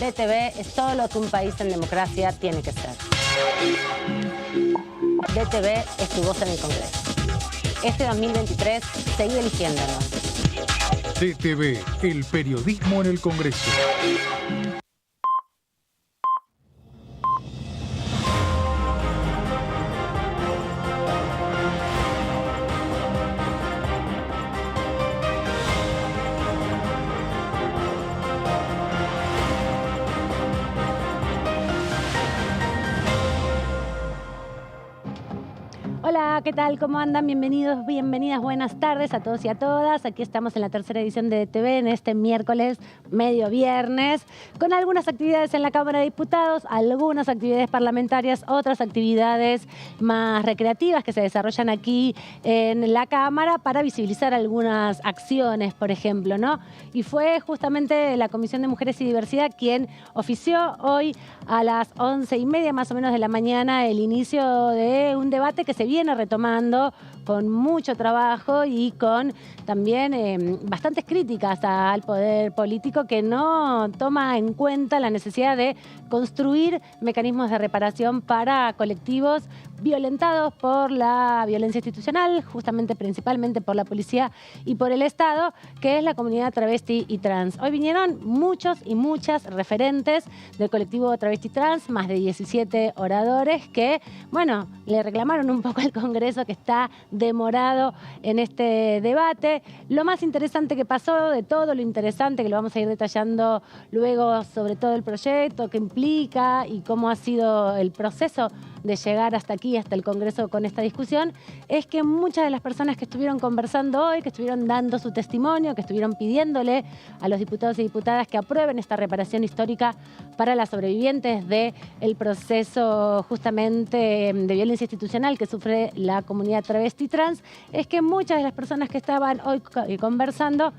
DTV es todo lo que un país en democracia tiene que ser. DTV es tu voz en el Congreso. Este 2023, seguí eligiéndonos. DTV, el periodismo en el Congreso. Hola, ¿qué tal? ¿Cómo andan? Bienvenidos, bienvenidas, buenas tardes a todos y a todas. Aquí estamos en la tercera edición de DTV en este miércoles, medio viernes, con algunas actividades en la Cámara de Diputados, algunas actividades parlamentarias, otras actividades más recreativas que se desarrollan aquí en la Cámara para visibilizar algunas acciones, por ejemplo, ¿no? Y fue justamente la Comisión de Mujeres y Diversidad quien ofició hoy a las 11:30 más o menos de la mañana el inicio de un debate que se viene retomando con mucho trabajo y con también bastantes críticas al poder político que no toma en cuenta la necesidad de construir mecanismos de reparación para colectivos violentados por la violencia institucional, justamente principalmente por la policía y por el Estado, que es la comunidad travesti y trans. Hoy vinieron muchos y muchas referentes del colectivo travesti trans, más de 17 oradores que, bueno, le reclamaron un poco al Congreso que está demorado en este debate. Lo más interesante que pasó, de todo lo interesante, que lo vamos a ir detallando luego sobre todo el proyecto, qué implica y cómo ha sido el proceso de llegar hasta aquí, hasta el Congreso con esta discusión, es que muchas de las personas que estuvieron conversando hoy, que estuvieron dando su testimonio, que estuvieron pidiéndole a los diputados y diputadas que aprueben esta reparación histórica para las sobrevivientes del proceso justamente de violencia institucional que sufre la comunidad travesti trans, es que muchas de las personas que estaban hoy conversando,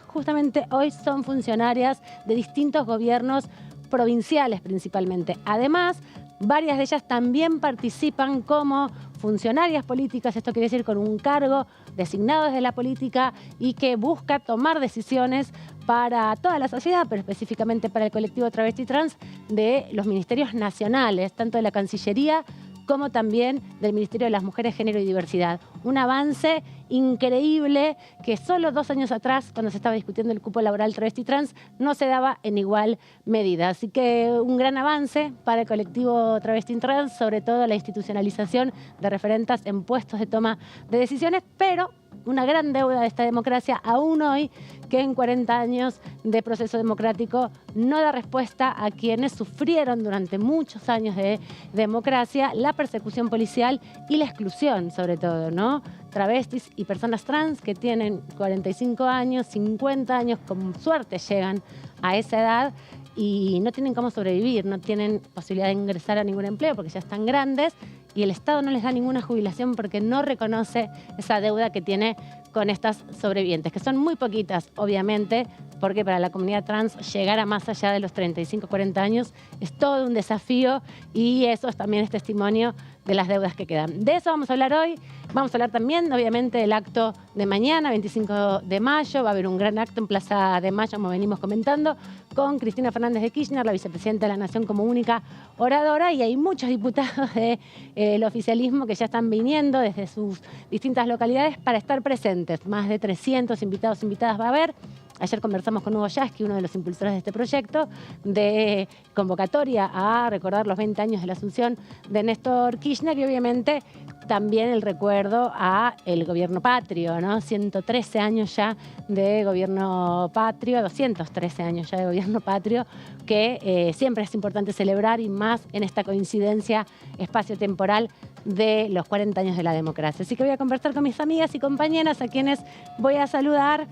justamente hoy son funcionarias de distintos gobiernos provinciales principalmente. Además, varias de ellas también participan como funcionarias políticas, esto quiere decir con un cargo designado desde la política y que busca tomar decisiones para toda la sociedad, pero específicamente para el colectivo travesti trans de los ministerios nacionales, tanto de la Cancillería como también del Ministerio de las Mujeres, Género y Diversidad. Un avance increíble que solo 2 años atrás, cuando se estaba discutiendo el cupo laboral travesti trans, no se daba en igual medida. Así que un gran avance para el colectivo travesti trans, sobre todo la institucionalización de referentas en puestos de toma de decisiones, pero una gran deuda de esta democracia aún hoy, que en 40 años de proceso democrático no da respuesta a quienes sufrieron durante muchos años de democracia la persecución policial y la exclusión, sobre todo, ¿no? Travestis y personas trans que tienen 45 años, 50 años, con suerte llegan a esa edad y no tienen cómo sobrevivir, no tienen posibilidad de ingresar a ningún empleo porque ya están grandes y el Estado no les da ninguna jubilación porque no reconoce esa deuda que tiene con estas sobrevivientes, que son muy poquitas, obviamente, porque para la comunidad trans llegar a más allá de los 35, 40 años es todo un desafío y eso también es testimonio de las deudas que quedan. De eso vamos a hablar hoy. Vamos a hablar también, obviamente, del acto de mañana, 25 de mayo. Va a haber un gran acto en Plaza de Mayo, como venimos comentando, con Cristina Fernández de Kirchner, la vicepresidenta de la Nación, como única oradora. Y hay muchos diputados del oficialismo que ya están viniendo desde sus distintas localidades para estar presentes. Más de 300 invitados, invitadas va a haber. Ayer conversamos con Hugo Yasky, uno de los impulsores de este proyecto, de convocatoria a recordar los 20 años de la asunción de Néstor Kirchner y obviamente también el recuerdo a el gobierno patrio, ¿no? 113 años ya de gobierno patrio, 213 años ya de gobierno patrio, que siempre es importante celebrar y más en esta coincidencia espacio-temporal de los 40 años de la democracia. Así que voy a conversar con mis amigas y compañeras a quienes voy a saludar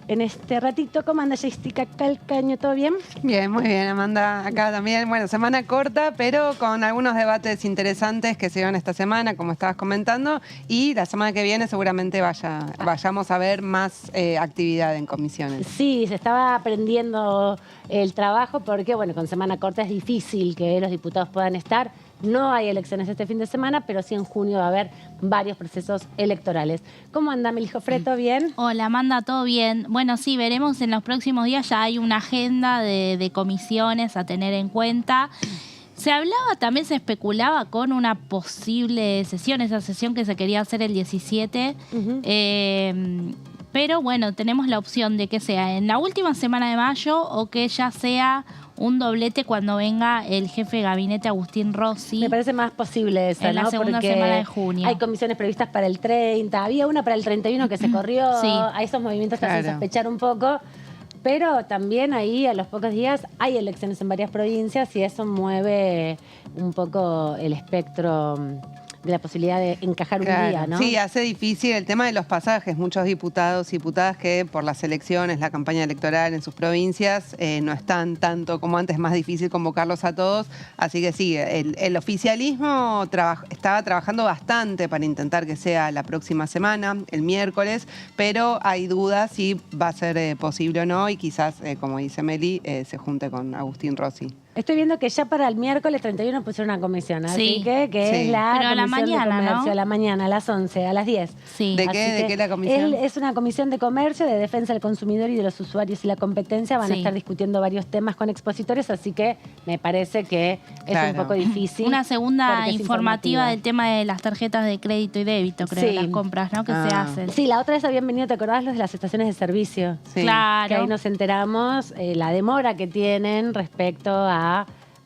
en este ratito. ¿Cómo anda Jessica Calcaño? ¿Todo bien? Bien, muy bien, Amanda. Acá también, bueno, semana corta, pero con algunos debates interesantes que se dieron esta semana, como estabas comentando, y la semana que viene seguramente vayamos a ver más actividad en comisiones. Sí, se estaba aprendiendo el trabajo porque, bueno, con semana corta es difícil que los diputados puedan estar. No hay elecciones este fin de semana, pero sí en junio va a haber varios procesos electorales. ¿Cómo anda, Mili Jofreto? ¿Bien? Hola, Amanda, ¿todo bien? Bueno, sí, veremos en los próximos días, ya hay una agenda de comisiones a tener en cuenta. Se hablaba, también se especulaba con una posible sesión, esa sesión que se quería hacer el 17, pero bueno, tenemos la opción de que sea en la última semana de mayo o que ya sea un doblete cuando venga el jefe de gabinete Agustín Rossi. Me parece más posible esa, en la ¿no? segunda Porque semana de junio. hay comisiones previstas para el 30, había una para el 31 que se corrió, Sí. hay esos movimientos que hacen sospechar un poco, pero también ahí a los pocos días hay elecciones en varias provincias y eso mueve un poco el espectro de la posibilidad de encajar un día, ¿no? Sí, hace difícil el tema de los pasajes. Muchos diputados y diputadas que por las elecciones, la campaña electoral en sus provincias, no están tanto como antes, es más difícil convocarlos a todos. Así que sí, el oficialismo estaba trabajando bastante para intentar que sea la próxima semana, el miércoles, pero hay dudas si va a ser posible o no y quizás, como dice Meli, se junte con Agustín Rossi. Estoy viendo que ya para el miércoles 31 pusieron una comisión, así Sí. que es la Pero a la comisión mañana, de comercio, ¿no? a la mañana, a las 11, a las 10. Sí. ¿De Así qué? ¿De que qué la comisión? Es una comisión de comercio, de defensa del consumidor y de los usuarios y la competencia. Van a Sí. estar discutiendo varios temas con expositores, así que me parece que es un poco difícil. Una segunda porque es informativa del tema de las tarjetas de crédito y débito, creo, Sí. las compras, ¿no? Que se hacen. Sí, la otra vez habían venido, ¿te acordás? Los de las estaciones de servicio. Sí. Claro. Que ahí nos enteramos la demora que tienen respecto a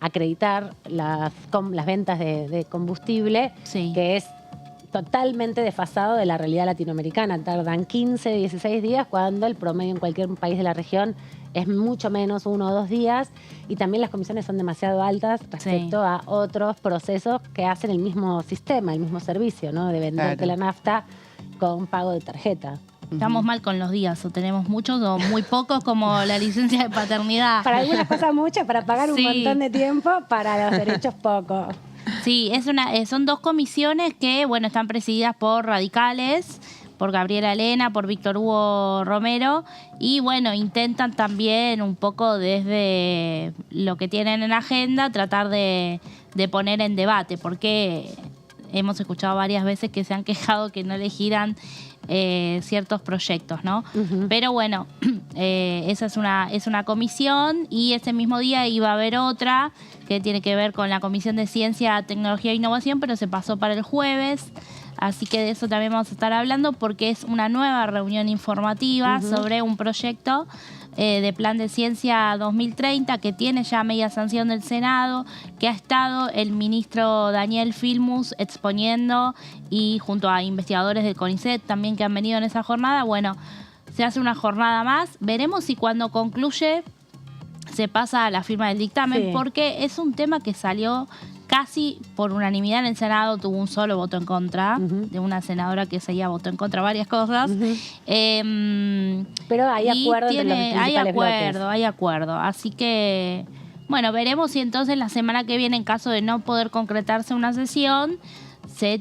acreditar las ventas de combustible, Sí. que es totalmente desfasado de la realidad latinoamericana. Tardan 15, 16 días cuando el promedio en cualquier país de la región es mucho menos, 1 o 2 días. Y también las comisiones son demasiado altas respecto a otros procesos que hacen el mismo sistema, el mismo servicio, ¿no? De venderte la nafta con pago de tarjeta. Estamos mal con los días, o tenemos muchos o muy pocos, como la licencia de paternidad. Para algunas cosas muchas, para pagar un Sí. montón de tiempo, para los derechos poco. Sí, son 2 comisiones que, bueno, están presididas por radicales, por Gabriela Elena, por Víctor Hugo Romero, y bueno, intentan también un poco desde lo que tienen en agenda tratar de poner en debate, porque hemos escuchado varias veces que se han quejado que no le giran ciertos proyectos, ¿no? Pero bueno, esa es una comisión, y ese mismo día iba a haber otra que tiene que ver con la Comisión de Ciencia, Tecnología e Innovación, pero se pasó para el jueves. Así que de eso también vamos a estar hablando, porque es una nueva reunión informativa sobre un proyecto de Plan de Ciencia 2030 que tiene ya media sanción del Senado, que ha estado el ministro Daniel Filmus exponiendo, y junto a investigadores del CONICET también que han venido en esa jornada. Bueno, se hace una jornada más. Veremos si cuando concluye se pasa a la firma del dictamen, porque es un tema que salió casi por unanimidad en el Senado. Tuvo un solo voto en contra de una senadora que seguía votó en contra varias cosas. Pero hay acuerdo entre los principales bloques. Hay acuerdo. Así que, bueno, veremos si entonces la semana que viene, en caso de no poder concretarse una sesión, se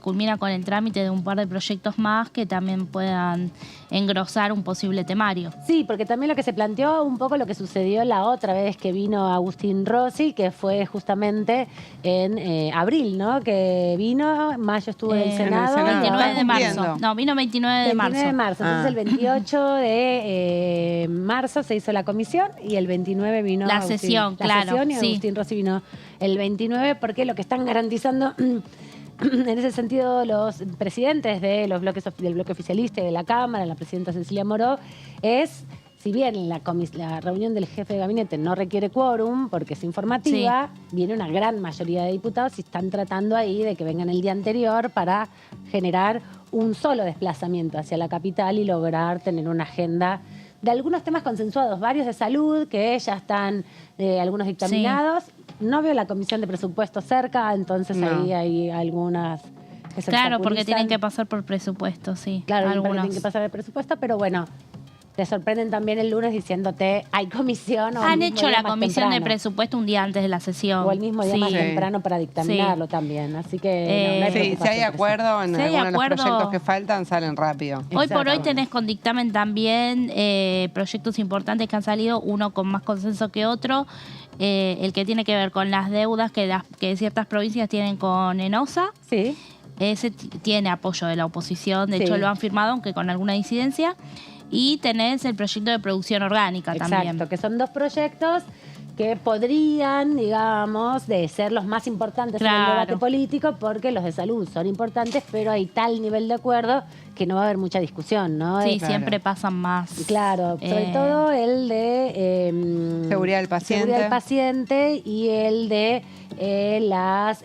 culmina con el trámite de un par de proyectos más que también puedan engrosar un posible temario. Sí, porque también lo que se planteó, un poco lo que sucedió la otra vez que vino Agustín Rossi, que fue justamente en abril, ¿no? Que vino, mayo estuvo en el Senado. 29 de marzo. cumpliendo. No, vino 29 de marzo. 29 de marzo. Entonces el 28 de marzo se hizo la comisión y el 29 vino La Agustín. sesión, La claro, sesión, y sí. Agustín Rossi vino el 29, porque lo que están garantizando en ese sentido los presidentes de los bloques del bloque oficialista y de la Cámara, la presidenta Cecilia Moró, es, si bien la reunión del jefe de gabinete no requiere quórum porque es informativa, viene una gran mayoría de diputados y están tratando ahí de que vengan el día anterior para generar un solo desplazamiento hacia la capital y lograr tener una agenda de algunos temas consensuados, varios de salud que ya están algunos dictaminados. No veo la comisión de presupuesto cerca, entonces ahí hay algunas que se Claro, porque obstaculizan. tienen que pasar por presupuesto, sí. Claro, algunos. tienen que pasar el presupuesto, pero bueno, te sorprenden también el lunes diciéndote hay comisión. Han hecho la comisión de presupuesto un día antes de la sesión. O el mismo día más temprano para dictaminarlo también. Así que no hay si hay acuerdo en algunos de los proyectos que faltan, salen rápido. Hoy por hoy tenés con dictamen también proyectos importantes que han salido, uno con más consenso que otro. El que tiene que ver con las deudas que ciertas provincias tienen con ENOSA. Sí. Ese tiene apoyo de la oposición, de hecho lo han firmado, aunque con alguna disidencia. Y tenés el proyecto de producción orgánica también. Exacto, que son dos proyectos que podrían, digamos, de ser los más importantes en el debate político, porque los de salud son importantes, pero hay tal nivel de acuerdo que no va a haber mucha discusión, ¿no? Sí, siempre pasan más. Claro, sobre todo el de seguridad del paciente y el de las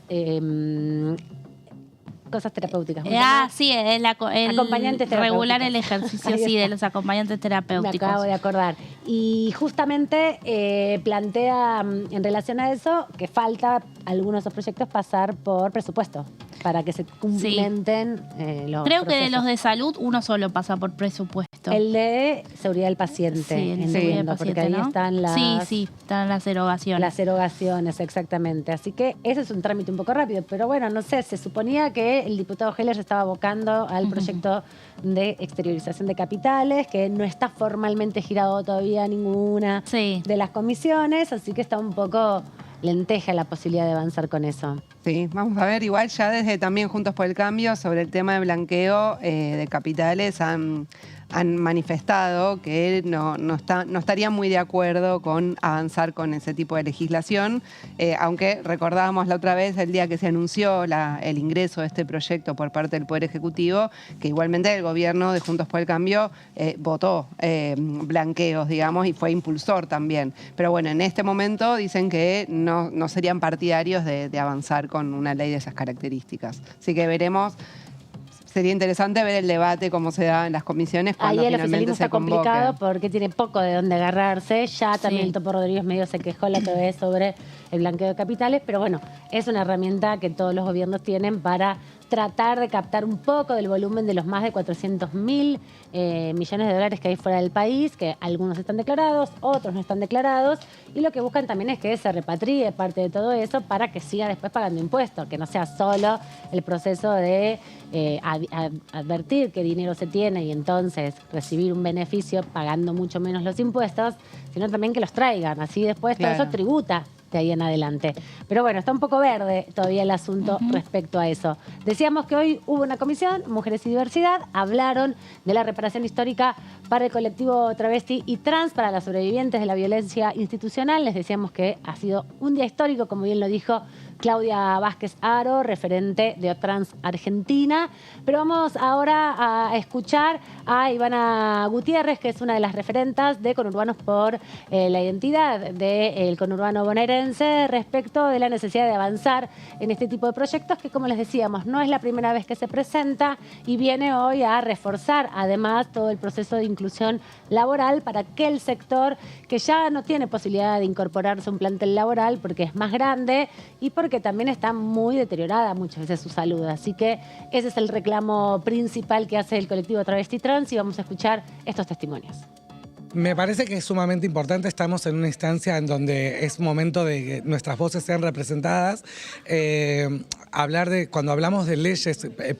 cosas terapéuticas. Sí, el acompañantes regular el ejercicio de los acompañantes terapéuticos. Me acabo de acordar. Y justamente plantea en relación a eso que falta algunos de esos proyectos pasar por presupuesto para que se cumplimenten los Creo procesos. que de los de salud uno solo pasa por presupuesto. El de seguridad del paciente, entiendo, porque ahí están las... están las erogaciones. Las erogaciones, exactamente. Así que ese es un trámite un poco rápido, pero bueno, no sé, se suponía que el diputado Heller se estaba abocando al proyecto de exteriorización de capitales, que no está formalmente girado todavía ninguna de las comisiones, así que está un poco lenteja la posibilidad de avanzar con eso. Sí, vamos a ver, igual ya desde también Juntos por el Cambio sobre el tema de blanqueo de capitales han manifestado que no estarían muy de acuerdo con avanzar con ese tipo de legislación, aunque recordábamos la otra vez, el día que se anunció el ingreso de este proyecto por parte del Poder Ejecutivo, que igualmente el gobierno de Juntos por el Cambio votó blanqueos, digamos, y fue impulsor también. Pero bueno, en este momento dicen que no serían partidarios de avanzar con una ley de esas características. Así que veremos. Sería interesante ver el debate, cómo se da en las comisiones cuando ahí el finalmente oficialismo se está convoque. complicado porque tiene poco de dónde agarrarse. Ya también el Topo Rodríguez medio se quejó la otra vez sobre el blanqueo de capitales, pero bueno, es una herramienta que todos los gobiernos tienen para tratar de captar un poco del volumen de los más de 400.000 millones de dólares que hay fuera del país, que algunos están declarados, otros no están declarados, y lo que buscan también es que se repatrie parte de todo eso para que siga después pagando impuestos, que no sea solo el proceso de advertir qué dinero se tiene y entonces recibir un beneficio pagando mucho menos los impuestos, sino también que los traigan, así después todo eso tributa de ahí en adelante. Pero bueno, está un poco verde todavía el asunto respecto a eso. Decíamos que hoy hubo una comisión, Mujeres y Diversidad, hablaron de la reparación histórica para el colectivo travesti y trans, para las sobrevivientes de la violencia institucional. Les decíamos que ha sido un día histórico, como bien lo dijo Claudia Vázquez Aro, referente de Otrans Argentina. Pero vamos ahora a escuchar a Ivana Gutiérrez, que es una de las referentas de Conurbanos por la Identidad del conurbano bonaerense, respecto de la necesidad de avanzar en este tipo de proyectos que, como les decíamos, no es la primera vez que se presenta y viene hoy a reforzar además todo el proceso de inclusión laboral para aquel sector que ya no tiene posibilidad de incorporarse a un plantel laboral porque es más grande y porque también está muy deteriorada muchas veces su salud. Así que ese es el reclamo principal que hace el colectivo Travesti Trans y vamos a escuchar estos testimonios. Me parece que es sumamente importante, estamos en una instancia en donde es momento de que nuestras voces sean representadas. Cuando hablamos de leyes,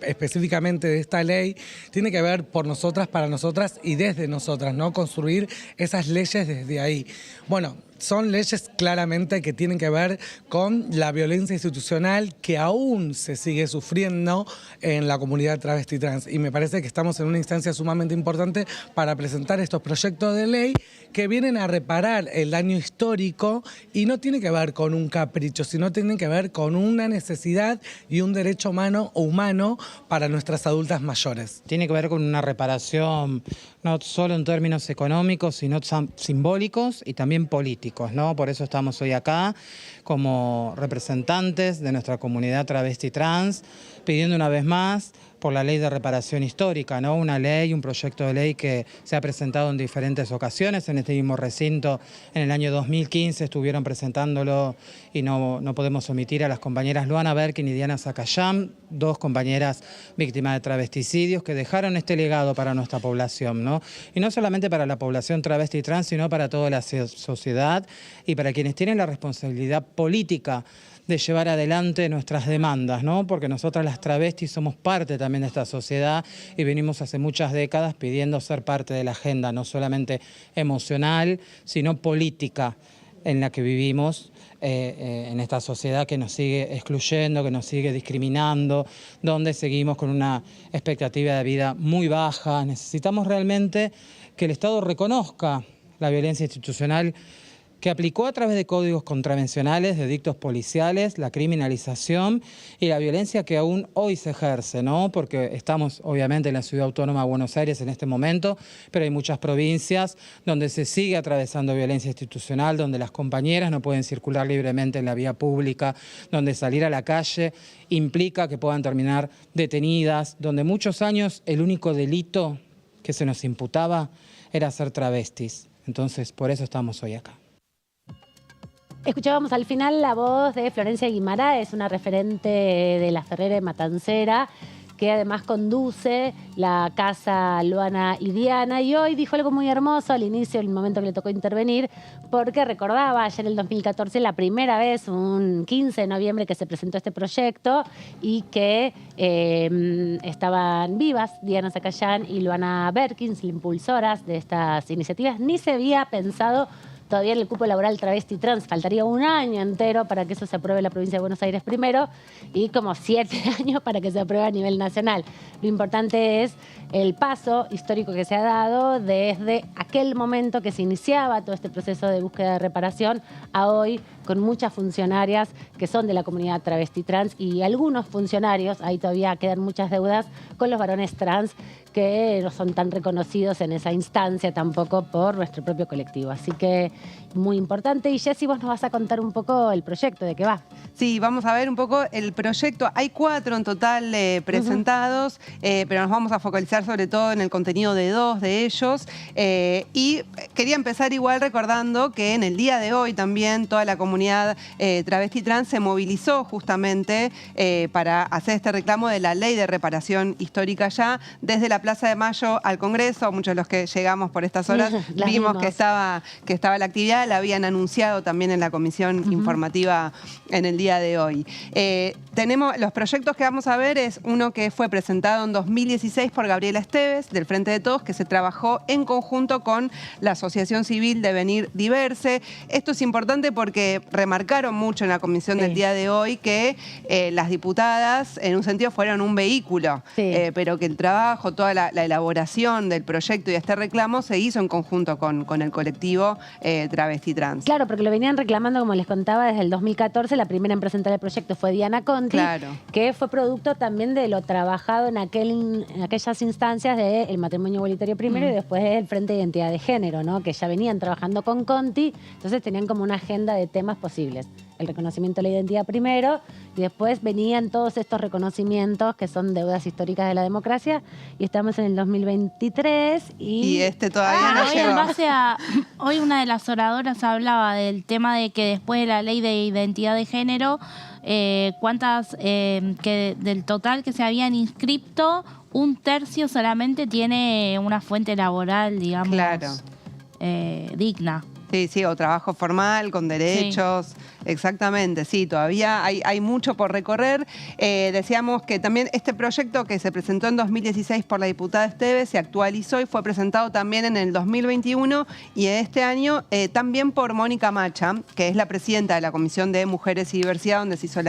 específicamente de esta ley, tiene que ver por nosotras, para nosotras y desde nosotras, ¿no? Construir esas leyes desde ahí. Bueno, son leyes claramente que tienen que ver con la violencia institucional que aún se sigue sufriendo en la comunidad travesti trans. Y me parece que estamos en una instancia sumamente importante para presentar estos proyectos de ley que vienen a reparar el daño histórico y no tiene que ver con un capricho, sino tienen que ver con una necesidad y un derecho humano para nuestras adultas mayores. Tiene que ver con una reparación no solo en términos económicos, sino simbólicos y también políticos, ¿no? Por eso estamos hoy acá como representantes de nuestra comunidad travesti trans, pidiendo una vez más por la ley de reparación histórica, ¿no? Una ley, un proyecto de ley que se ha presentado en diferentes ocasiones. En este mismo recinto, en el año 2015, estuvieron presentándolo y no podemos omitir a las compañeras Luana Berkin y Diana Zacayán, dos compañeras víctimas de travesticidios que dejaron este legado para nuestra población, ¿no? ¿no? Y no solamente para la población travesti y trans, sino para toda la sociedad y para quienes tienen la responsabilidad política de llevar adelante nuestras demandas, ¿no? Porque nosotras las travestis somos parte también de esta sociedad y venimos hace muchas décadas pidiendo ser parte de la agenda, no solamente emocional, sino política en la que vivimos en esta sociedad que nos sigue excluyendo, que nos sigue discriminando, donde seguimos con una expectativa de vida muy baja. Necesitamos realmente que el Estado reconozca la violencia institucional que aplicó a través de códigos contravencionales, de dictos policiales, la criminalización y la violencia que aún hoy se ejerce, ¿no? Porque estamos obviamente en la Ciudad Autónoma de Buenos Aires en este momento, pero hay muchas provincias donde se sigue atravesando violencia institucional, donde las compañeras no pueden circular libremente en la vía pública, donde salir a la calle implica que puedan terminar detenidas, donde muchos años el único delito que se nos imputaba era ser travestis. Entonces, por eso estamos hoy acá. Escuchábamos al final la voz de Florencia Guimarães, una referente de la Ferrera Matancera, que además conduce la Casa Luana y Diana, y hoy dijo algo muy hermoso al inicio, el momento que le tocó intervenir, porque recordaba ayer en el 2014 la primera vez, un 15 de noviembre, que se presentó este proyecto y que estaban vivas Diana Zacayán y Luana Berkins, impulsoras de estas iniciativas. Ni se había pensado todavía en el cupo laboral travesti trans, faltaría un año entero para que eso se apruebe en la provincia de Buenos Aires primero y como 7 años para que se apruebe a nivel nacional. Lo importante es el paso histórico que se ha dado desde aquel momento que se iniciaba todo este proceso de búsqueda de reparación a hoy, con muchas funcionarias que son de la comunidad travesti trans y algunos funcionarios, ahí todavía quedan muchas deudas con los varones trans que no son tan reconocidos en esa instancia tampoco por nuestro propio colectivo. Así que muy importante. Y Jessy, vos nos vas a contar un poco el proyecto, ¿de qué va? Sí, vamos a ver un poco el proyecto. Hay 4 en total presentados, pero nos vamos a focalizar sobre todo en el contenido de 2 de ellos. Y quería empezar igual recordando que en el día de hoy también toda la comunidad travesti trans se movilizó justamente para hacer este reclamo de la ley de reparación histórica ya desde la Plaza de Mayo al Congreso. Muchos de los que llegamos por estas horas vimos que estaba la actividad, la habían anunciado también en la comisión informativa en el día de hoy. Tenemos los proyectos que vamos a ver, es uno que fue presentado en 2016 por Gabriela Esteves, del Frente de Todos, que se trabajó en conjunto con la Asociación Civil Devenir Diverse. Esto es importante porque remarcaron mucho en la comisión del día de hoy que las diputadas, en un sentido, fueron un vehículo, pero que el trabajo, toda la elaboración del proyecto y de este reclamo se hizo en conjunto con el colectivo travesti trans. Claro, porque lo venían reclamando, como les contaba, desde el 2014. La primera en presentar el proyecto fue Diana Conti, que fue producto también de lo trabajado en aquellas instancias del matrimonio igualitario primero y después del Frente de Identidad de Género, ¿no? Que ya venían trabajando con Conti, entonces tenían como una agenda de temas posibles. El reconocimiento de la identidad primero y después venían todos estos reconocimientos que son deudas históricas de la democracia y estamos en el 2023 y este todavía no hoy llegó. En base hoy una de las oradoras hablaba del tema de que después de la ley de identidad de género, cuántas que del total que se habían inscrito, 1/3 solamente tiene una fuente laboral, digamos, digna. Sí, o trabajo formal, con derechos. Exactamente, sí, todavía hay mucho por recorrer. Decíamos que también este proyecto que se presentó en 2016 por la diputada Esteves se actualizó y fue presentado también en el 2021 y este año también por Mónica Macha, que es la presidenta de la Comisión de Mujeres y Diversidad, donde se hizo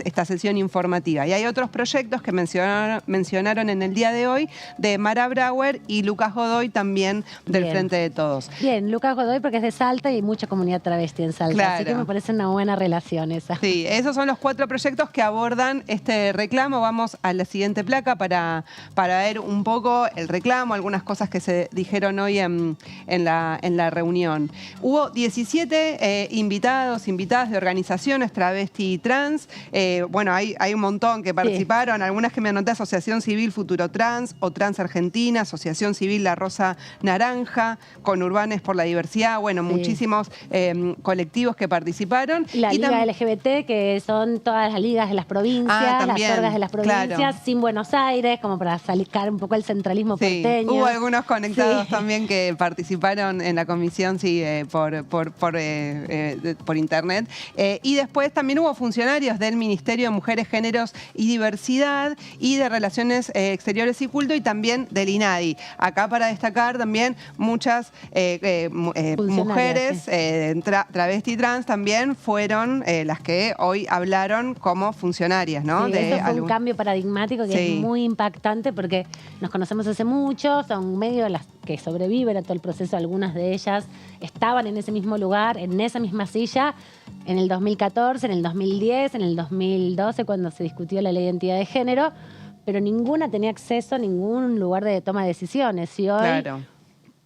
esta sesión informativa. Y hay otros proyectos que mencionaron en el día de hoy de Mara Brauer y Lucas Godoy, también del Frente de Todos. Bien, Lucas Godoy porque es de Salta y hay mucha comunidad travesti en Salta, así que me parece una buena relación esa. Sí, esos son los 4 proyectos que abordan este reclamo. Vamos a la siguiente placa para ver un poco el reclamo, algunas cosas que se dijeron hoy en la reunión. Hubo 17 invitadas de organizaciones travesti y trans. Bueno, hay un montón que participaron, algunas que me anoté: Asociación Civil Futuro Trans o Trans Argentina, Asociación Civil La Rosa Naranja, Conurbanes por la Diversidad, bueno, muchísimos colectivos que participaron. La y Liga LGBT, que son todas las ligas de las provincias, también, las orgas de las provincias, claro. sin Buenos Aires, como para sacar un poco el centralismo Sí, porteño. hubo algunos conectados Sí. también que participaron en la comisión, sí, por internet. Y después también hubo funcionarios del Ministerio de Mujeres, Géneros y Diversidad y de Relaciones Exteriores y Culto y también del INADI. Acá para destacar también muchas mujeres, travesti y trans también fueron las que hoy hablaron como funcionarias, ¿no? Sí, eso fue un cambio paradigmático que es muy impactante porque nos conocemos hace mucho, son medio las que sobreviven a todo el proceso, algunas de ellas estaban en ese mismo lugar, en esa misma silla, en el 2014, en el 2010, en el 2012, cuando se discutió la ley de identidad de género, pero ninguna tenía acceso a ningún lugar de toma de decisiones. Y hoy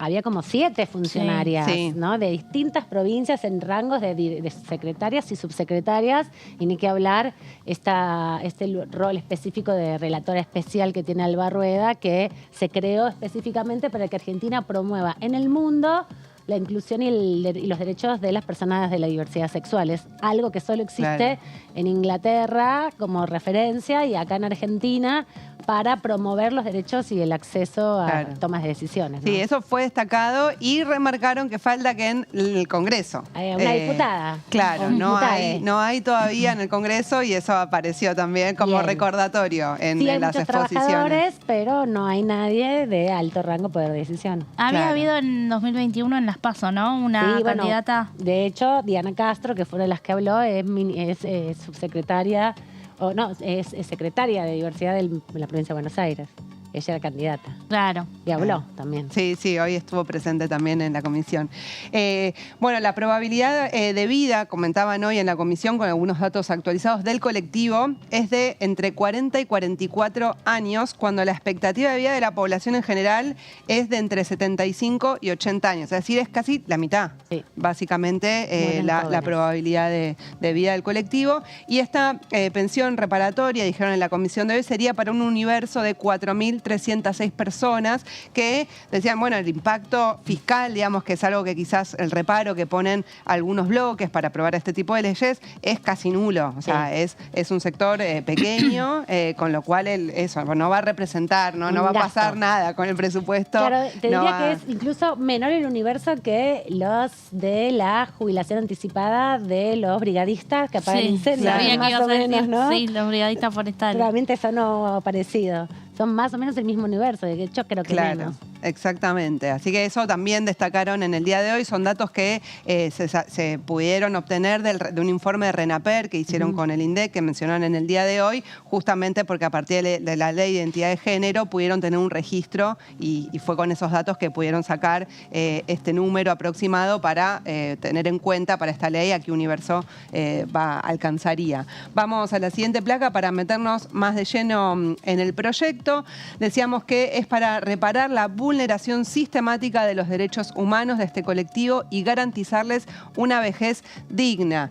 había como 7 funcionarias, ¿no? De distintas provincias en rangos de secretarias y subsecretarias, y ni que hablar este rol específico de relatora especial que tiene Alba Rueda, que se creó específicamente para que Argentina promueva en el mundo la inclusión y los derechos de las personas de la diversidad sexual. Es algo que solo existe en Inglaterra como referencia y acá en Argentina para promover los derechos y el acceso a tomas de decisiones, ¿no? Sí, eso fue destacado y remarcaron que falta que en el Congreso. Una diputada. Claro, no hay todavía en el Congreso y eso apareció también como recordatorio en las muchos exposiciones. Trabajadores, pero no hay nadie de alto rango poder de decisión. Había habido en 2021 en las PASO, ¿no? Una candidata. De hecho, Diana Castro, que fue de las que habló, es subsecretaria, es secretaria de diversidad de la provincia de Buenos Aires. Ella era candidata. Claro. Y habló también. Sí, hoy estuvo presente también en la comisión. Bueno, la probabilidad de vida, comentaban hoy en la comisión con algunos datos actualizados del colectivo, es de entre 40 y 44 años, cuando la expectativa de vida de la población en general es de entre 75 y 80 años. Es decir, es casi la mitad, básicamente, la probabilidad de vida del colectivo. Y esta pensión reparatoria, dijeron en la comisión de hoy, sería para un universo de 4.306 personas que decían, bueno, el impacto fiscal, digamos, que es algo que quizás el reparo que ponen algunos bloques para aprobar este tipo de leyes, es casi nulo. O sea, es un sector pequeño, con lo cual eso no va a representar, no va a pasar nada con el presupuesto. Claro, te diría que es incluso menor el universo que los de la jubilación anticipada de los brigadistas que apagan incendios. Más o menos, ¿no? Sí, los brigadistas forestales. Realmente eso no parecido. Son más o menos el mismo universo, de hecho creo que menos. Exactamente. Así que eso también destacaron en el día de hoy. Son datos que se pudieron obtener de un informe de RENAPER que hicieron con el INDEC, que mencionaron en el día de hoy, justamente porque a partir de la ley de identidad de género pudieron tener un registro y fue con esos datos que pudieron sacar este número aproximado para tener en cuenta para esta ley a qué universo alcanzaría. Vamos a la siguiente placa para meternos más de lleno en el proyecto. Decíamos que es para reparar la vulneración sistemática de los derechos humanos de este colectivo y garantizarles una vejez digna.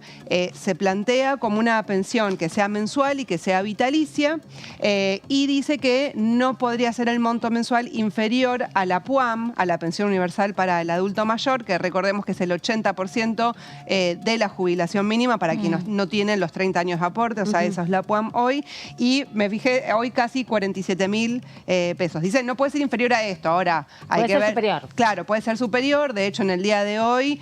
Se plantea como una pensión que sea mensual y que sea vitalicia y dice que no podría ser el monto mensual inferior a la PUAM, a la pensión universal para el adulto mayor, que recordemos que es el 80% de la jubilación mínima para quienes no tienen los 30 años de aporte, o sea, esa es la PUAM hoy. Y me fijé, hoy casi 47.000 pesos. Dicen, no puede ser inferior a esto. Ahora hay que ver. Puede ser superior. Claro, puede ser superior. De hecho, en el día de hoy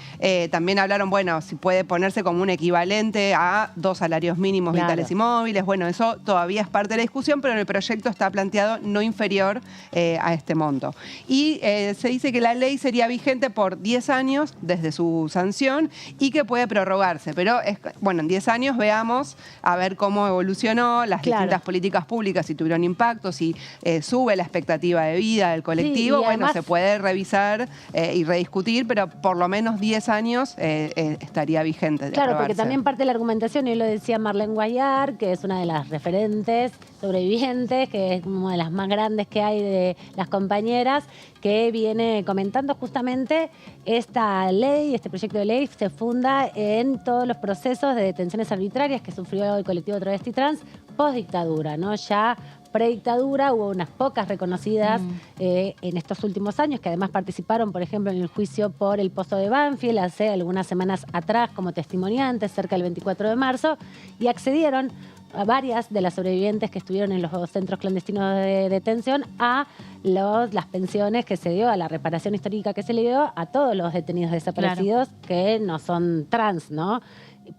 también hablaron, bueno, si puede ponerse como un equivalente a 2 salarios mínimos vitales y móviles. Bueno, eso todavía es parte de la discusión, pero en el proyecto está planteado no inferior a este monto. Y se dice que la ley sería vigente por 10 años desde su sanción y que puede prorrogarse. Pero, bueno, en 10 años veamos a ver cómo evolucionó las distintas políticas públicas, si tuvieron impacto, si sube la expectativa de vida del colectivo. Bueno, además, se puede revisar y rediscutir, pero por lo menos 10 años estaría vigente. Claro, porque también parte de la argumentación, y lo decía Marlene Guayar, que es una de las referentes sobrevivientes, que es una de las más grandes que hay de las compañeras, que viene comentando justamente esta ley, este proyecto de ley se funda en todos los procesos de detenciones arbitrarias que sufrió el colectivo travesti trans post dictadura, ¿no? Ya predictadura hubo unas pocas reconocidas en estos últimos años, que además participaron, por ejemplo, en el juicio por el Pozo de Banfield hace algunas semanas atrás como testimoniantes, cerca del 24 de marzo, y accedieron a varias de las sobrevivientes que estuvieron en los centros clandestinos de detención a las pensiones que se dio, a la reparación histórica que se le dio a todos los detenidos desaparecidos que no son trans, ¿no?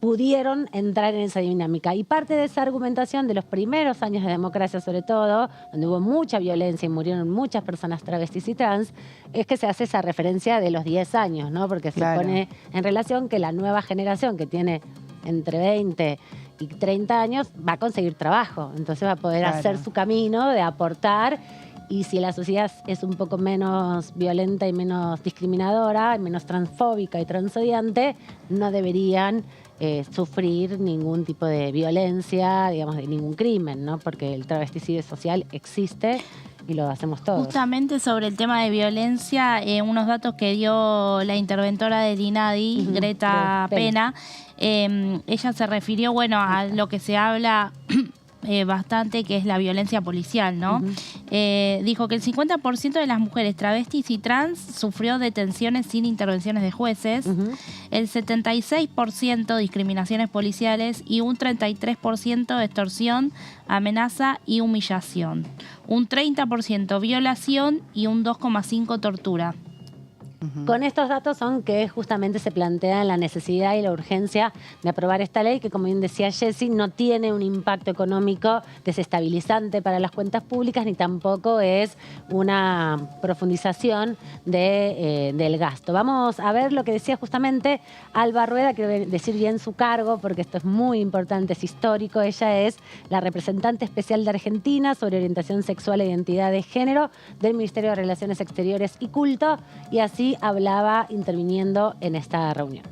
Pudieron entrar en esa dinámica. Y parte de esa argumentación de los primeros años de democracia, sobre todo, donde hubo mucha violencia y murieron muchas personas travestis y trans, es que se hace esa referencia de los 10 años, ¿no? Porque se pone en relación que la nueva generación que tiene entre 20 y 30 años va a conseguir trabajo. Entonces va a poder hacer su camino de aportar. Y si la sociedad es un poco menos violenta y menos discriminadora, y menos transfóbica y transodiante, no deberían sufrir ningún tipo de violencia, digamos, de ningún crimen, ¿no? Porque el travesticidio social existe y lo hacemos todos. Justamente sobre el tema de violencia, unos datos que dio la interventora del INADI, Greta Pena, ella se refirió, bueno, a lo que se habla bastante, que es la violencia policial, ¿no? Dijo que el 50% de las mujeres travestis y trans sufrió detenciones sin intervenciones de jueces, el 76% discriminaciones policiales y un 33% extorsión, amenaza y humillación, un 30% violación y un 2,5% tortura. Con estos datos son que justamente se plantea la necesidad y la urgencia de aprobar esta ley que, como bien decía Jessy, no tiene un impacto económico desestabilizante para las cuentas públicas ni tampoco es una profundización del gasto. Vamos a ver lo que decía justamente Alba Rueda, quiero decir bien su cargo porque esto es muy importante, es histórico. Ella es la representante especial de Argentina sobre orientación sexual e identidad de género del Ministerio de Relaciones Exteriores y Culto, y así hablaba interviniendo en esta reunión.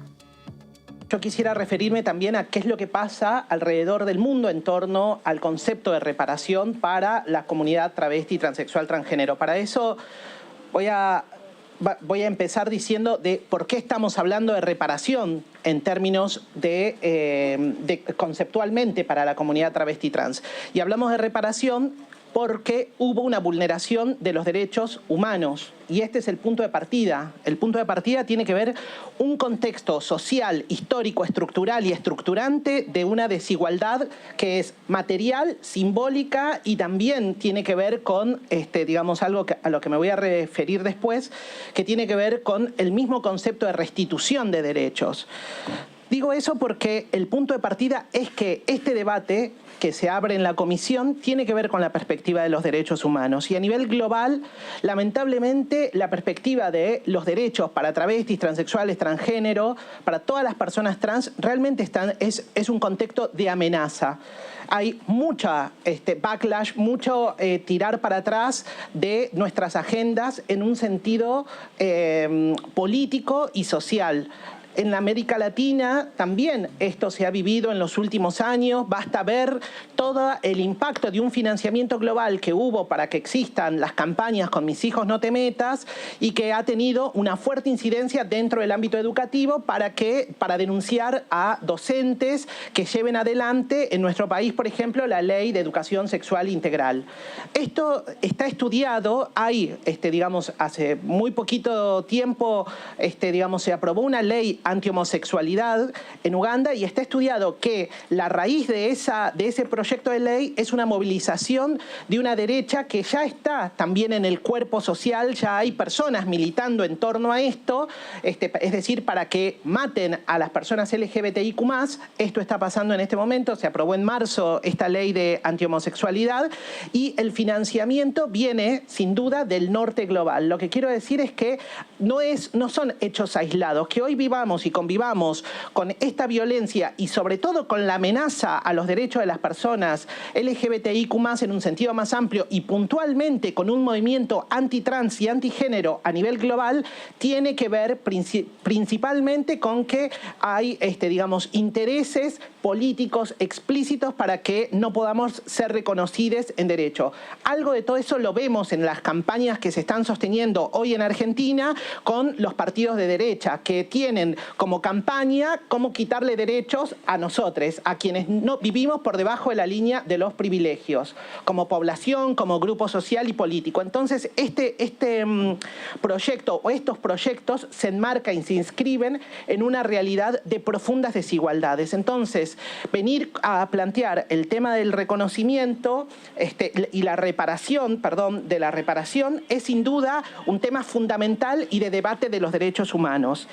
Yo quisiera referirme también a qué es lo que pasa alrededor del mundo en torno al concepto de reparación para la comunidad travesti, transexual, transgénero. Para eso voy a empezar diciendo de por qué estamos hablando de reparación en términos de conceptualmente para la comunidad travesti trans. Y hablamos de reparación porque hubo una vulneración de los derechos humanos. Y este es el punto de partida. El punto de partida tiene que ver un contexto social, histórico, estructural y estructurante de una desigualdad que es material, simbólica y también tiene que ver con, digamos, algo a lo que me voy a referir después, que tiene que ver con el mismo concepto de restitución de derechos. Digo eso porque el punto de partida es que este debate que se abre en la comisión tiene que ver con la perspectiva de los derechos humanos. Y a nivel global, lamentablemente, la perspectiva de los derechos para travestis, transexuales, transgénero, para todas las personas trans, realmente es un contexto de amenaza. Hay mucha backlash, mucho tirar para atrás de nuestras agendas en un sentido político y social. En la América Latina también esto se ha vivido en los últimos años. Basta ver todo el impacto de un financiamiento global que hubo para que existan las campañas con Mis hijos no te metas y que ha tenido una fuerte incidencia dentro del ámbito educativo para denunciar a docentes que lleven adelante en nuestro país, por ejemplo, la ley de educación sexual integral. Esto está estudiado, digamos, hace muy poquito tiempo, digamos, se aprobó una ley antihomosexualidad en Uganda y está estudiado que la raíz de ese proyecto de ley es una movilización de una derecha que ya está también en el cuerpo social, ya hay personas militando en torno a esto, es decir, para que maten a las personas LGBTIQ+. Esto está pasando en este momento, se aprobó en marzo esta ley de antihomosexualidad y el financiamiento viene sin duda del norte global. Lo que quiero decir es que no son hechos aislados, que hoy vivamos y convivamos con esta violencia y sobre todo con la amenaza a los derechos de las personas LGBTIQ+ en un sentido más amplio y puntualmente con un movimiento antitrans y antigénero a nivel global, tiene que ver principalmente con que hay, digamos, intereses políticos explícitos para que no podamos ser reconocidos en derecho. Algo de todo eso lo vemos en las campañas que se están sosteniendo hoy en Argentina con los partidos de derecha, que tienen como campaña, cómo quitarle derechos a nosotros, a quienes no vivimos por debajo de la línea de los privilegios, como población, como grupo social y político. Entonces, este proyecto o estos proyectos se enmarcan y se inscriben en una realidad de profundas desigualdades. Entonces, venir a plantear el tema del reconocimiento y la reparación, de la reparación, es sin duda un tema fundamental y de debate de los derechos humanos.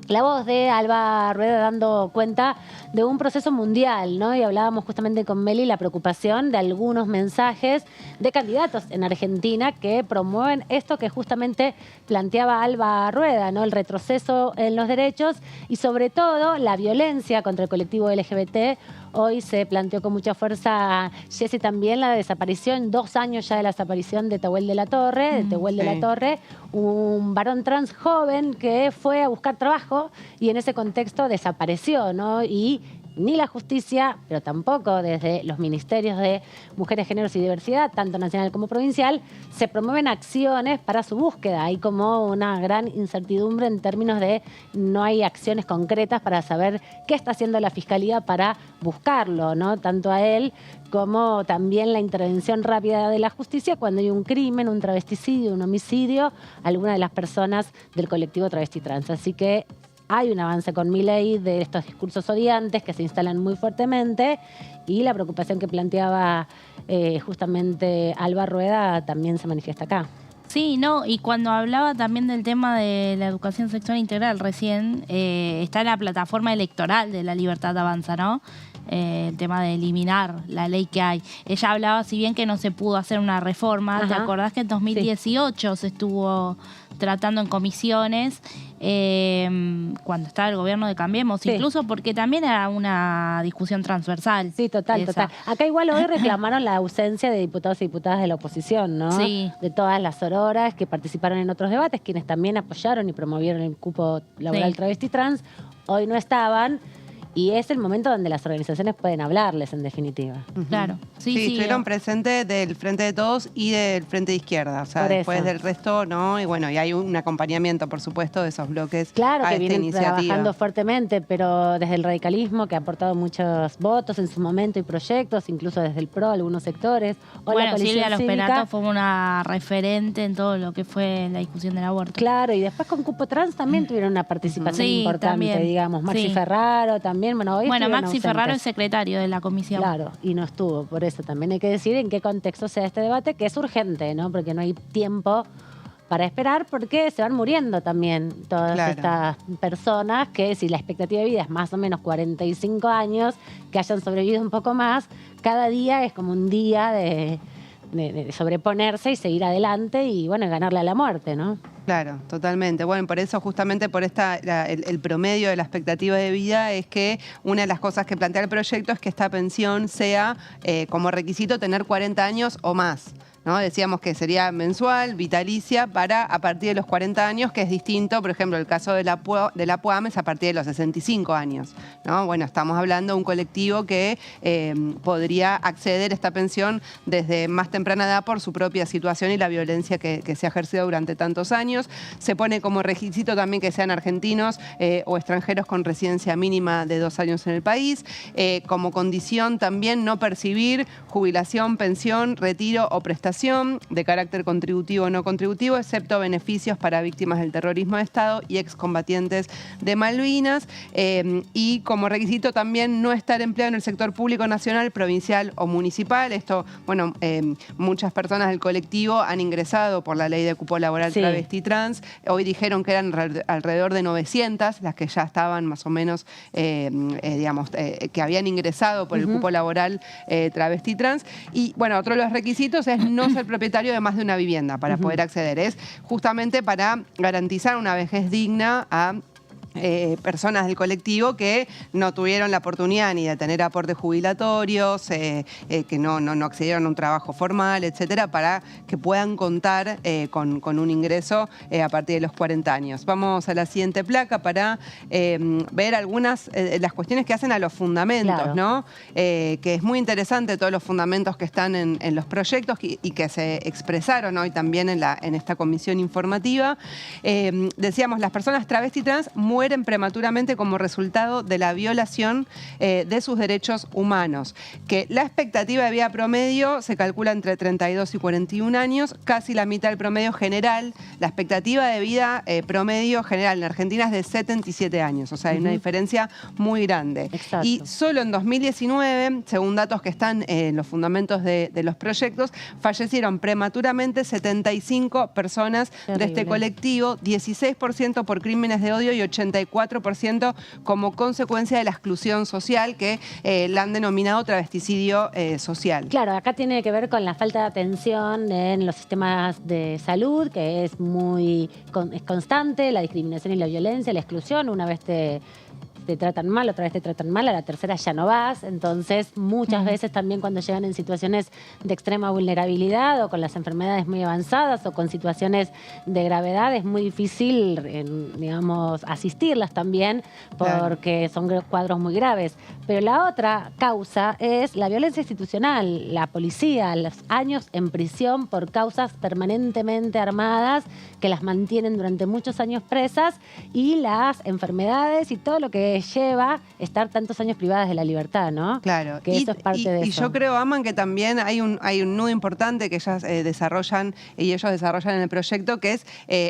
La voz de Alba Rueda dando cuenta de un proceso mundial, ¿no? Y hablábamos justamente con Meli la preocupación de algunos mensajes de candidatos en Argentina que promueven esto que justamente planteaba Alba Rueda, ¿no? El retroceso en los derechos y sobre todo la violencia contra el colectivo LGBT. Hoy se planteó con mucha fuerza, Jessy, también la desaparición, 2 años ya de la desaparición de Tehuel de la Torre, un varón trans joven que fue a buscar trabajo y en ese contexto desapareció, ¿no? Y ni la justicia, pero tampoco desde los ministerios de Mujeres, Géneros y Diversidad, tanto nacional como provincial, se promueven acciones para su búsqueda. Hay como una gran incertidumbre en términos de no hay acciones concretas para saber qué está haciendo la Fiscalía para buscarlo, ¿no? Tanto a él como también la intervención rápida de la justicia cuando hay un crimen, un travesticidio, un homicidio, alguna de las personas del colectivo travesti trans. Así que hay un avance con Milei de estos discursos odiantes que se instalan muy fuertemente y la preocupación que planteaba justamente Alba Rueda también se manifiesta acá. Sí, no, y cuando hablaba también del tema de la educación sexual integral recién, está en la plataforma electoral de La Libertad Avanza, ¿no? El tema de eliminar la ley que hay. Ella hablaba, si bien que no se pudo hacer una reforma, Ajá. ¿te acordás que en 2018 se estuvo tratando en comisiones cuando estaba el gobierno de Cambiemos, Sí. incluso porque también era una discusión transversal. Sí, total. Acá igual hoy reclamaron la ausencia de diputados y diputadas de la oposición, ¿no? Sí. De todas las sororas que participaron en otros debates, quienes también apoyaron y promovieron el cupo laboral Sí. travesti trans, hoy no estaban. Y es el momento donde las organizaciones pueden hablarles, en definitiva. Claro. Sí, estuvieron presentes del Frente de Todos y del Frente de Izquierda. O sea, Por después eso. del resto, ¿no? Y bueno, y hay un acompañamiento, por supuesto, de esos bloques Claro a que esta vienen iniciativa. trabajando fuertemente, pero desde el radicalismo, que ha aportado muchos votos en su momento y proyectos, incluso desde el PRO, algunos sectores. O la Bueno, coalición Silvia cívica. Losperato fue una referente en todo lo que fue la discusión del aborto. Claro, y después con cupo trans también tuvieron una participación Sí, importante, también. digamos. Maxi Sí. Ferraro también, bueno, hoy Bueno, estuvieron Maxi ausentes. Ferraro es secretario de la comisión. Claro, y no estuvo, por eso también hay que decir en qué contexto se da este debate, que es urgente, ¿no? Porque no hay tiempo para esperar, porque se van muriendo también todas Claro. estas personas que si la expectativa de vida es más o menos 45 años, que hayan sobrevivido un poco más, cada día es como un día de sobreponerse y seguir adelante y, bueno, ganarle a la muerte, ¿no? Claro, totalmente. Bueno, por eso, justamente por el promedio de la expectativa de vida es que una de las cosas que plantea el proyecto es que esta pensión sea como requisito tener 40 años o más, ¿no? Decíamos que sería mensual, vitalicia, para a partir de los 40 años, que es distinto, por ejemplo, el caso de la PUAM es a partir de los 65 años, ¿no? Bueno, estamos hablando de un colectivo que podría acceder a esta pensión desde más temprana edad por su propia situación y la violencia que se ha ejercido durante tantos años. Se pone como requisito también que sean argentinos o extranjeros con residencia mínima de 2 años en el país. Como condición también no percibir jubilación, pensión, retiro o prestación de carácter contributivo o no contributivo, excepto beneficios para víctimas del terrorismo de Estado y excombatientes de Malvinas. Y como requisito también no estar empleado en el sector público nacional, provincial o municipal. Esto, bueno, muchas personas del colectivo han ingresado por la ley de cupo laboral Sí. travesti trans. Hoy dijeron que eran alrededor de 900 las que ya estaban más o menos, digamos, que habían ingresado por el cupo laboral travesti trans. Y bueno, otro de los requisitos es no ser propietario de más de una vivienda para poder acceder. Es justamente para garantizar una vejez digna a personas del colectivo que no tuvieron la oportunidad ni de tener aportes jubilatorios, que no accedieron a un trabajo formal, etcétera, para que puedan contar con un ingreso a partir de los 40 años. Vamos a la siguiente placa para ver algunas las cuestiones que hacen a los fundamentos, claro, ¿no? Que es muy interesante todos los fundamentos que están en los proyectos y que se expresaron hoy también en esta comisión informativa. Decíamos, las personas travesti y trans mueren prematuramente como resultado de la violación de sus derechos humanos, que la expectativa de vida promedio se calcula entre 32 y 41 años, casi la mitad del promedio general. La expectativa de vida promedio general en Argentina es de 77 años, o sea, hay una diferencia muy grande. Exacto. Y solo en 2019, según datos que están en los fundamentos de los proyectos, fallecieron prematuramente 75 personas de este colectivo, 16% por crímenes de odio y 84% como consecuencia de la exclusión social, que la han denominado travesticidio social. Claro, acá tiene que ver con la falta de atención en los sistemas de salud, que es es constante, la discriminación y la violencia, la exclusión. Una vez te tratan mal, otra vez te tratan mal, a la tercera ya no vas. Entonces, muchas veces también cuando llegan en situaciones de extrema vulnerabilidad o con las enfermedades muy avanzadas o con situaciones de gravedad, es muy difícil, digamos, asistirlas también porque son cuadros muy graves. Pero la otra causa es la violencia institucional, la policía, los años en prisión por causas permanentemente armadas que las mantienen durante muchos años presas, y las enfermedades y todo lo que lleva estar tantos años privadas de la libertad, ¿no? Claro. Que eso es parte de eso. Y yo creo, Aman, que también hay un nudo importante que ellas desarrollan y ellos desarrollan en el proyecto, que es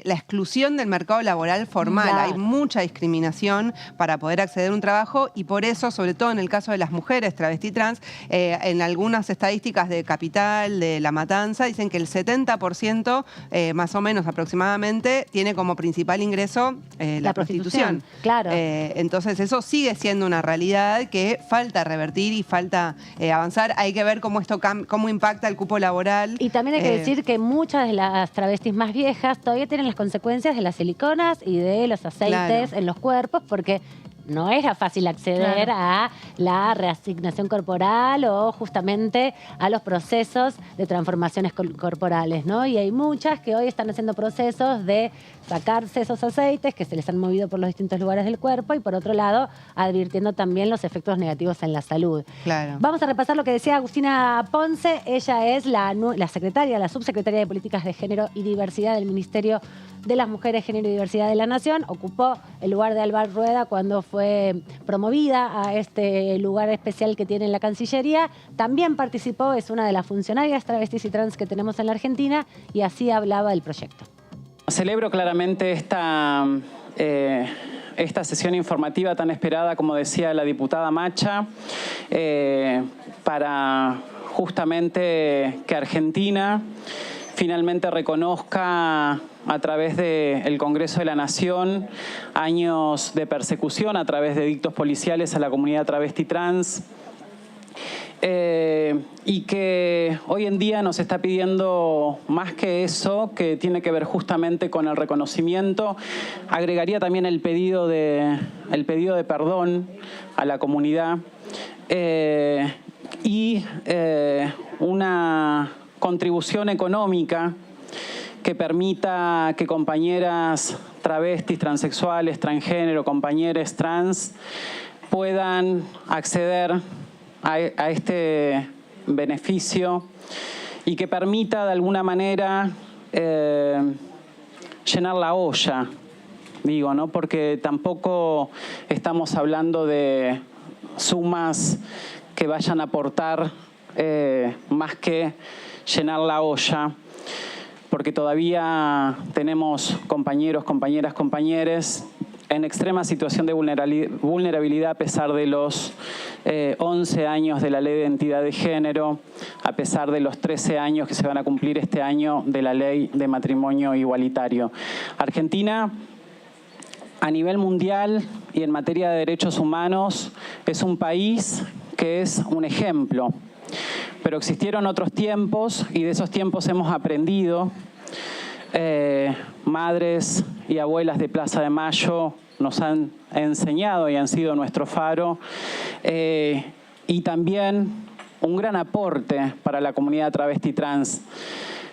la exclusión del mercado laboral formal. Claro. Hay mucha discriminación para poder acceder a un trabajo, y por eso, sobre todo en el caso de las mujeres travesti trans, en algunas estadísticas de Capital, de La Matanza, dicen que el 70%, más o menos aproximadamente, tiene como principal ingreso la prostitución. Claro. Entonces eso sigue siendo una realidad que falta revertir y falta avanzar. Hay que ver cómo cómo impacta el cupo laboral. Y también hay que decir que muchas de las travestis más viejas todavía tienen las consecuencias de las siliconas y de los aceites en los cuerpos, porque no era fácil acceder a la reasignación corporal o justamente a los procesos de transformaciones corporales, ¿no? Y hay muchas que hoy están haciendo procesos de sacarse esos aceites que se les han movido por los distintos lugares del cuerpo, y por otro lado advirtiendo también los efectos negativos en la salud. Claro. Vamos a repasar lo que decía Agustina Ponce. Ella es la subsecretaria de Políticas de Género y Diversidad del Ministerio de las Mujeres, Género y Diversidad de la Nación. Ocupó el lugar de Alvar Rueda cuando fue promovida a este lugar especial que tiene en la Cancillería. También participó, es una de las funcionarias travestis y trans que tenemos en la Argentina, y así hablaba del proyecto. Celebro claramente esta sesión informativa tan esperada, como decía la diputada Macha, para justamente que Argentina finalmente reconozca a través del Congreso de la Nación años de persecución a través de edictos policiales a la comunidad travesti trans, y que hoy en día nos está pidiendo más que eso, que tiene que ver justamente con el reconocimiento. Agregaría también el pedido de perdón a la comunidad, y una contribución económica que permita que compañeras travestis, transexuales, transgénero, compañeros trans puedan acceder a este beneficio, y que permita de alguna manera llenar la olla, digo, ¿no? Porque tampoco estamos hablando de sumas que vayan a aportar más que llenar la olla, porque todavía tenemos compañeros, compañeras, compañeres en extrema situación de vulnerabilidad a pesar de los 11 años de la Ley de Identidad de Género, a pesar de los 13 años que se van a cumplir este año de la Ley de Matrimonio Igualitario. Argentina, a nivel mundial y en materia de derechos humanos, es un país que es un ejemplo. Pero existieron otros tiempos, y de esos tiempos hemos aprendido. Madres y abuelas de Plaza de Mayo nos han enseñado y han sido nuestro faro. Y también un gran aporte para la comunidad travesti trans.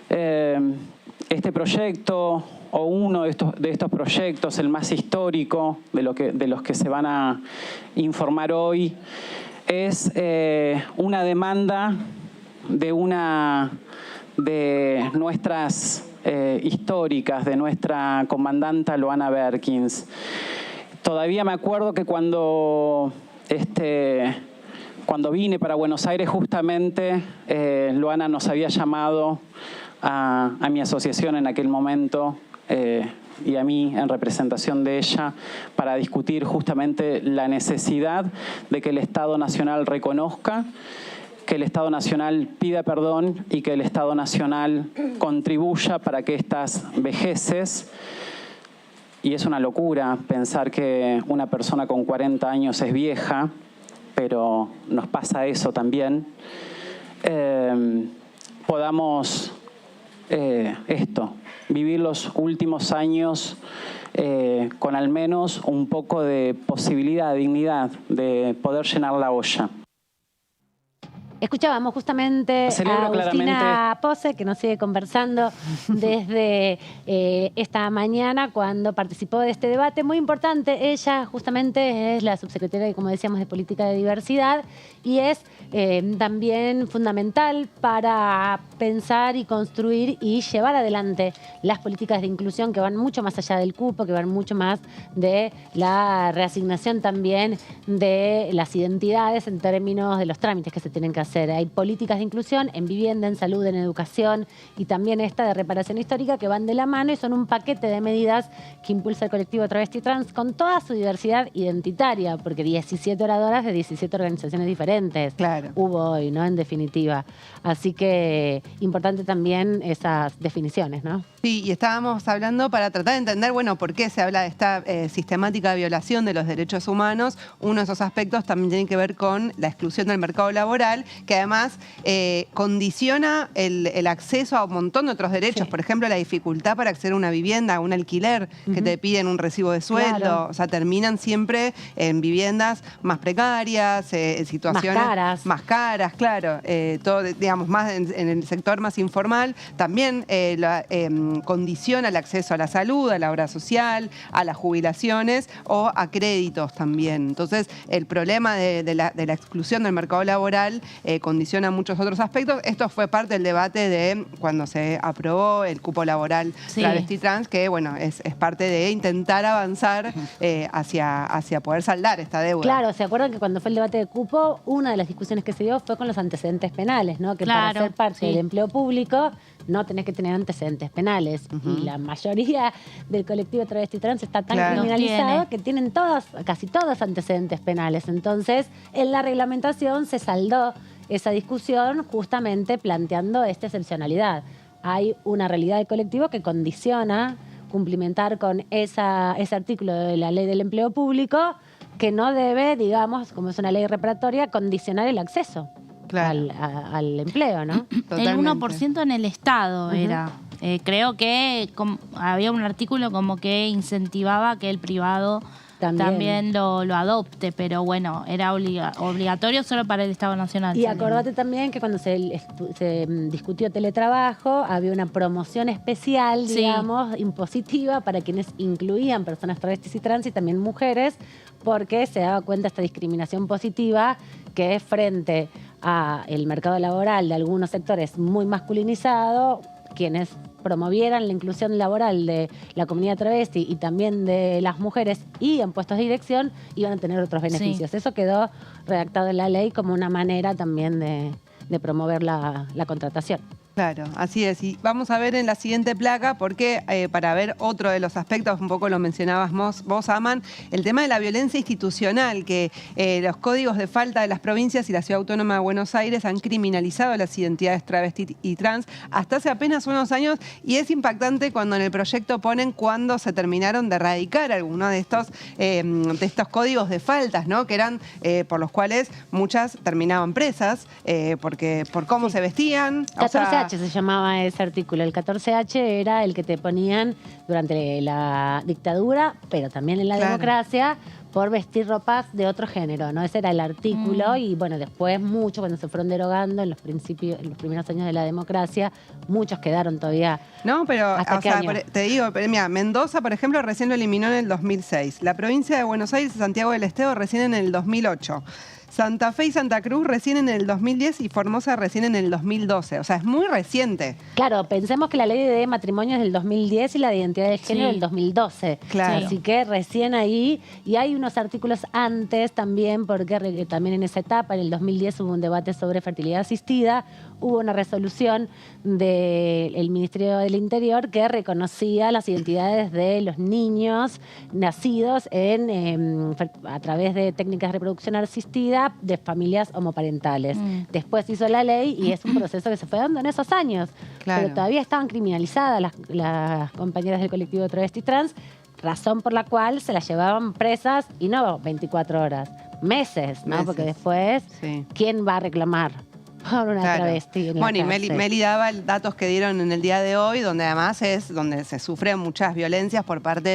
Este proyecto, o uno de estos proyectos, el más histórico de los que se van a informar hoy, es una demanda de una de nuestras históricas, de nuestra comandanta Loana Berkins. Todavía me acuerdo que cuando vine para Buenos Aires, justamente Loana nos había llamado a mi asociación en aquel momento y a mí en representación de ella para discutir justamente la necesidad de que el Estado Nacional reconozca, que el Estado Nacional pida perdón y que el Estado Nacional contribuya para que estas vejeces, y es una locura pensar que una persona con 40 años es vieja, pero nos pasa eso también, podamos vivir los últimos años con al menos un poco de posibilidad, de dignidad, de poder llenar la olla. Escuchábamos justamente a Agustina Pose, que nos sigue conversando desde esta mañana cuando participó de este debate muy importante. Ella justamente es la subsecretaria, como decíamos, de Política de Diversidad y es también fundamental para pensar y construir y llevar adelante las políticas de inclusión que van mucho más allá del cupo, que van mucho más de la reasignación también de las identidades en términos de los trámites que se tienen que hacer. Hay políticas de inclusión en vivienda, en salud, en educación y también esta de reparación histórica que van de la mano y son un paquete de medidas que impulsa el colectivo Travesti Trans con toda su diversidad identitaria, porque 17 oradoras de 17 organizaciones diferentes hubo hoy, ¿no? En definitiva. Así que importante también esas definiciones, ¿no? Sí, y estábamos hablando para tratar de entender, bueno, por qué se habla de esta sistemática violación de los derechos humanos. Uno de esos aspectos también tiene que ver con la exclusión del mercado laboral, que además condiciona el acceso a un montón de otros derechos. Sí. Por ejemplo, la dificultad para acceder a una vivienda, a un alquiler, que te piden un recibo de sueldo. Claro. O sea, terminan siempre en viviendas más precarias, situaciones más caras, claro. Todo, digamos, más en el sector más informal. También condiciona el acceso a la salud, a la obra social, a las jubilaciones o a créditos también. Entonces, el problema de la exclusión del mercado laboral condiciona muchos otros aspectos. Esto fue parte del debate de cuando se aprobó el cupo laboral travesti trans, que bueno, es parte de intentar avanzar hacia poder saldar esta deuda. Claro, ¿se acuerdan que cuando fue el debate de cupo, una de las discusiones que se dio fue con los antecedentes penales, ¿no? Que para ser parte del empleo público no tenés que tener antecedentes penales. Y la mayoría del colectivo travesti trans está tan criminalizado que tienen casi todos antecedentes penales. Entonces, en la reglamentación se saldó esa discusión justamente planteando esta excepcionalidad. Hay una realidad del colectivo que condiciona cumplimentar con ese artículo de la ley del empleo público que no debe, digamos, como es una ley reparatoria, condicionar el acceso al empleo, ¿no? Totalmente. El 1% en el Estado era. Creo que había un artículo como que incentivaba que el privado también lo adopte, pero bueno, era obligatorio solo para el Estado Nacional. Y acordate también que cuando se discutió teletrabajo, había una promoción especial, digamos, impositiva para quienes incluían personas travestis y trans y también mujeres, porque se daba cuenta esta discriminación positiva que es frente al mercado laboral de algunos sectores muy masculinizado, quienes promovieran la inclusión laboral de la comunidad travesti y también de las mujeres y en puestos de dirección iban a tener otros beneficios. Eso quedó redactado en la ley como una manera también de promover la contratación. Claro, así es. Y vamos a ver en la siguiente placa, porque para ver otro de los aspectos, un poco lo mencionabas vos, Aman, el tema de la violencia institucional, que los códigos de falta de las provincias y la Ciudad Autónoma de Buenos Aires han criminalizado las identidades travesti y trans hasta hace apenas unos años, y es impactante cuando en el proyecto ponen cuándo se terminaron de erradicar algunos de estos códigos de faltas, ¿no? Que eran por los cuales muchas terminaban presas, por cómo se vestían. 14 14H se llamaba ese artículo. El 14H era el que te ponían durante la dictadura, pero también en la democracia, por vestir ropas de otro género, ¿no? Ese era el artículo y bueno, después mucho cuando se fueron derogando en los primeros años de la democracia, muchos quedaron todavía. No, pero ¿Hasta o qué sea, año? te digo, mira, Mendoza, por ejemplo, recién lo eliminó en el 2006. La provincia de Buenos Aires y Santiago del Estero recién en el 2008. Santa Fe y Santa Cruz recién en el 2010 y Formosa recién en el 2012. O sea, es muy reciente. Claro, pensemos que la ley de matrimonio es del 2010 y la de identidad de género del 2012. Claro. Así que recién ahí, y hay unos artículos antes también, porque también en esa etapa, en el 2010 hubo un debate sobre fertilidad asistida, hubo una resolución del Ministerio del Interior que reconocía las identidades de los niños nacidos a través de técnicas de reproducción asistida de familias homoparentales. Después hizo la ley y es un proceso que se fue dando en esos años. Claro. Pero todavía estaban criminalizadas las compañeras del colectivo de travesti trans, razón por la cual se las llevaban presas y no 24 horas, meses, ¿no? Meses. Porque después, Sí. ¿quién va a reclamar por una Claro. travesti en la Bueno, y cárcel? Meli daba datos que dieron en el día de hoy, donde además es donde se sufren muchas violencias por parte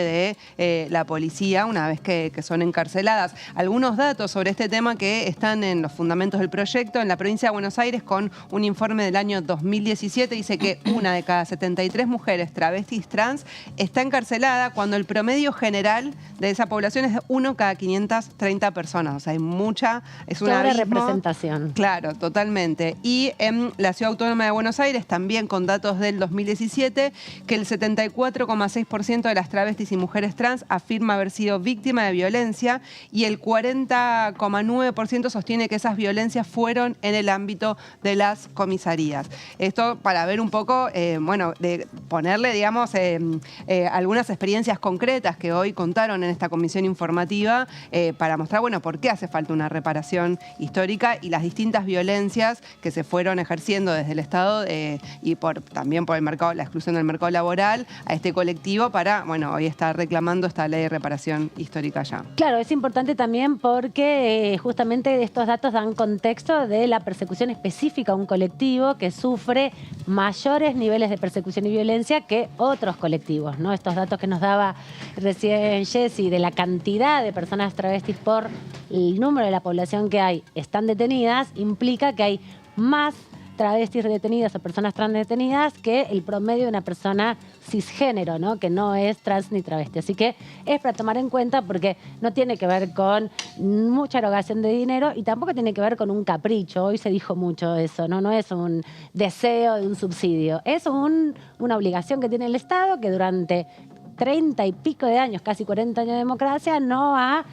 de la policía una vez que son encarceladas. Algunos datos sobre este tema que están en los fundamentos del proyecto. En la provincia de Buenos Aires, con un informe del año 2017, dice que 1 de cada 73 mujeres travestis trans está encarcelada, cuando el promedio general de esa población es de 1 cada 530 personas. O sea, hay mucha, es una representación. Claro, totalmente. Y en la Ciudad Autónoma de Buenos Aires, también con datos del 2017, que el 74,6% de las travestis y mujeres trans afirma haber sido víctima de violencia y el 40,9% sostiene que esas violencias fueron en el ámbito de las comisarías. Esto para ver un poco, bueno, de ponerle, digamos, algunas experiencias concretas que hoy contaron en esta comisión informativa para mostrar, bueno, por qué hace falta una reparación histórica y las distintas violencias que se fueron ejerciendo desde el Estado y también por el mercado, la exclusión del mercado laboral a este colectivo para, bueno, hoy está reclamando esta ley de reparación histórica ya. Claro, es importante también porque justamente estos datos dan contexto de la persecución específica a un colectivo que sufre mayores niveles de persecución y violencia que otros colectivos, ¿no? Estos datos que nos daba recién Jessy de la cantidad de personas travestis por el número de la población que hay están detenidas, implica que hay más travestis detenidas o personas trans detenidas que el promedio de una persona cisgénero, ¿no? Que no es trans ni travesti. Así que es para tomar en cuenta porque no tiene que ver con mucha erogación de dinero y tampoco tiene que ver con un capricho. Hoy se dijo mucho eso, ¿no? No es un deseo de un subsidio. Es una obligación que tiene el Estado que durante 30 y pico de años, casi 40 años de democracia, no ha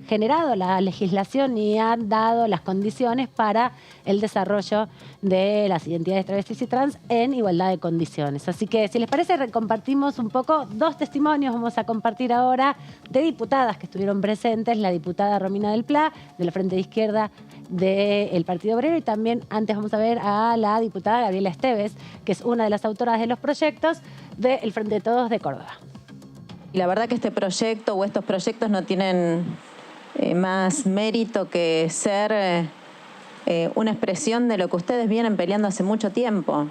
generado la legislación y ha dado las condiciones para el desarrollo de las identidades travestis y trans en igualdad de condiciones. Así que, si les parece, compartimos un poco 2 testimonios. Vamos a compartir ahora de diputadas que estuvieron presentes, la diputada Romina del Pla, del Frente de Izquierda del Partido Obrero, y también antes vamos a ver a la diputada Gabriela Esteves, que es una de las autoras de los proyectos del Frente de Todos de Córdoba. Y la verdad que este proyecto o estos proyectos no tienen más mérito que ser una expresión de lo que ustedes vienen peleando hace mucho tiempo.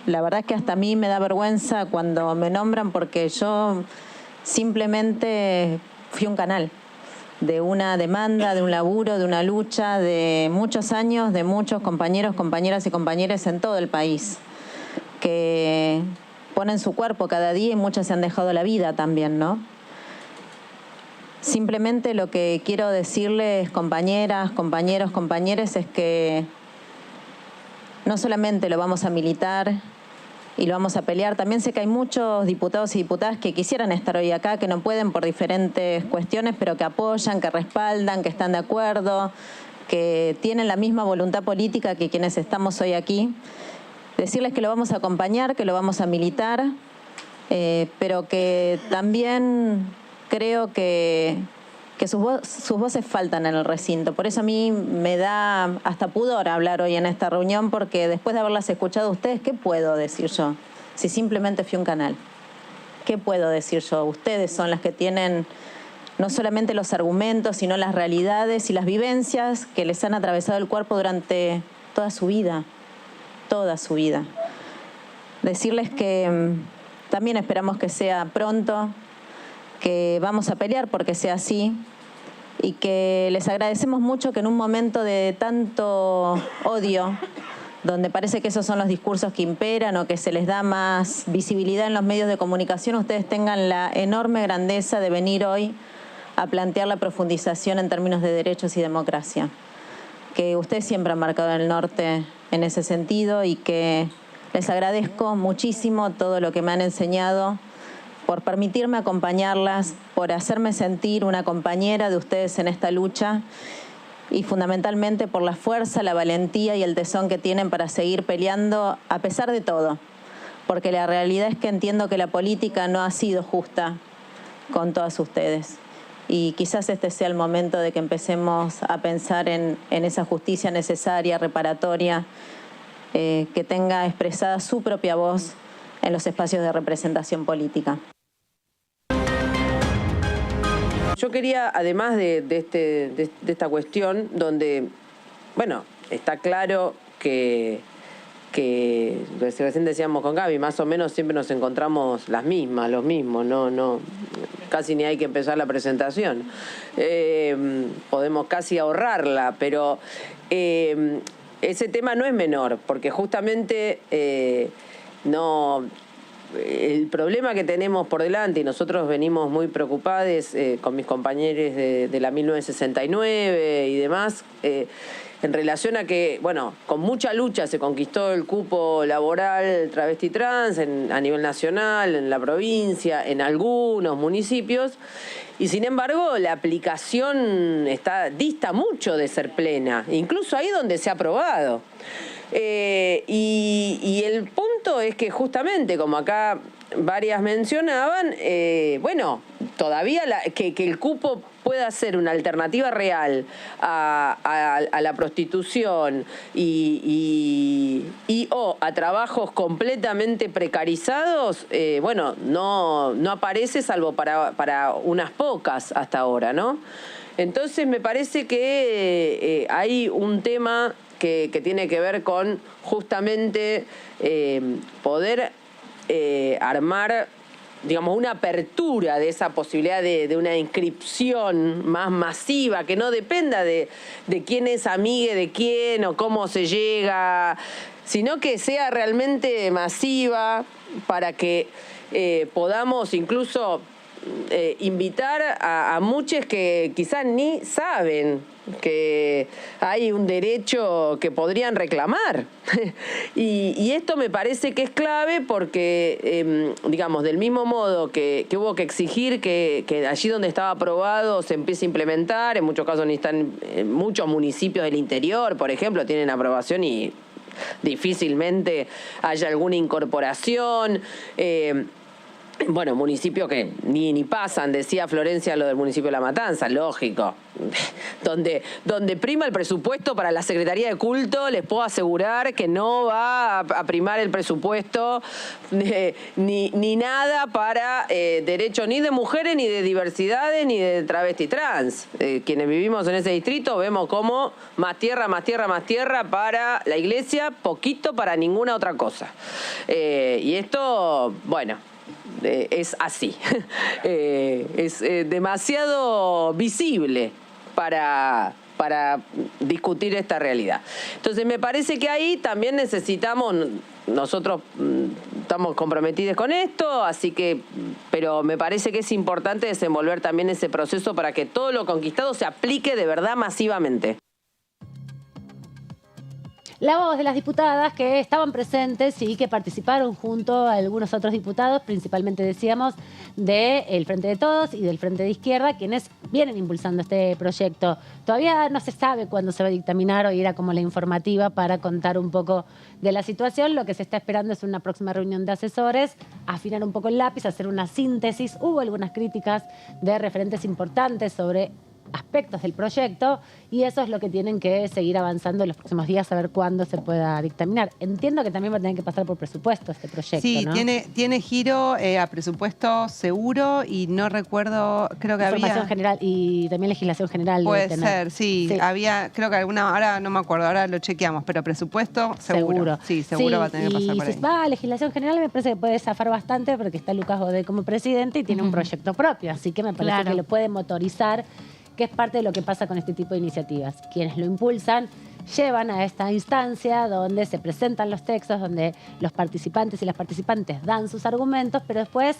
La verdad es que hasta a mí me da vergüenza cuando me nombran porque yo simplemente fui un canal de una demanda, de un laburo, de una lucha de muchos años, de muchos compañeros, compañeras y compañeros en todo el país que ponen su cuerpo cada día y muchas se han dejado la vida también, ¿no? Simplemente lo que quiero decirles, compañeras, compañeros, compañeres, es que no solamente lo vamos a militar y lo vamos a pelear, también sé que hay muchos diputados y diputadas que quisieran estar hoy acá, que no pueden por diferentes cuestiones, pero que apoyan, que respaldan, que están de acuerdo, que tienen la misma voluntad política que quienes estamos hoy aquí. Decirles que lo vamos a acompañar, que lo vamos a militar, pero que también creo que sus voces faltan en el recinto. Por eso a mí me da hasta pudor hablar hoy en esta reunión, porque después de haberlas escuchado a ustedes, ¿qué puedo decir yo? Si simplemente fui un canal. ¿Qué puedo decir yo? Ustedes son las que tienen no solamente los argumentos, sino las realidades y las vivencias que les han atravesado el cuerpo durante toda su vida. toda su vida. Decirles que también esperamos que sea pronto, que vamos a pelear porque sea así y que les agradecemos mucho que en un momento de tanto odio, donde parece que esos son los discursos que imperan o que se les da más visibilidad en los medios de comunicación, ustedes tengan la enorme grandeza de venir hoy a plantear la profundización en términos de derechos y democracia. Que ustedes siempre han marcado el norte en ese sentido y que les agradezco muchísimo todo lo que me han enseñado, por permitirme acompañarlas, por hacerme sentir una compañera de ustedes en esta lucha y fundamentalmente por la fuerza, la valentía y el tesón que tienen para seguir peleando a pesar de todo. Porque la realidad es que entiendo que la política no ha sido justa con todas ustedes. Y quizás este sea el momento de que empecemos a pensar en esa justicia necesaria, reparatoria, que tenga expresada su propia voz en los espacios de representación política. Yo quería, además de esta cuestión, donde, bueno, está claro que recién decíamos con Gaby, más o menos siempre nos encontramos las mismas, los mismos, no, casi ni hay que empezar la presentación. Podemos casi ahorrarla, pero ese tema no es menor, porque justamente el problema que tenemos por delante, y nosotros venimos muy preocupados con mis compañeros de la 1969 y demás, en relación a que, bueno, con mucha lucha se conquistó el cupo laboral travesti trans a nivel nacional, en la provincia, en algunos municipios, y sin embargo la aplicación dista mucho de ser plena, incluso ahí donde se ha aprobado. Y el punto es que justamente, como acá varias mencionaban, bueno, todavía que el cupo pueda ser una alternativa real a la prostitución o a trabajos completamente precarizados, bueno, no aparece salvo para unas pocas hasta ahora, ¿no? Entonces me parece que hay un tema que tiene que ver con justamente poder armar, digamos, una apertura de esa posibilidad de una inscripción más masiva, que no dependa de quién es amigue de quién o cómo se llega, sino que sea realmente masiva para que podamos incluso invitar a muchos que quizás ni saben que hay un derecho que podrían reclamar. Y esto me parece que es clave porque, digamos, del mismo modo que hubo que exigir que allí donde estaba aprobado se empiece a implementar, en muchos casos ni están, muchos municipios del interior, por ejemplo, tienen aprobación y difícilmente haya alguna incorporación. Bueno, municipios que ni pasan, decía Florencia lo del municipio de La Matanza, lógico. Donde prima el presupuesto para la Secretaría de Culto, les puedo asegurar que no va a primar el presupuesto ni nada para derechos ni de mujeres, ni de diversidades, ni de travesti trans. Quienes vivimos en ese distrito vemos como más tierra para la iglesia, poquito para ninguna otra cosa. Y esto, bueno, es así. Es demasiado visible para discutir esta realidad. Entonces me parece que ahí también nosotros estamos comprometidos con esto, así que, pero me parece que es importante desenvolver también ese proceso para que todo lo conquistado se aplique de verdad masivamente. La voz de las diputadas que estaban presentes y que participaron junto a algunos otros diputados, principalmente decíamos del Frente de Todos y del Frente de Izquierda, quienes vienen impulsando este proyecto. Todavía no se sabe cuándo se va a dictaminar, hoy era como la informativa para contar un poco de la situación. Lo que se está esperando es una próxima reunión de asesores, afinar un poco el lápiz, hacer una síntesis. Hubo algunas críticas de referentes importantes sobre aspectos del proyecto y eso es lo que tienen que seguir avanzando en los próximos días, a ver cuándo se pueda dictaminar. Entiendo que también va a tener que pasar por presupuesto este proyecto, Sí, ¿no? tiene giro a presupuesto seguro y no recuerdo, creo que Información había... general y también legislación general. debe Puede tener. ser, sí. Había, creo que alguna, ahora no me acuerdo, ahora lo chequeamos, pero presupuesto seguro. Sí, seguro va a tener que pasar por ahí. Y si va a legislación general me parece que puede zafar bastante porque está Lucas Godet como presidente y tiene un proyecto propio, así que me parece que lo puede motorizar, que es parte de lo que pasa con este tipo de iniciativas. Quienes lo impulsan llevan a esta instancia donde se presentan los textos, donde los participantes y las participantes dan sus argumentos, pero después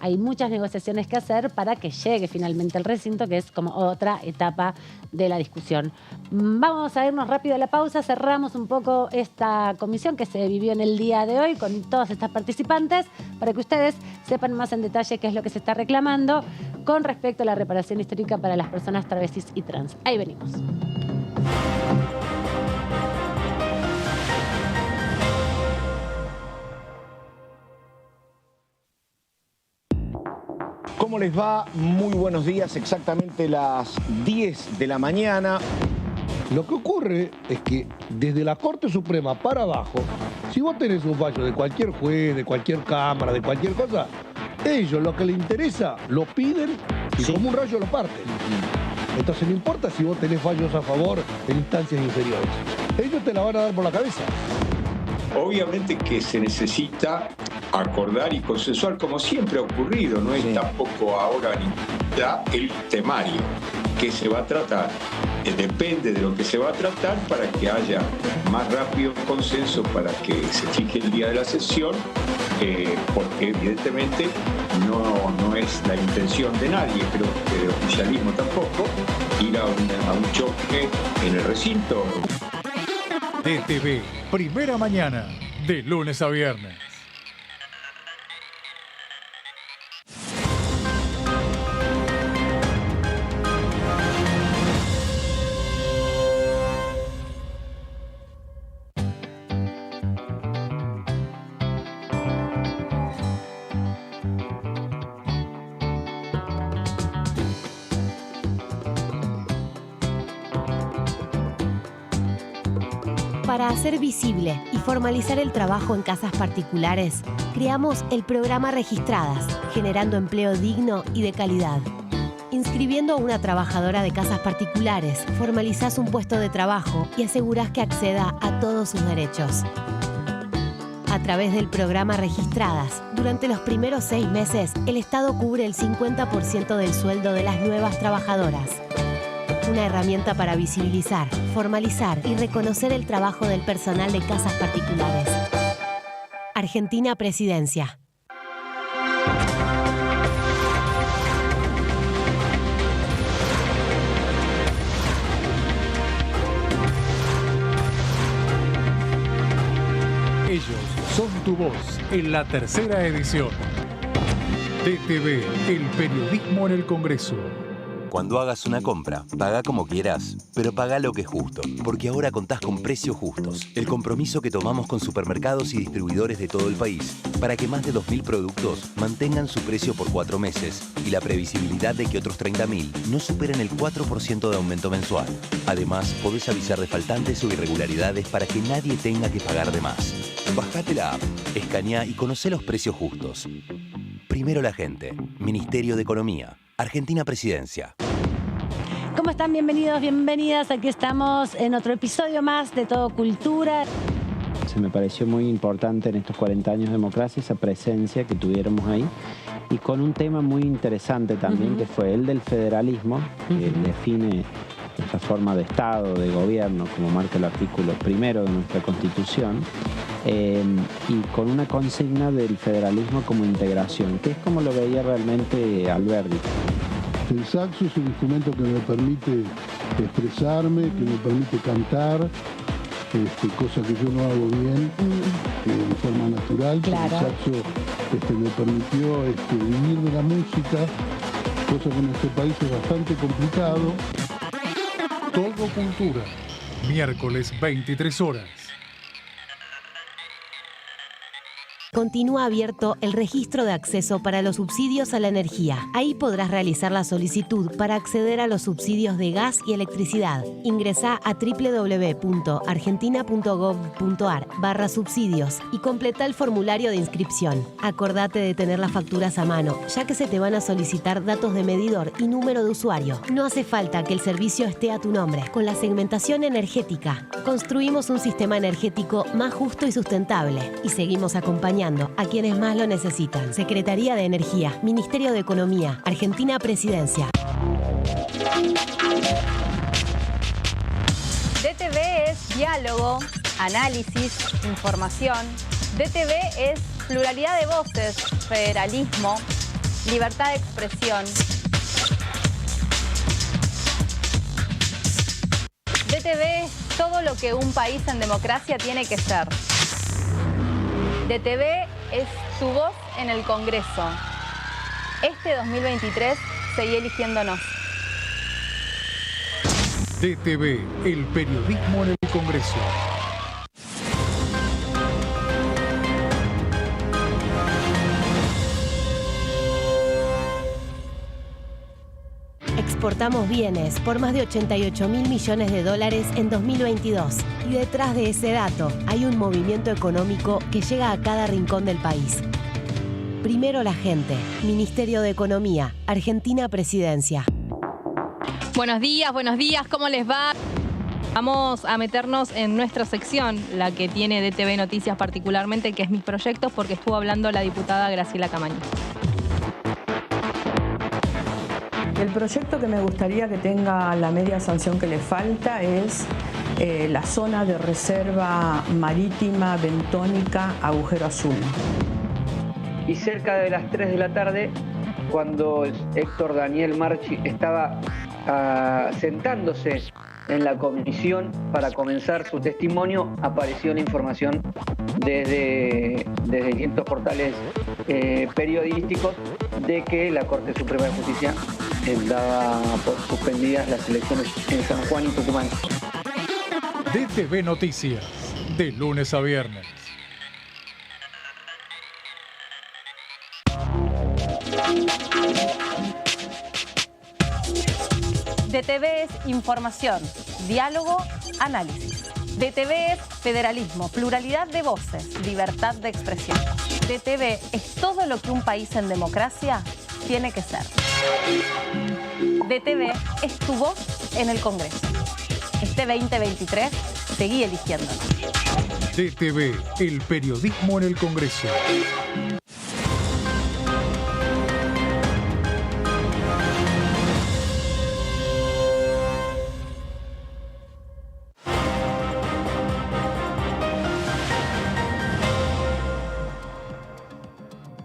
hay muchas negociaciones que hacer para que llegue finalmente al recinto, que es como otra etapa de la discusión. Vamos a irnos rápido a la pausa, cerramos un poco esta comisión que se vivió en el día de hoy con todas estas participantes, para que ustedes sepan más en detalle qué es lo que se está reclamando con respecto a la reparación histórica para las personas travestis y trans. Ahí venimos. ¿Cómo les va? Muy buenos días, exactamente las 10 de la mañana. Lo que ocurre es que desde la Corte Suprema para abajo, si vos tenés un fallo de cualquier juez, de cualquier cámara, de cualquier cosa, ellos lo que les interesa lo piden y como un rayo lo parten. Entonces no importa si vos tenés fallos a favor en instancias inferiores. Ellos te la van a dar por la cabeza. Obviamente que se necesita acordar y consensuar, como siempre ha ocurrido, no es tampoco ahora el temario que se va a tratar. Depende de lo que se va a tratar para que haya más rápido consenso, para que se fije el día de la sesión, porque evidentemente no es la intención de nadie, creo que del oficialismo tampoco, ir a un choque en el recinto. DTV, primera mañana, de lunes a viernes. Para hacer visible y formalizar el trabajo en casas particulares, creamos el programa Registradas, generando empleo digno y de calidad. Inscribiendo a una trabajadora de casas particulares, formalizás un puesto de trabajo y asegurás que acceda a todos sus derechos. A través del programa Registradas, durante los primeros 6 meses, el Estado cubre el 50% del sueldo de las nuevas trabajadoras. Una herramienta para visibilizar, formalizar y reconocer el trabajo del personal de casas particulares. Argentina Presidencia. Ellos son tu voz en la tercera edición. DTV, el periodismo en el Congreso. Cuando hagas una compra, paga como quieras, pero paga lo que es justo, porque ahora contás con precios justos. El compromiso que tomamos con supermercados y distribuidores de todo el país para que más de 2.000 productos mantengan su precio por 4 meses y la previsibilidad de que otros 30.000 no superen el 4% de aumento mensual. Además, podés avisar de faltantes o irregularidades para que nadie tenga que pagar de más. Bajate la app, escaneá y conocé los precios justos. Primero la gente. Ministerio de Economía. Argentina Presidencia. ¿Cómo están? Bienvenidos, bienvenidas. Aquí estamos en otro episodio más de Todo Cultura. Se me pareció muy importante en estos 40 años de democracia esa presencia que tuviéramos ahí y con un tema muy interesante también que fue el del federalismo, que define esa forma de Estado, de gobierno, como marca el artículo 1 de nuestra Constitución, y con una consigna del federalismo como integración, que es como lo veía realmente Alberdi. El saxo es un instrumento que me permite expresarme, que me permite cantar, cosa que yo no hago bien de forma natural. Claro. El saxo me permitió vivir de la música, cosa que en este país es bastante complicado. Todo Cultura, miércoles 23 horas. continúa abierto el registro de acceso para los subsidios a la energía. Ahí podrás realizar la solicitud para acceder a los subsidios de gas y electricidad. Ingresá a www.argentina.gov.ar/subsidios y completa el formulario de inscripción. Acordate de tener las facturas a mano, ya que se te van a solicitar datos de medidor y número de usuario. No hace falta que el servicio esté a tu nombre. Con la segmentación energética, construimos un sistema energético más justo y sustentable y seguimos acompañando a quienes más lo necesitan. Secretaría de Energía, Ministerio de Economía, Argentina Presidencia. DTV es diálogo, análisis, información. DTV es pluralidad de voces, federalismo, libertad de expresión. DTV es todo lo que un país en democracia tiene que ser. DTV es tu voz en el Congreso. Este 2023 seguí eligiéndonos. DTV, el periodismo en el Congreso. Exportamos bienes por más de 88.000 millones de dólares en 2022. Y detrás de ese dato hay un movimiento económico que llega a cada rincón del país. Primero la gente. Ministerio de Economía, Argentina Presidencia. Buenos días, ¿cómo les va? Vamos a meternos en nuestra sección, la que tiene DTV Noticias particularmente, que es Mis Proyectos, porque estuvo hablando la diputada Graciela Camaño. El proyecto que me gustaría que tenga la media sanción que le falta es la zona de reserva marítima bentónica Agujero Azul. Y cerca de las 3 de la tarde, cuando Héctor Daniel Marchi estaba sentándose en la comisión para comenzar su testimonio, apareció la información desde distintos portales periodísticos de que la Corte Suprema de Justicia daba por suspendidas las elecciones en San Juan y Tucumán. DTV Noticias, de lunes a viernes. DTV es información, diálogo, análisis. DTV es federalismo, pluralidad de voces, libertad de expresión. DTV es todo lo que un país en democracia tiene que ser. DTV es tu voz en el Congreso. Este 2023 seguí eligiéndonos. DTV, el periodismo en el Congreso.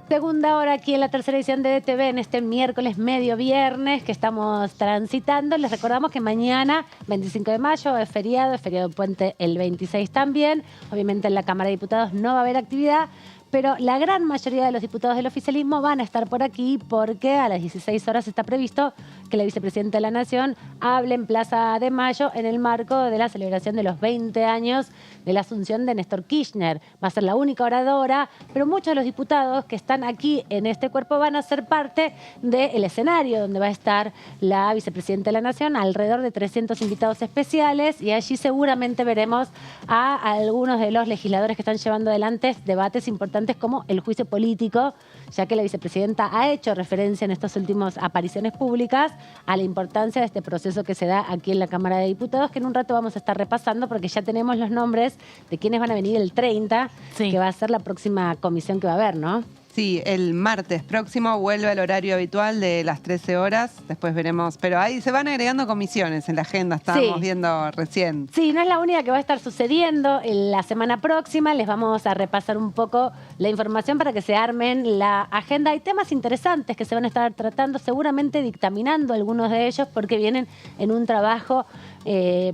Segunda hora aquí en la tercera edición de DTV en este miércoles medio viernes que estamos transitando. Les recordamos que mañana, 25 de mayo, es feriado puente el 26 también. Obviamente en la Cámara de Diputados no va a haber actividad, pero la gran mayoría de los diputados del oficialismo van a estar por aquí porque a las 16 horas está previsto que la vicepresidenta de la Nación hable en Plaza de Mayo en el marco de la celebración de los 20 años de la asunción de Néstor Kirchner. Va a ser la única oradora, pero muchos de los diputados que están aquí en este cuerpo van a ser parte del escenario donde va a estar la vicepresidenta de la Nación, alrededor de 300 invitados especiales, y allí seguramente veremos a algunos de los legisladores que están llevando adelante debates importantes como el juicio político, ya que la vicepresidenta ha hecho referencia en estas últimas apariciones públicas a la importancia de este proceso que se da aquí en la Cámara de Diputados, que en un rato vamos a estar repasando porque ya tenemos los nombres de quienes van a venir el 30, que va a ser la próxima comisión que va a haber, ¿no? Sí, el martes próximo vuelve al horario habitual de las 13 horas. Después veremos, pero ahí se van agregando comisiones en la agenda, estábamos viendo recién. Sí, no es la única que va a estar sucediendo. En la semana próxima les vamos a repasar un poco la información para que se armen la agenda. Hay temas interesantes que se van a estar tratando, seguramente dictaminando algunos de ellos porque vienen en un trabajo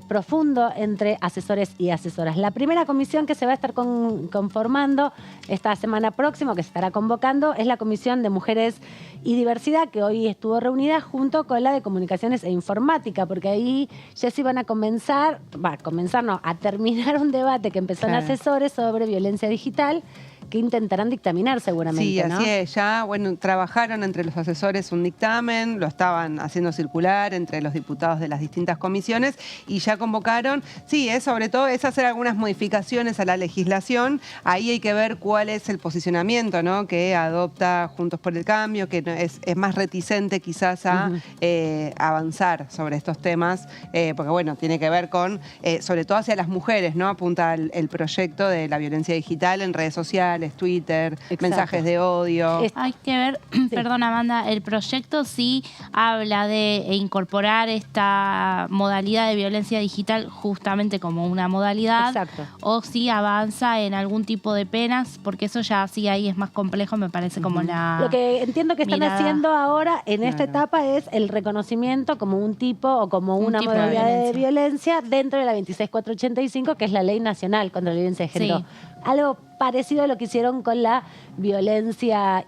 profundo entre asesores y asesoras. La primera comisión que se va a estar conformando esta semana próxima, que se estará convocando, es la Comisión de Mujeres y Diversidad, que hoy estuvo reunida junto con la de Comunicaciones e Informática, porque ahí ya se iban a terminar un debate que empezó en asesores sobre violencia digital, que intentarán dictaminar seguramente, Sí, ¿no? así es. Ya, bueno, trabajaron entre los asesores un dictamen, lo estaban haciendo circular entre los diputados de las distintas comisiones y ya convocaron, sobre todo es hacer algunas modificaciones a la legislación. Ahí hay que ver cuál es el posicionamiento, ¿no?, que adopta Juntos por el Cambio, que es más reticente quizás a avanzar sobre estos temas, porque bueno, tiene que ver con, sobre todo hacia las mujeres, ¿no? Apunta el proyecto de la violencia digital en redes sociales, Twitter, mensajes de odio. Hay que ver, perdón Amanda, el proyecto sí habla de incorporar esta modalidad de violencia digital justamente como una modalidad. Exacto. O si avanza en algún tipo de penas, porque eso ya sí ahí es más complejo, me parece como la... Lo que entiendo que están mirada. haciendo ahora en esta etapa es el reconocimiento como un tipo o como una tipo de modalidad de violencia dentro de la 26485, que es la Ley Nacional contra la Violencia de Género. Sí. Algo parecido a lo que hicieron con la violencia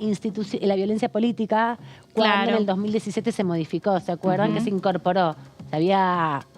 política cuando Claro. en el 2017 se modificó, ¿se acuerdan? Que se incorporó.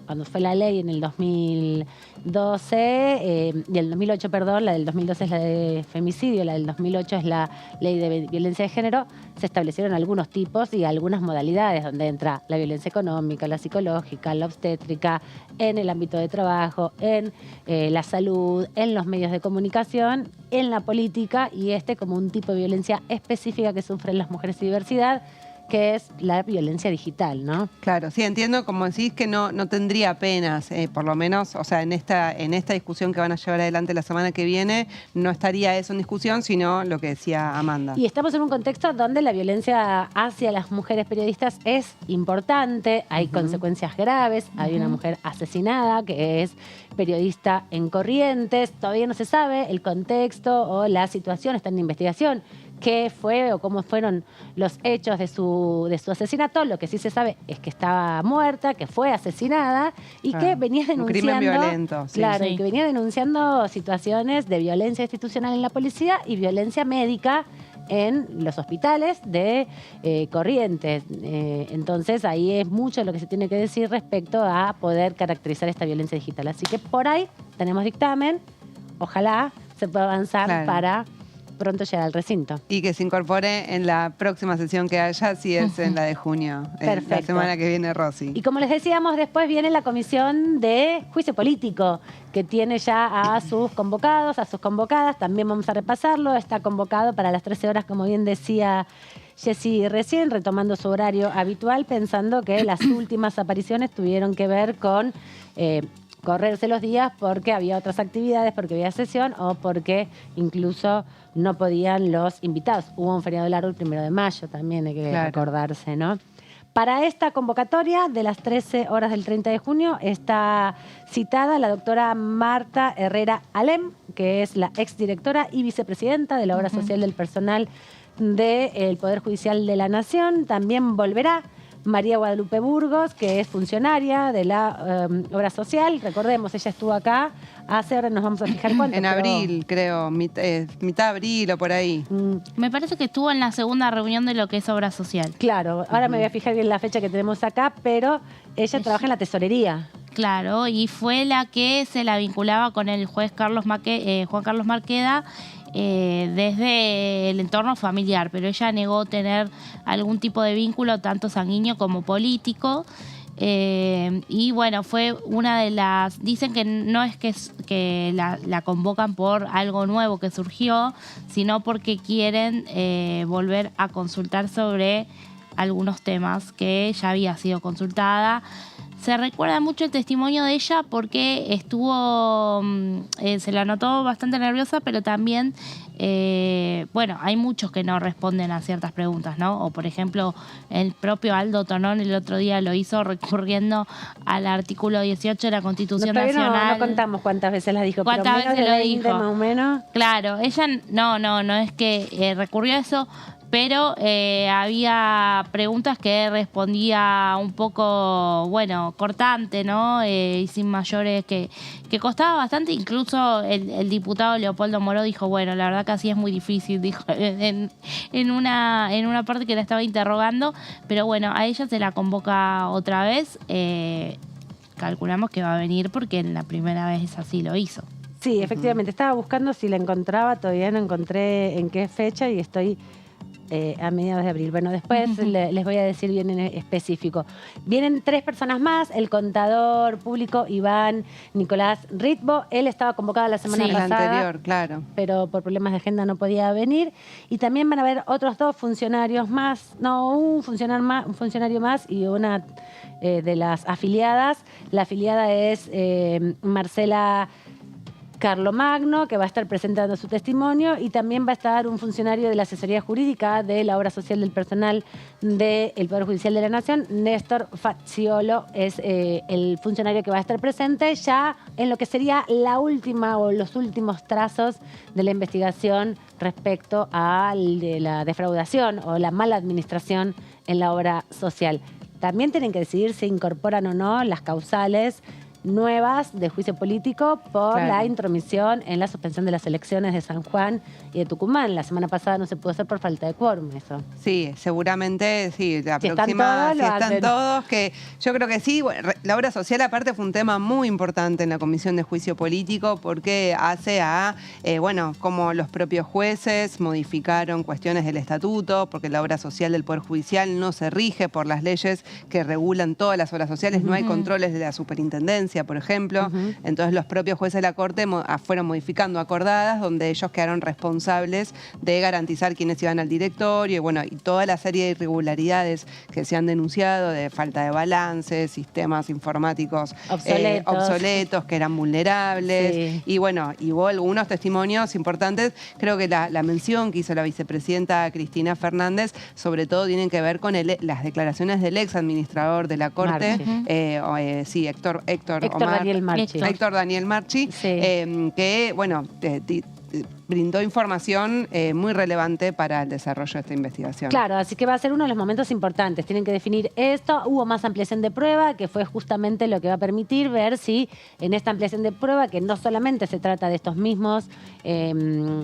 Cuando fue la ley en el 2012, y el 2008, perdón, la del 2012 es la de femicidio, la del 2008 es la ley de violencia de género, se establecieron algunos tipos y algunas modalidades donde entra la violencia económica, la psicológica, la obstétrica, en el ámbito de trabajo, en la salud, en los medios de comunicación, en la política, y como un tipo de violencia específica que sufren las mujeres y diversidad, que es la violencia digital, ¿no? Claro, sí, entiendo, como decís, que no tendría penas, por lo menos, o sea, en esta discusión que van a llevar adelante la semana que viene, no estaría eso en discusión, sino lo que decía Amanda. Y estamos en un contexto donde la violencia hacia las mujeres periodistas es importante, hay consecuencias graves, hay una mujer asesinada que es periodista en Corrientes, todavía no se sabe el contexto o la situación, está en investigación, qué fue o cómo fueron los hechos de su asesinato. Lo que sí se sabe es que estaba muerta, que fue asesinada y que venía denunciando... Un crimen violento. Sí. Claro, Sí. y que venía denunciando situaciones de violencia institucional en la policía y violencia médica en los hospitales de Corrientes. Entonces ahí es mucho lo que se tiene que decir respecto a poder caracterizar esta violencia digital. Así que por ahí tenemos dictamen, ojalá se pueda avanzar para pronto llegar al recinto. Y que se incorpore en la próxima sesión que haya, si es en la de junio. Perfecto. La semana que viene, Rosy. Y como les decíamos, después viene la comisión de juicio político, que tiene ya a sus convocados, a sus convocadas. También vamos a repasarlo. Está convocado para las 13 horas, como bien decía Jessy recién, retomando su horario habitual, pensando que las últimas apariciones tuvieron que ver con correrse los días porque había otras actividades, porque había sesión o porque incluso no podían los invitados. Hubo un feriado largo el 1 de mayo también, hay que acordarse, ¿no? Para esta convocatoria de las 13 horas del 30 de junio está citada la doctora Marta Herrera Alem, que es la exdirectora y vicepresidenta de la Obra Social del Personal del Poder Judicial de la Nación. También volverá María Guadalupe Burgos, que es funcionaria de la Obra Social. Recordemos, ella estuvo acá hace, nos vamos a fijar cuánto. En abril, creo, mitad de abril o por ahí. Me parece que estuvo en la segunda reunión de lo que es Obra Social. Claro, ahora me voy a fijar bien la fecha que tenemos acá, pero ella trabaja en la tesorería. Claro, y fue la que se la vinculaba con el juez Juan Carlos Marqueda desde el entorno familiar, pero ella negó tener algún tipo de vínculo tanto sanguíneo como político. Y bueno, fue una de las... Dicen que no es que la convocan por algo nuevo que surgió, sino porque quieren volver a consultar sobre algunos temas que ya había sido consultada. Se recuerda mucho el testimonio de ella porque estuvo, se la notó bastante nerviosa, pero también, bueno, hay muchos que no responden a ciertas preguntas, ¿no? O por ejemplo, el propio Aldo Tonón el otro día lo hizo recurriendo al artículo 18 de la Constitución Nacional. No contamos cuántas veces la dijo, ¿Cuántas pero menos veces de lo 20 dijo? más o menos. Claro, ella no es que recurrió a eso, pero había preguntas que respondía un poco, bueno, cortante, ¿no? Y sin mayores, que costaba bastante. Incluso el diputado Leopoldo Moró dijo, bueno, la verdad que así es muy difícil, dijo en una parte que la estaba interrogando. Pero bueno, a ella se la convoca otra vez. Calculamos que va a venir porque en la primera vez así lo hizo. Sí, efectivamente. Estaba buscando si la encontraba, todavía no encontré en qué fecha y estoy a mediados de abril. Bueno, después les voy a decir bien en específico. Vienen 3 personas más, el contador público Iván Nicolás Ritbo. Él estaba convocado la semana pasada. La anterior, claro. Pero por problemas de agenda no podía venir. Y también van a haber otros 2 funcionarios más, un funcionario más y una de las afiliadas. La afiliada es Marcela Carlomagno, que va a estar presentando su testimonio, y también va a estar un funcionario de la asesoría jurídica de la obra social del personal del Poder Judicial de la Nación. Néstor Faziolo es el funcionario que va a estar presente ya en lo que sería la última o los últimos trazos de la investigación respecto a la defraudación o la mala administración en la obra social. También tienen que decidir si incorporan o no las causales nuevas de juicio político por la intromisión en la suspensión de las elecciones de San Juan y de Tucumán. La semana pasada no se pudo hacer por falta de quórum eso. Sí, seguramente sí. La próxima, si están todos, que yo creo que sí. Bueno, la obra social aparte fue un tema muy importante en la Comisión de Juicio Político porque hace a, como los propios jueces modificaron cuestiones del estatuto, porque la obra social del Poder Judicial no se rige por las leyes que regulan todas las obras sociales, no hay controles de la superintendencia, por ejemplo. Entonces los propios jueces de la Corte fueron modificando acordadas donde ellos quedaron responsables de garantizar quiénes iban al directorio y toda la serie de irregularidades que se han denunciado de falta de balance, sistemas informáticos obsoletos que eran vulnerables. Y hubo algunos testimonios importantes. Creo que la mención que hizo la vicepresidenta Cristina Fernández sobre todo tienen que ver con las declaraciones del ex administrador de la Corte, Héctor Daniel Marchi, que brindó información muy relevante para el desarrollo de esta investigación. Claro, así que va a ser uno de los momentos importantes. Tienen que definir esto. Hubo más ampliación de prueba, que fue justamente lo que va a permitir ver si en esta ampliación de prueba, que no solamente se trata de estos mismos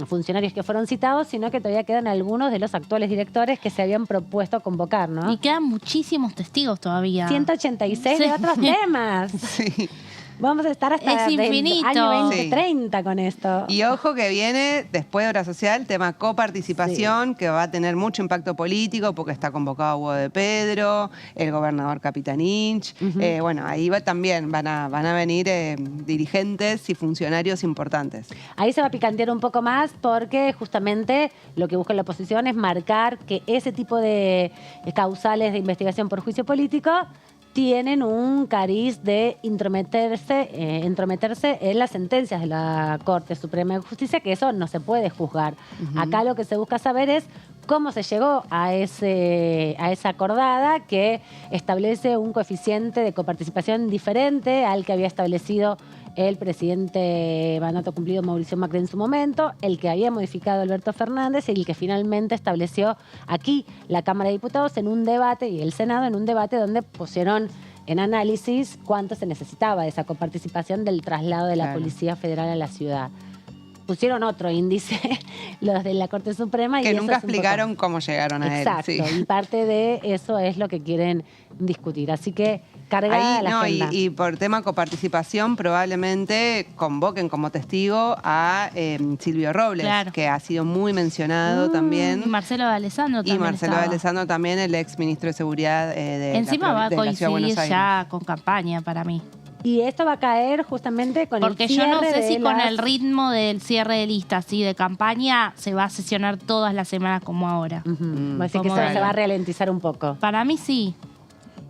funcionarios que fueron citados, sino que todavía quedan algunos de los actuales directores que se habían propuesto convocar, ¿no? Y quedan muchísimos testigos todavía. 186 de otros temas. Sí. Vamos a estar hasta el año 2030 con esto. Y ojo que viene después de obra social, tema coparticipación, que va a tener mucho impacto político porque está convocado Hugo de Pedro, el gobernador Capitanich. Ahí también van a venir dirigentes y funcionarios importantes. Ahí se va a picantear un poco más porque justamente lo que busca la oposición es marcar que ese tipo de causales de investigación por juicio político tienen un cariz de entrometerse en las sentencias de la Corte Suprema de Justicia, que eso no se puede juzgar. Acá lo que se busca saber es cómo se llegó a esa acordada que establece un coeficiente de coparticipación diferente al que había establecido el presidente mandato cumplido Mauricio Macri en su momento, el que había modificado Alberto Fernández y el que finalmente estableció aquí la Cámara de Diputados en un debate y el Senado en un debate donde pusieron en análisis cuánto se necesitaba de esa coparticipación del traslado de la Policía Federal a la ciudad. Pusieron otro índice, los de la Corte Suprema. Que nunca explicaron cómo llegaron a él. Exacto, y parte de eso es lo que quieren discutir. Así que cargada la agenda. Y por tema coparticipación probablemente convoquen como testigo a Silvio Robles, que ha sido muy mencionado también. Y Marcelo de Alessandro también. Y Marcelo de Alessandro también, el ex ministro de Seguridad de Encima va a coincidir de ya con campaña para mí. Y esto va a caer justamente con porque el cierre. Porque yo no sé si con el ritmo del cierre de listas y de campaña se va a sesionar todas las semanas como ahora. Así que se va a ralentizar un poco. Para mí sí.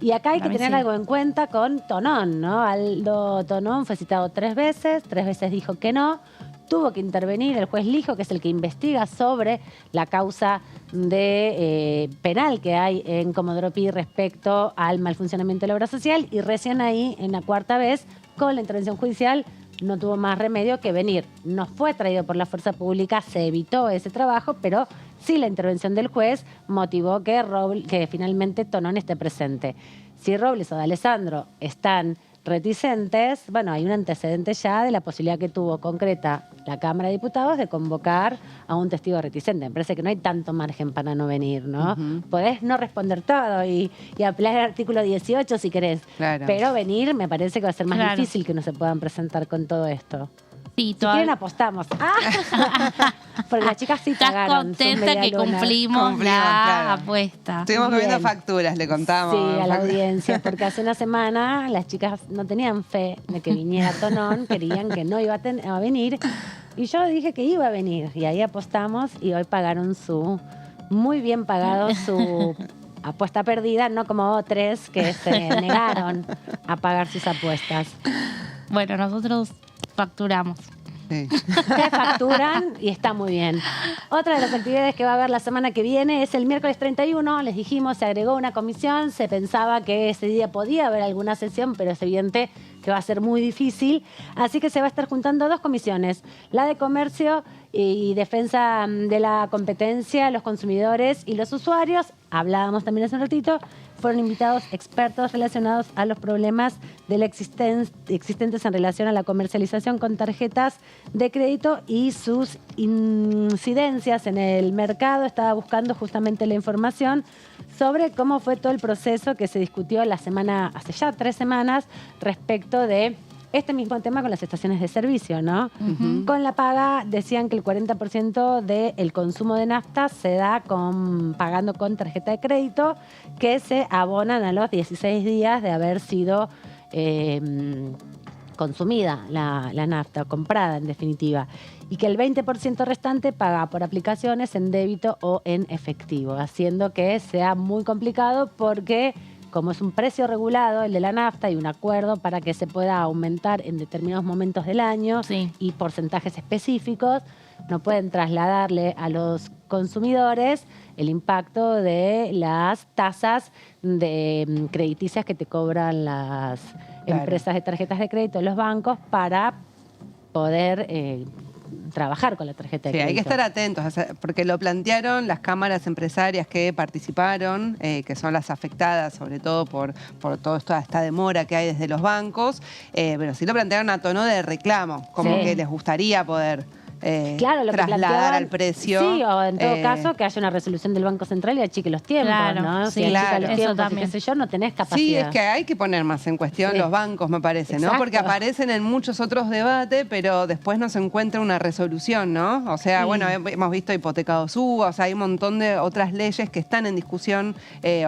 Y acá hay que tener algo en cuenta con Tonón, ¿no? Aldo Tonón fue citado 3 veces dijo que no. Tuvo que intervenir el juez Lijo, que es el que investiga sobre la causa de penal que hay en Comodoro Pi respecto al mal funcionamiento de la obra social, y recién ahí, en la 4ª vez, con la intervención judicial, no tuvo más remedio que venir. No fue traído por la fuerza pública, se evitó ese trabajo, pero sí la intervención del juez motivó que finalmente Tonón esté presente. Si Robles o de Alessandro están reticentes, hay un antecedente ya de la posibilidad que tuvo concreta la Cámara de Diputados de convocar a un testigo reticente. Me parece que no hay tanto margen para no venir, ¿no? Podés no responder todo y apelar al artículo 18 si querés, pero venir me parece que va a ser más difícil que no se puedan presentar con todo esto. Sí, si quieren apostamos. Porque las chicas sí pagaron. Estás contenta que cumplimos la claro. apuesta. Estuvimos Bien. viendo facturas, le contamos. Sí, a la audiencia, porque hace una semana las chicas no tenían fe de que viniera Tonón, querían que no iba a venir, y yo dije que iba a venir, y ahí apostamos, y hoy pagaron muy bien pagado su apuesta perdida, no como otros que se negaron a pagar sus apuestas. Bueno, nosotros facturamos. Sí. Se facturan y está muy bien. Otra de las actividades que va a haber la semana que viene es el miércoles 31. Les dijimos, se agregó una comisión. Se pensaba que ese día podía haber alguna sesión, pero es evidente que va a ser muy difícil. Así que se va a estar juntando dos comisiones. La de comercio y defensa de la competencia, los consumidores y los usuarios. Hablábamos también hace un ratito. Fueron invitados expertos relacionados a los problemas existentes en relación a la comercialización con tarjetas de crédito y sus incidencias en el mercado. Estaba buscando justamente la información sobre cómo fue todo el proceso que se discutió hace ya 3 semanas respecto de este mismo tema con las estaciones de servicio, ¿no? Con la paga decían que el 40% del consumo de nafta se da pagando con tarjeta de crédito, que se abonan a los 16 días de haber sido consumida la nafta, comprada en definitiva. Y que el 20% restante paga por aplicaciones en débito o en efectivo, haciendo que sea muy complicado porque como es un precio regulado, el de la nafta, hay un acuerdo para que se pueda aumentar en determinados momentos del año y porcentajes específicos, no pueden trasladarle a los consumidores el impacto de las tasas de crediticias que te cobran las empresas de tarjetas de crédito, los bancos, para poder trabajar con la tarjeta de crédito. Hay que estar atentos, porque lo plantearon las cámaras empresarias que participaron, que son las afectadas sobre todo por toda esta demora que hay desde los bancos, pero sí lo plantearon a tono de reclamo, como que les gustaría poder claro, lo que trasladar al precio. Sí, o en todo caso que haya una resolución del Banco Central y achique los tiempos, Claro, ¿no? sí, Si achica claro. los Eso tiempos, también. qué sé yo, no tenés capacidad. Sí, es que hay que poner más en cuestión los bancos, me parece, ¿no? Exacto. Porque aparecen en muchos otros debates, pero después no se encuentra una resolución, ¿no? O sea, bueno, hemos visto hipotecados UBA, o sea, hay un montón de otras leyes que están en discusión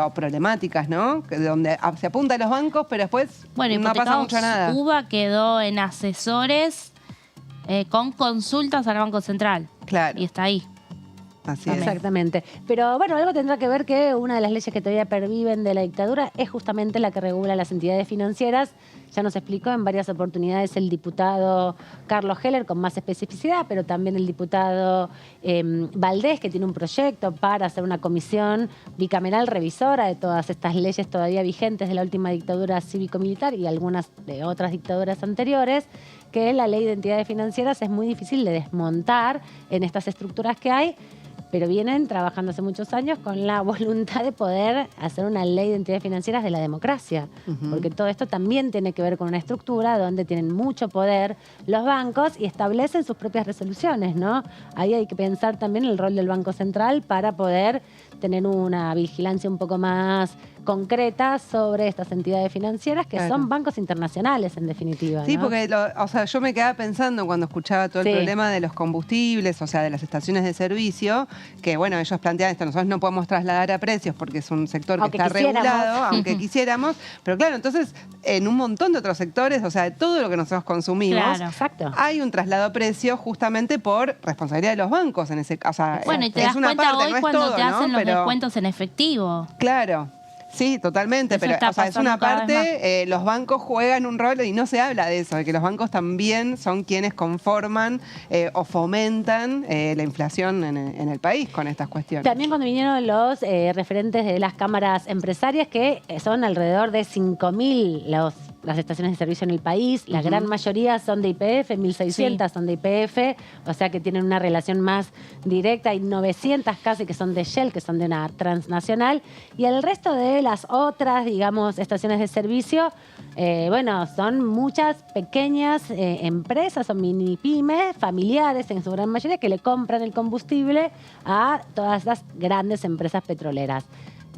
o problemáticas, ¿no? Donde se apunta a los bancos, pero después no pasa mucho nada. UBA quedó en asesores con consultas al Banco Central. Claro. Y está ahí. Así es. Exactamente. Pero bueno, algo tendrá que ver que una de las leyes que todavía perviven de la dictadura es justamente la que regula las entidades financieras. Ya nos explicó en varias oportunidades el diputado Carlos Heller con más especificidad, pero también el diputado Valdés, que tiene un proyecto para hacer una comisión bicameral revisora de todas estas leyes todavía vigentes de la última dictadura cívico-militar y algunas de otras dictaduras anteriores, que la ley de entidades financieras es muy difícil de desmontar en estas estructuras que hay, pero vienen trabajando hace muchos años con la voluntad de poder hacer una ley de entidades financieras de la democracia, porque todo esto también tiene que ver con una estructura donde tienen mucho poder los bancos y establecen sus propias resoluciones, ¿no? Ahí hay que pensar también el rol del Banco Central para poder tener una vigilancia un poco más concreta sobre estas entidades financieras que son bancos internacionales, en definitiva. Sí, ¿no? porque yo me quedaba pensando cuando escuchaba todo el problema de los combustibles, o sea, de las estaciones de servicio, que bueno, ellos plantean esto, nosotros no podemos trasladar a precios porque es un sector que está regulado, aunque quisiéramos, pero claro, entonces en un montón de otros sectores, o sea, de todo lo que nosotros consumimos, hay un traslado a precio justamente por responsabilidad de los bancos en ese caso. O sea, Bueno, y te es das una cuenta parte, hoy no es cuando todo, te hacen ¿no? los descuentos en efectivo. Claro. Sí, totalmente, Eso pero está o sea, es pasando una cada vez parte, los bancos juegan un rol y no se habla de eso, de que los bancos también son quienes conforman o fomentan la inflación en el país con estas cuestiones. También cuando vinieron los referentes de las cámaras empresarias, que son alrededor de 5.000 las estaciones de servicio en el país, la gran mayoría son de YPF, 1.600 son de YPF, o sea que tienen una relación más directa, hay 900 casi que son de Shell, que son de una transnacional, y el resto de las otras, digamos, estaciones de servicio, bueno, son muchas pequeñas empresas, son mini pymes, familiares en su gran mayoría, que le compran el combustible a todas las grandes empresas petroleras.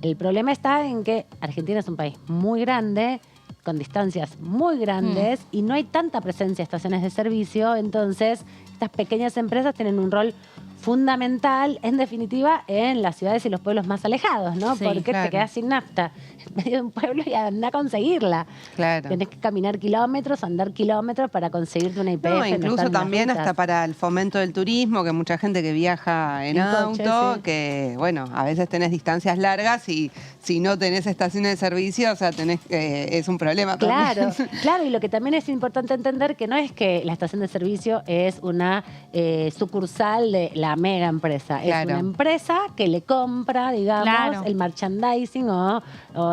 El problema está en que Argentina es un país muy grande, con distancias muy grandes y no hay tanta presencia de estaciones de servicio, entonces estas pequeñas empresas tienen un rol fundamental, en definitiva, en las ciudades y los pueblos más alejados, ¿no? Sí, porque te quedas sin nafta en medio de un pueblo y anda a conseguirla. Claro. Tenés que caminar kilómetros, andar kilómetros para conseguirte una IPF. No, incluso estar en las también rutas. hasta para el fomento del turismo, que mucha gente que viaja en coche, auto, sí. que bueno, a veces tenés distancias largas y si no tenés estaciones de servicio, o sea, tenés es un problema. Claro, también. claro, y lo que también es importante entender que no es que la estación de servicio es una sucursal de la mega empresa, es Claro. una empresa que le compra, digamos, Claro. el merchandising o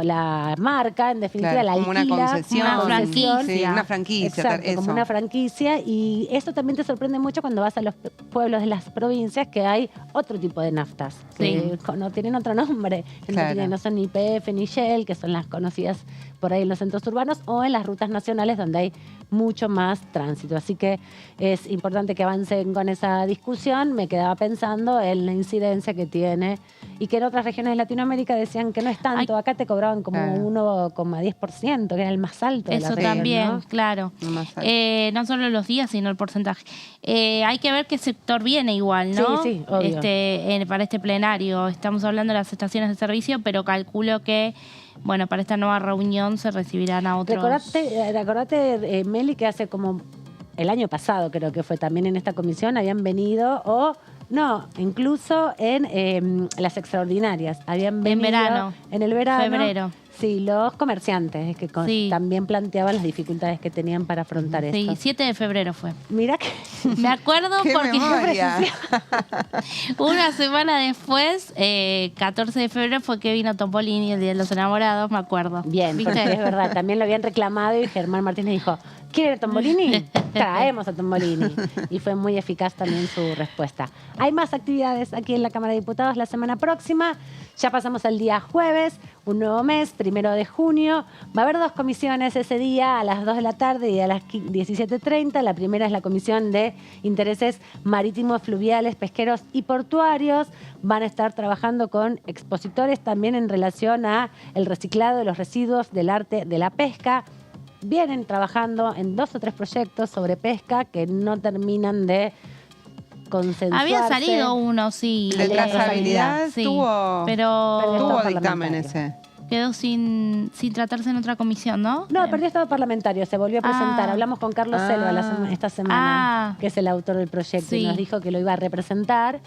la marca, en definitiva, Claro, la como una alquila. concesión. Una franquicia. Sí, una franquicia. Exacto, eso. como una franquicia, y eso también te sorprende mucho cuando vas a los pueblos de las provincias, que hay otro tipo de naftas, que no tienen otro nombre, en Claro. definitiva, no son ni YPF ni Shell, que son las conocidas por ahí en los centros urbanos, o en las rutas nacionales donde hay mucho más tránsito. Así que es importante que avancen con esa discusión. Me quedaba pensando en la incidencia que tiene y que en otras regiones de Latinoamérica decían que no es tanto. Acá te cobraban como 1,10%, que era el más alto de la Eso región, también, ¿no? claro. No solo los días, sino el porcentaje. Hay que ver qué sector viene igual, ¿no? Sí, sí, obvio. Para este plenario. Estamos hablando de las estaciones de servicio, pero calculo que, bueno, para esta nueva reunión se recibirán a otros. Recordate, Meli, que hace como el año pasado, creo que fue también en esta comisión, habían venido, incluso en las extraordinarias, habían venido verano. en el verano. Febrero. Sí, los comerciantes que también planteaban las dificultades que tenían para afrontar Sí, esto. 7 de febrero fue. Mira que... Me acuerdo ¡Qué porque memoria! una semana después, 14 de febrero, fue que vino Tombolini, el Día de los Enamorados, me acuerdo. Bien, ¿Viste? porque es verdad, también lo habían reclamado y Germán Martínez dijo, ¿quiere Tombolini? Traemos a Tombolini. Y fue muy eficaz también su respuesta. Hay más actividades aquí en la Cámara de Diputados la semana próxima. Ya pasamos al día jueves, un nuevo mes, 1 de junio. Va a haber 2 comisiones ese día, a las 2 de la tarde y a las 17:30. La primera es la Comisión de Intereses Marítimos, Fluviales, Pesqueros y Portuarios. Van a estar trabajando con expositores también en relación a el reciclado de los residuos del arte de la pesca. Vienen trabajando en 2 o 3 proyectos sobre pesca que no terminan de consensuarse. Había salido uno, sí. De trazabilidad sí, tuvo Perdió dictamen parlamentario. ese. Quedó sin tratarse en otra comisión, ¿no? No, perdió estado parlamentario, se volvió a presentar. Hablamos con Carlos Selva esta semana, que es el autor del proyecto, Sí. y nos dijo que lo iba a representar,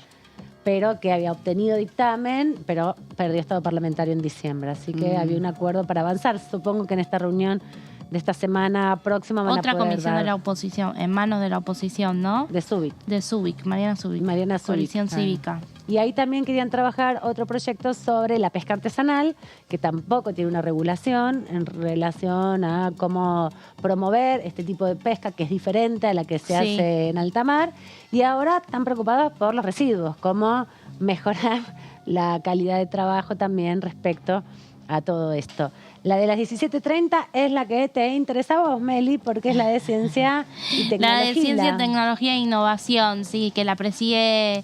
pero que había obtenido dictamen, pero perdió estado parlamentario en diciembre. Así que había un acuerdo para avanzar. Supongo que en esta reunión de esta semana próxima van Otra a poder comisión dar... de la oposición, en manos de la oposición, ¿no? De Subic. De Subic, Mariana Subic. Mariana Subic. Coalición Cívica. Y ahí también querían trabajar otro proyecto sobre la pesca artesanal, que tampoco tiene una regulación en relación a cómo promover este tipo de pesca, que es diferente a la que se hace en alta mar. Y ahora están preocupados por los residuos, cómo mejorar la calidad de trabajo también respecto a todo esto. La de las 17:30 es la que te interesa a vos, Meli, porque es la de ciencia y tecnología. La de Ciencia, Tecnología e Innovación, sí, que la preside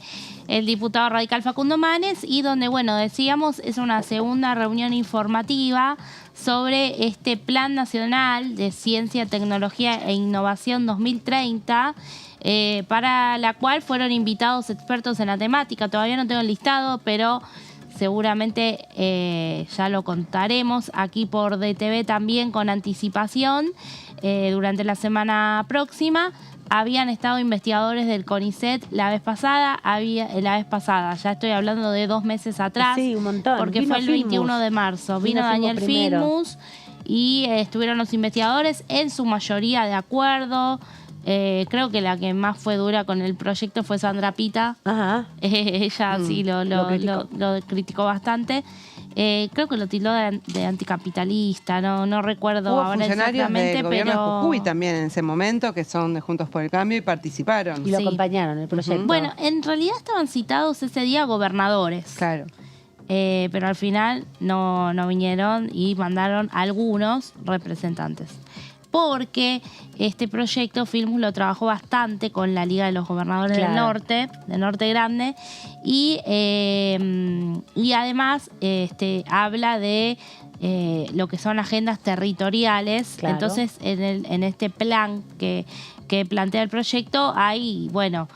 el diputado radical Facundo Manes, y donde, bueno, decíamos, es una segunda reunión informativa sobre este Plan Nacional de Ciencia, Tecnología e Innovación 2030, para la cual fueron invitados expertos en la temática. Todavía no tengo el listado, pero seguramente ya lo contaremos aquí por DTV también con anticipación durante la semana próxima. Habían estado investigadores del CONICET la vez pasada, ya estoy hablando de 2 meses atrás. Sí, un montón. Porque Vino fue el Filmus. 21 de marzo. Vino Vino Daniel Filmus primero. Filmus y estuvieron los investigadores, en su mayoría de acuerdo. Creo que la que más fue dura con el proyecto fue Sandra Pita. Ella sí lo criticó bastante. Creo que lo tildó de anticapitalista, no recuerdo Hubo ahora funcionarios exactamente, del gobierno pero... de Jujuy también en ese momento, que son de Juntos por el Cambio y participaron. Y lo acompañaron en el proyecto. Bueno, en realidad estaban citados ese día gobernadores. Claro. Pero al final no vinieron y mandaron algunos representantes. porque este proyecto Filmus lo trabajó bastante con la Liga de los Gobernadores del Norte Grande, y además habla de lo que son agendas territoriales. Claro. Entonces, en este plan que plantea el proyecto hay, bueno,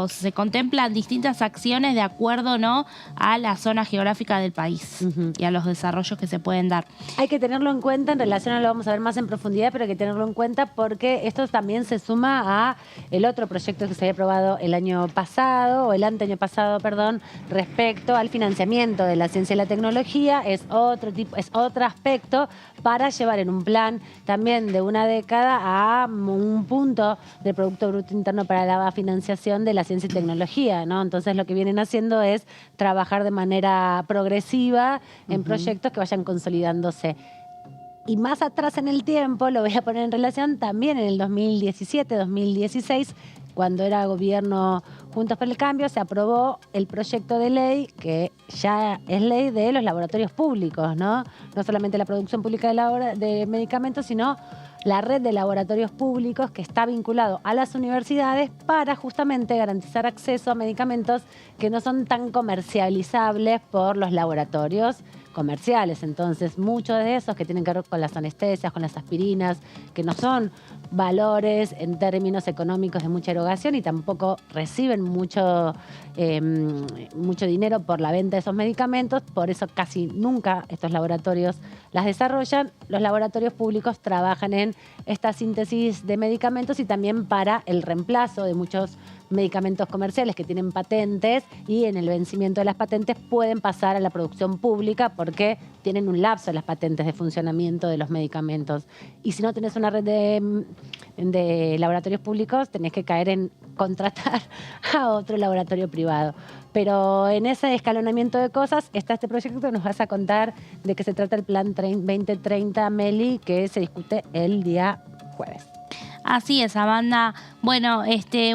se contemplan distintas acciones de acuerdo, ¿no?, a la zona geográfica del país y a los desarrollos que se pueden dar. Hay que tenerlo en cuenta, en relación a lo vamos a ver más en profundidad, pero hay que tenerlo en cuenta porque esto también se suma a el otro proyecto que se había aprobado el año pasado, o el anteaño pasado, perdón, respecto al financiamiento de la ciencia y la tecnología. Es otro aspecto para llevar en un plan también de una década a un punto del Producto Bruto Interno para la financiación de la ciencia y tecnología, ¿no? Entonces lo que vienen haciendo es trabajar de manera progresiva en proyectos que vayan consolidándose. Y más atrás en el tiempo, lo voy a poner en relación también en el 2017, 2016, cuando era gobierno Juntos por el Cambio, se aprobó el proyecto de ley, que ya es ley de los laboratorios públicos, ¿no? No solamente la producción pública de medicamentos, sino la red de laboratorios públicos que está vinculado a las universidades para justamente garantizar acceso a medicamentos que no son tan comercializables por los laboratorios comerciales. Entonces, muchos de esos que tienen que ver con las anestesias, con las aspirinas, que no son valores en términos económicos de mucha erogación y tampoco reciben mucho dinero por la venta de esos medicamentos, por eso casi nunca estos laboratorios las desarrollan. Los laboratorios públicos trabajan en esta síntesis de medicamentos y también para el reemplazo de muchos medicamentos comerciales que tienen patentes, y en el vencimiento de las patentes pueden pasar a la producción pública porque tienen un lapso las patentes de funcionamiento de los medicamentos. Y si no tenés una red de laboratorios públicos, tenés que caer en contratar a otro laboratorio privado. Pero en ese escalonamiento de cosas está este proyecto que nos vas a contar de qué se trata el Plan 2030, Meli, que se discute el día jueves. Así es, Amanda. Bueno,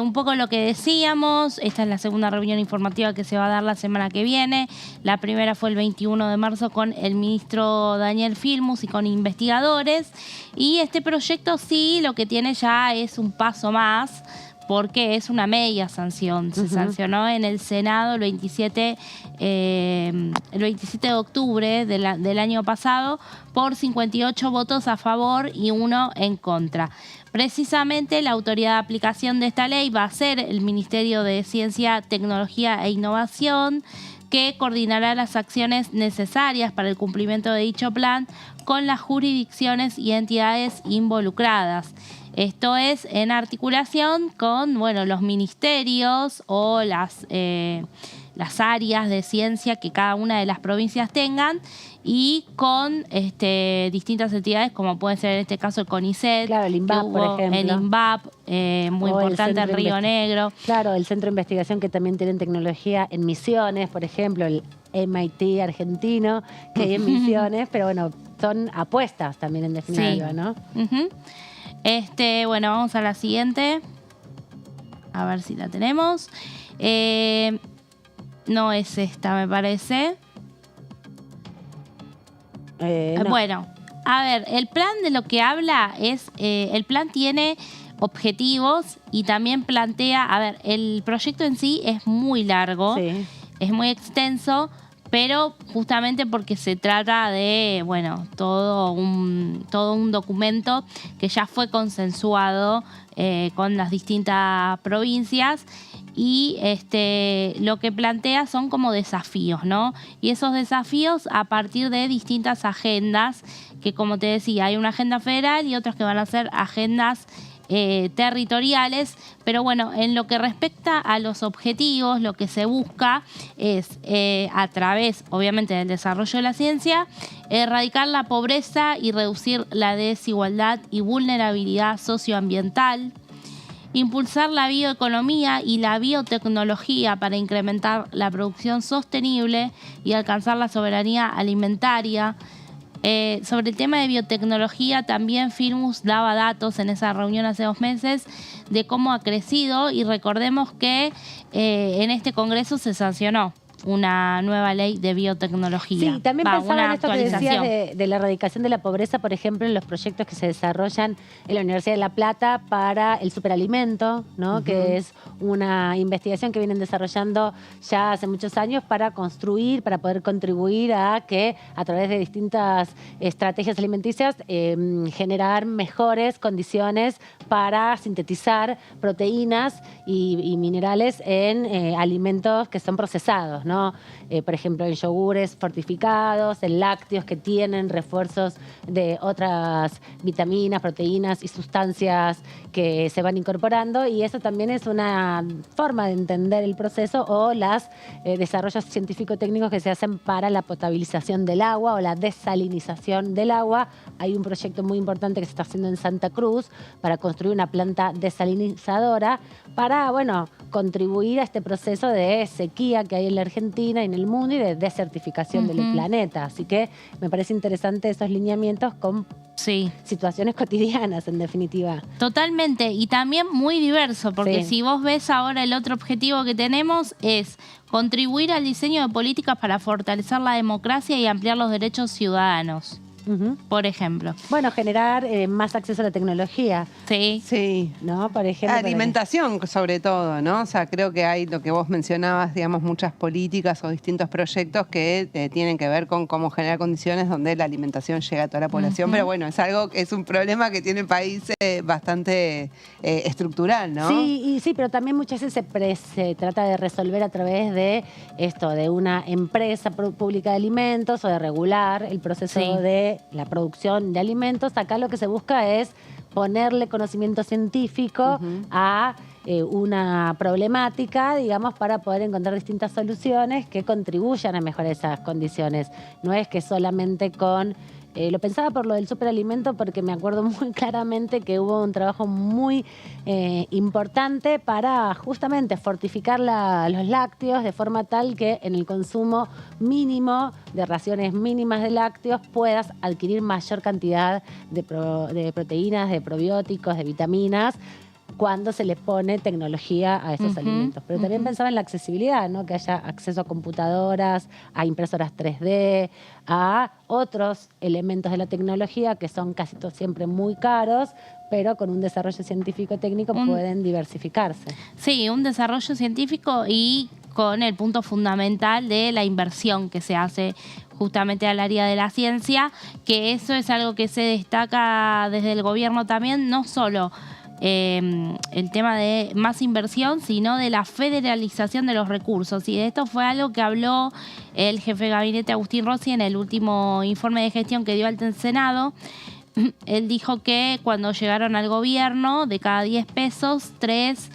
un poco lo que decíamos, esta es la segunda reunión informativa que se va a dar la semana que viene. La primera fue el 21 de marzo con el ministro Daniel Filmus y con investigadores. Y este proyecto sí, lo que tiene ya es un paso más, porque es una media sanción. Se sancionó en el Senado el 27 de octubre del año pasado por 58 votos a favor y 1 en contra. Precisamente la autoridad de aplicación de esta ley va a ser el Ministerio de Ciencia, Tecnología e Innovación, que coordinará las acciones necesarias para el cumplimiento de dicho plan con las jurisdicciones y entidades involucradas. Esto es en articulación con, los ministerios o las áreas de ciencia que cada una de las provincias tengan, y con distintas entidades, como puede ser en este caso el CONICET, claro, el INVAP, por ejemplo. El INVAP, muy importante en Río Negro. Claro, el centro de investigación que también tienen tecnología en Misiones, por ejemplo, el MIT argentino, que hay en Misiones, pero son apuestas también en definitiva, sí. ¿no? Vamos a la siguiente. A ver si la tenemos. No es esta, me parece. No. Bueno, a ver, el plan de lo que habla es, el plan tiene objetivos y también plantea, el proyecto en sí es muy largo, sí, es muy extenso, pero justamente porque se trata de, todo un documento que ya fue consensuado con las distintas provincias. Y lo que plantea son como desafíos, ¿no? Y esos desafíos a partir de distintas agendas, que como te decía, hay una agenda federal y otras que van a ser agendas territoriales. Pero en lo que respecta a los objetivos, lo que se busca es, a través, obviamente, del desarrollo de la ciencia, erradicar la pobreza y reducir la desigualdad y vulnerabilidad socioambiental, impulsar la bioeconomía y la biotecnología para incrementar la producción sostenible y alcanzar la soberanía alimentaria. Sobre el tema de biotecnología, también Filmus daba datos en esa reunión hace 2 meses de cómo ha crecido, y recordemos que en este congreso se sancionó una nueva ley de biotecnología. Sí, también pensaba una en esto que actualización. decías de la erradicación de la pobreza, por ejemplo, en los proyectos que se desarrollan en la Universidad de La Plata para el superalimento, ¿no? Que es una investigación que vienen desarrollando ya hace muchos años para construir, para poder contribuir a que a través de distintas estrategias alimenticias generar mejores condiciones para sintetizar proteínas y minerales en alimentos que son procesados, ¿no? Por ejemplo, en yogures fortificados, en lácteos que tienen refuerzos de otras vitaminas, proteínas y sustancias que se van incorporando, y eso también es una forma de entender el proceso o los desarrollos científico-técnicos que se hacen para la potabilización del agua o la desalinización del agua. Hay un proyecto muy importante que se está haciendo en Santa Cruz para construir una planta desalinizadora para, bueno, contribuir a este proceso de sequía que hay en la Argentina y en el mundo y de desertificación del planeta. Así que me parece interesante esos lineamientos con situaciones cotidianas, en definitiva. Totalmente, y también muy diverso, porque si vos ves ahora el otro objetivo que tenemos es contribuir al diseño de políticas para fortalecer la democracia y ampliar los derechos ciudadanos. Por ejemplo. Bueno, generar más acceso a la tecnología. Sí. ¿No? Por ejemplo. Alimentación, sobre todo, ¿no? O sea, creo que hay lo que vos mencionabas, digamos, muchas políticas o distintos proyectos que tienen que ver con cómo generar condiciones donde la alimentación llega a toda la población. Pero bueno, es un problema que tiene el país bastante estructural, ¿no? Sí, pero también muchas veces se trata de resolver a través de esto, de una empresa pública de alimentos o de regular el proceso de la producción de alimentos. Acá lo que se busca es ponerle conocimiento científico a una problemática, digamos, para poder encontrar distintas soluciones que contribuyan a mejorar esas condiciones. No es que solamente con... lo pensaba por lo del superalimento porque me acuerdo muy claramente que hubo un trabajo muy importante para justamente fortificar los lácteos de forma tal que en el consumo mínimo de raciones mínimas de lácteos puedas adquirir mayor cantidad de proteínas, de probióticos, de vitaminas, cuando se le pone tecnología a esos alimentos. Pero también pensaba en la accesibilidad, ¿no? Que haya acceso a computadoras, a impresoras 3D, a otros elementos de la tecnología que son casi siempre muy caros, pero con un desarrollo científico-técnico pueden diversificarse. Sí, un desarrollo científico y con el punto fundamental de la inversión que se hace justamente al área de la ciencia, que eso es algo que se destaca desde el gobierno también, no solo el tema de más inversión, sino de la federalización de los recursos. Y de esto fue algo que habló el jefe de gabinete Agustín Rossi en el último informe de gestión que dio al Senado. Él dijo que cuando llegaron al gobierno, de cada 10 pesos, 3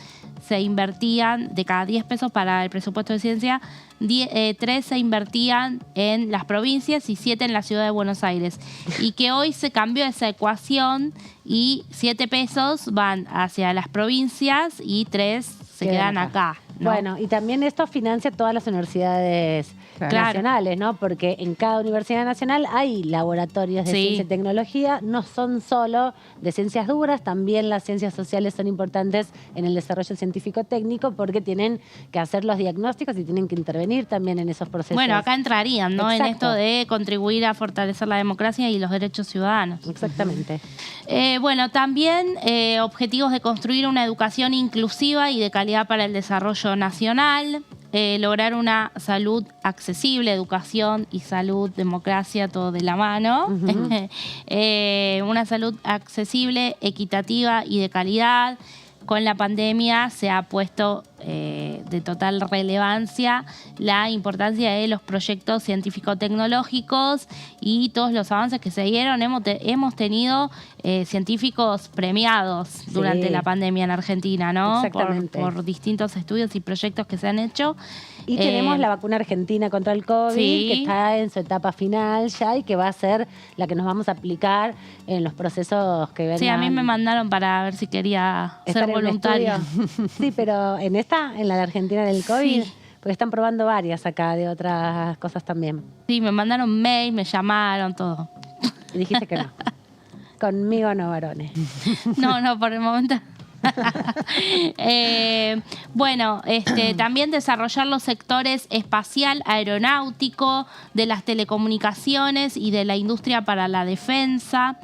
se invertían, de cada 10 pesos para el presupuesto de ciencia, 3 se invertían en las provincias y 7 en la ciudad de Buenos Aires. Y que hoy se cambió esa ecuación y 7 pesos van hacia las provincias y 3 se quedan acá, ¿no? Bueno, y también esto financia todas las universidades nacionales, ¿no? Porque en cada universidad nacional hay laboratorios de ciencia y tecnología, no son solo de ciencias duras, también las ciencias sociales son importantes en el desarrollo científico-técnico porque tienen que hacer los diagnósticos y tienen que intervenir también en esos procesos. Bueno, acá entrarían, ¿no? Exacto. En esto de contribuir a fortalecer la democracia y los derechos ciudadanos. Exactamente. Bueno, también objetivos de construir una educación inclusiva y de calidad para el desarrollo nacional. Lograr una salud accesible, educación y salud, democracia, todo de la mano. Una salud accesible, equitativa y de calidad. Con la pandemia se ha puesto de total relevancia la importancia de los proyectos científico-tecnológicos y todos los avances que se dieron. Hemos tenido científicos premiados durante la pandemia en Argentina, ¿no? Exactamente. Por distintos estudios y proyectos que se han hecho. Y tenemos la vacuna argentina contra el COVID, que está en su etapa final ya y que va a ser la que nos vamos a aplicar en los procesos que vengan. Sí, a mí me mandaron para ver si quería ser voluntaria. Sí, pero en la de Argentina del COVID, porque están probando varias acá de otras cosas también. Sí, me mandaron mail, me llamaron, todo. Y dijiste que no. Conmigo no, varones. No, por el momento. Bueno, también desarrollar los sectores espacial, aeronáutico, de las telecomunicaciones y de la industria para la defensa.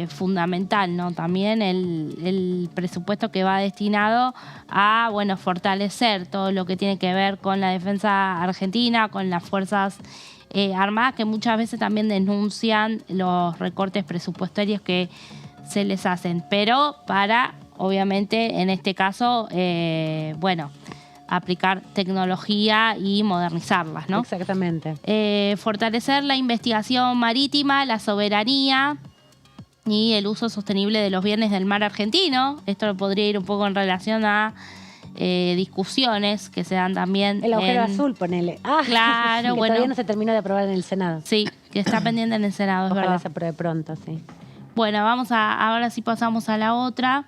Fundamental, ¿no? También el presupuesto que va destinado a, bueno, fortalecer todo lo que tiene que ver con la defensa argentina, con las fuerzas armadas, que muchas veces también denuncian los recortes presupuestarios que se les hacen, pero para, obviamente, en este caso, bueno, aplicar tecnología y modernizarlas, ¿no? Exactamente. Fortalecer la investigación marítima, la soberanía y el uso sostenible de los bienes del mar argentino. Esto lo podría ir un poco en relación a discusiones que se dan también. El agujero azul, ponele. Claro, que bueno. Todavía no se terminó de aprobar en el Senado. Sí, que está pendiente en el Senado, es Ojalá verdad. se apruebe pronto, sí. Bueno, ahora sí pasamos a la otra.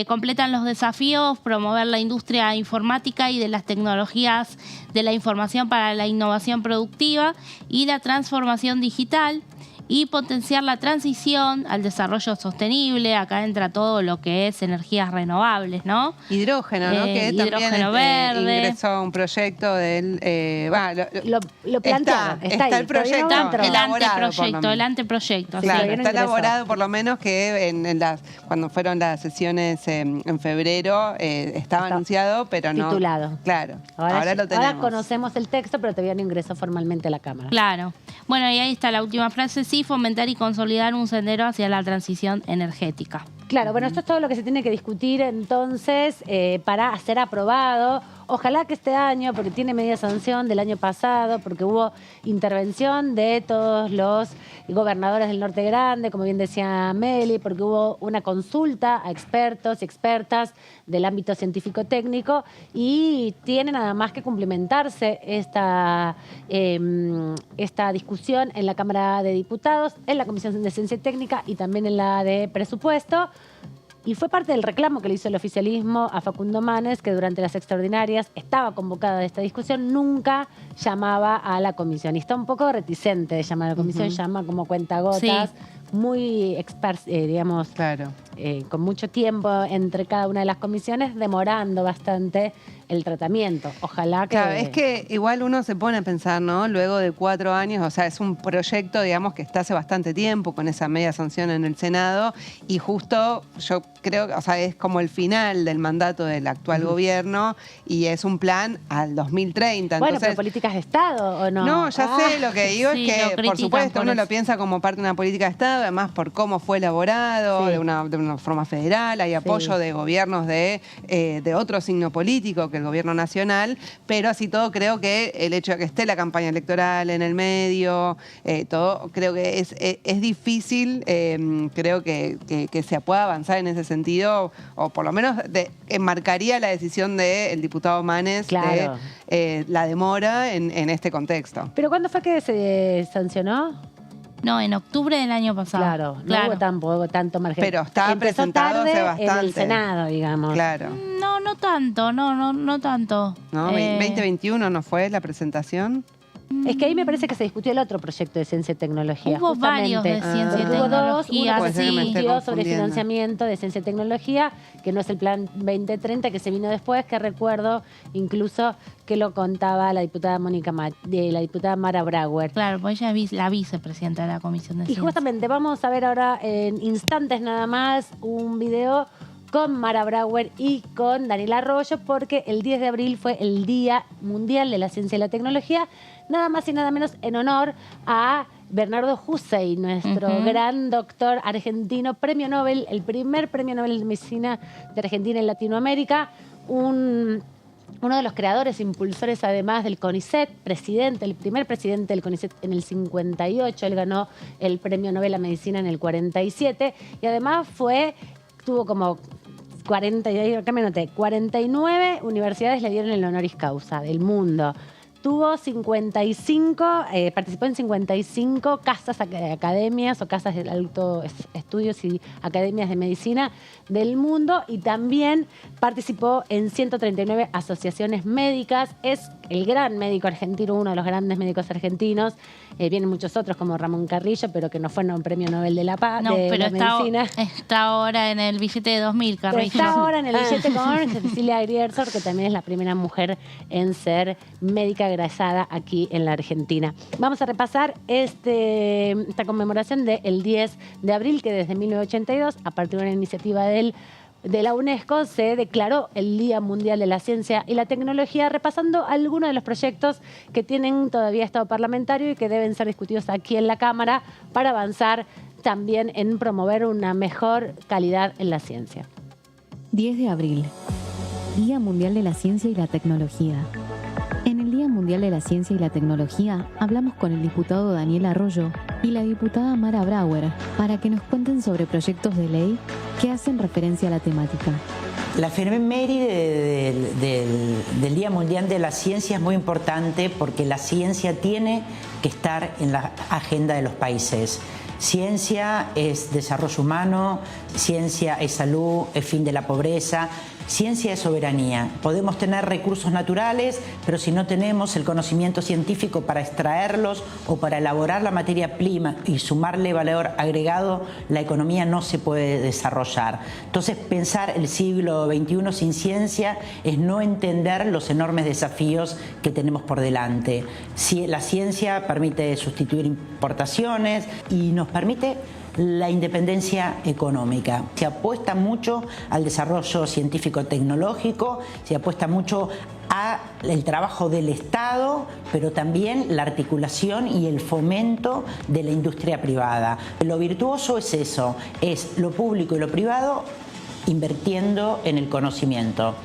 Completan los desafíos, promover la industria informática y de las tecnologías de la información para la innovación productiva y la transformación digital, y potenciar la transición al desarrollo sostenible. Acá entra todo lo que es energías renovables, ¿no? Hidrógeno, ¿no? Que hidrógeno también verde. ingresó a un proyecto del... Lo plantearon, está ahí, el proyecto elaborado, por lo menos. El anteproyecto. Claro, sí. está elaborado por lo menos que cuando fueron las sesiones en febrero estaba anunciado, pero no... Titulado. Claro, ahora lo tenemos. Ahora conocemos el texto, pero todavía no ingresó formalmente a la Cámara. Claro. Bueno, y ahí está la última frase. Sí, fomentar y consolidar un sendero hacia la transición energética. Claro, bueno, esto es todo lo que se tiene que discutir entonces para ser aprobado. Ojalá que este año, porque tiene media sanción del año pasado, porque hubo intervención de todos los gobernadores del Norte Grande, como bien decía Meli, porque hubo una consulta a expertos y expertas del ámbito científico-técnico, y tiene nada más que cumplimentarse esta discusión en la Cámara de Diputados, en la Comisión de Ciencia y Técnica y también en la de Presupuesto. Y fue parte del reclamo que le hizo el oficialismo a Facundo Manes, que durante las extraordinarias estaba convocada esta discusión, nunca llamaba a la comisión. Y está un poco reticente de llamar a la comisión, llama como cuentagotas, Sí. muy digamos, con mucho tiempo entre cada una de las comisiones, demorando bastante el tratamiento. Ojalá que... Claro, es que igual uno se pone a pensar, ¿no? Luego de 4 años, o sea, es un proyecto, digamos, que está hace bastante tiempo con esa media sanción en el Senado, y justo yo creo, o sea, es como el final del mandato del actual gobierno, y es un plan al 2030. Bueno, Entonces, pero políticas de Estado, ¿o no? no, ya sé, lo que digo Sí, es lo que, por critican supuesto, por uno eso. lo piensa como parte de una política de Estado, además por cómo fue elaborado, Sí. de una forma federal, hay apoyo de gobiernos de otro signo político que el gobierno nacional, pero así todo creo que el hecho de que esté la campaña electoral en el medio, todo, creo que es difícil, creo que se pueda avanzar en ese sentido, o por lo menos enmarcaría la decisión del diputado Manes Claro. de la demora en este contexto. ¿Pero cuándo fue que se sancionó? No, en octubre del año pasado. Claro, no hubo tampoco tanto margen. Pero está Empezó presentado tarde hace en bastante. el Senado, digamos. Claro. No tanto, no tanto. ¿No? 2021 no fue la presentación. Es que ahí me parece que se discutió el otro proyecto de ciencia y tecnología. Hubo justamente. varios de ciencia y Porque hubo dos, tecnología, uno que se sí. discutió sobre confundiendo. financiamiento de ciencia y tecnología, que no es el plan 2030, que se vino después, que recuerdo incluso que lo contaba la diputada la diputada Mara Brauer. Claro, pues ella es la vicepresidenta de la Comisión de Y Ciencia. justamente vamos a ver ahora en instantes nada más un video con Mara Brauer y con Daniel Arroyo, porque el 10 de abril fue el Día Mundial de la Ciencia y la Tecnología, nada más y nada menos en honor a Bernardo Hussein, nuestro gran doctor argentino, premio Nobel, el primer premio Nobel de Medicina de Argentina en Latinoamérica, uno de los creadores, impulsores además del CONICET, el primer presidente del CONICET en el 58, él ganó el premio Nobel a Medicina en el 47, y además tuvo como 49 universidades le dieron el honoris causa del mundo. tuvo 55, participó en 55 casas academias o casas de alto estudios y academias de medicina del mundo, y también participó en 139 asociaciones médicas. Es el gran médico argentino, uno de los grandes médicos argentinos. Vienen muchos otros como Ramón Carrillo, pero que no fue un premio Nobel de la Paz, No, de pero la medicina. está ahora en el billete de 2000, Carrillo. Está ahora en el billete con Cecilia Griersor, que también es la primera mujer en ser médica egresada aquí en la Argentina. Vamos a repasar esta conmemoración del 10 de abril, que desde 1982, a partir de una iniciativa de la UNESCO, se declaró el Día Mundial de la Ciencia y la Tecnología, repasando algunos de los proyectos que tienen todavía estado parlamentario y que deben ser discutidos aquí en la Cámara para avanzar también en promover una mejor calidad en la ciencia. 10 de abril, Día Mundial de la Ciencia y la Tecnología. En el Día Mundial de la Ciencia y la Tecnología hablamos con el diputado Daniel Arroyo y la diputada Mara Brauer para que nos cuenten sobre proyectos de ley que hacen referencia a la temática. La efeméride del Día Mundial de la Ciencia es muy importante porque la ciencia tiene que estar en la agenda de los países. Ciencia es desarrollo humano, ciencia es salud, es fin de la pobreza, ciencia es soberanía. Podemos tener recursos naturales, pero si no tenemos el conocimiento científico para extraerlos o para elaborar la materia prima y sumarle valor agregado, la economía no se puede desarrollar. Entonces, pensar el siglo XXI sin ciencia es no entender los enormes desafíos que tenemos por delante. La ciencia permite sustituir importaciones y nos permite la independencia económica. Se apuesta mucho al desarrollo científico-tecnológico, se apuesta mucho al trabajo del Estado, pero también la articulación y el fomento de la industria privada. Lo virtuoso es eso, es lo público y lo privado invirtiendo en el conocimiento.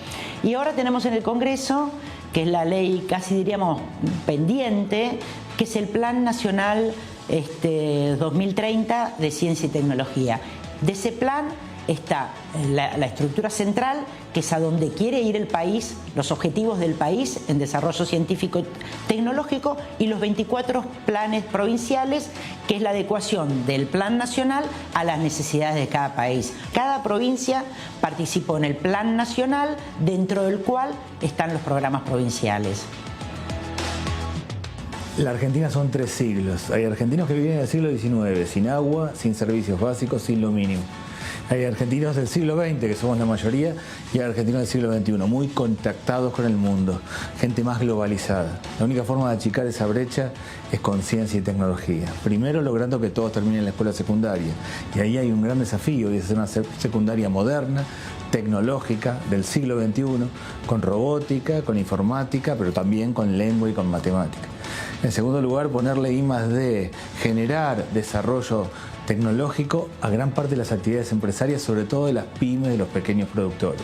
Y ahora tenemos en el Congreso, que es la ley casi diríamos pendiente, que es el Plan Nacional 2030 de Ciencia y Tecnología. De ese plan está la estructura central, que es a donde quiere ir el país, los objetivos del país en desarrollo científico y tecnológico, y los 24 planes provinciales, que es la adecuación del plan nacional a las necesidades de cada país. Cada provincia participó en el plan nacional, dentro del cual están los programas provinciales. La Argentina son 3 siglos. Hay argentinos que viven en el siglo XIX, sin agua, sin servicios básicos, sin lo mínimo. Hay argentinos del siglo XX, que somos la mayoría, y hay argentinos del siglo XXI, muy contactados con el mundo, gente más globalizada. La única forma de achicar esa brecha es con ciencia y tecnología. Primero, logrando que todos terminen la escuela secundaria. Y ahí hay un gran desafío, y es hacer una secundaria moderna, tecnológica, del siglo XXI, con robótica, con informática, pero también con lengua y con matemática. En segundo lugar, ponerle I+D, generar desarrollo tecnológico a gran parte de las actividades empresarias, sobre todo de las pymes, de los pequeños productores.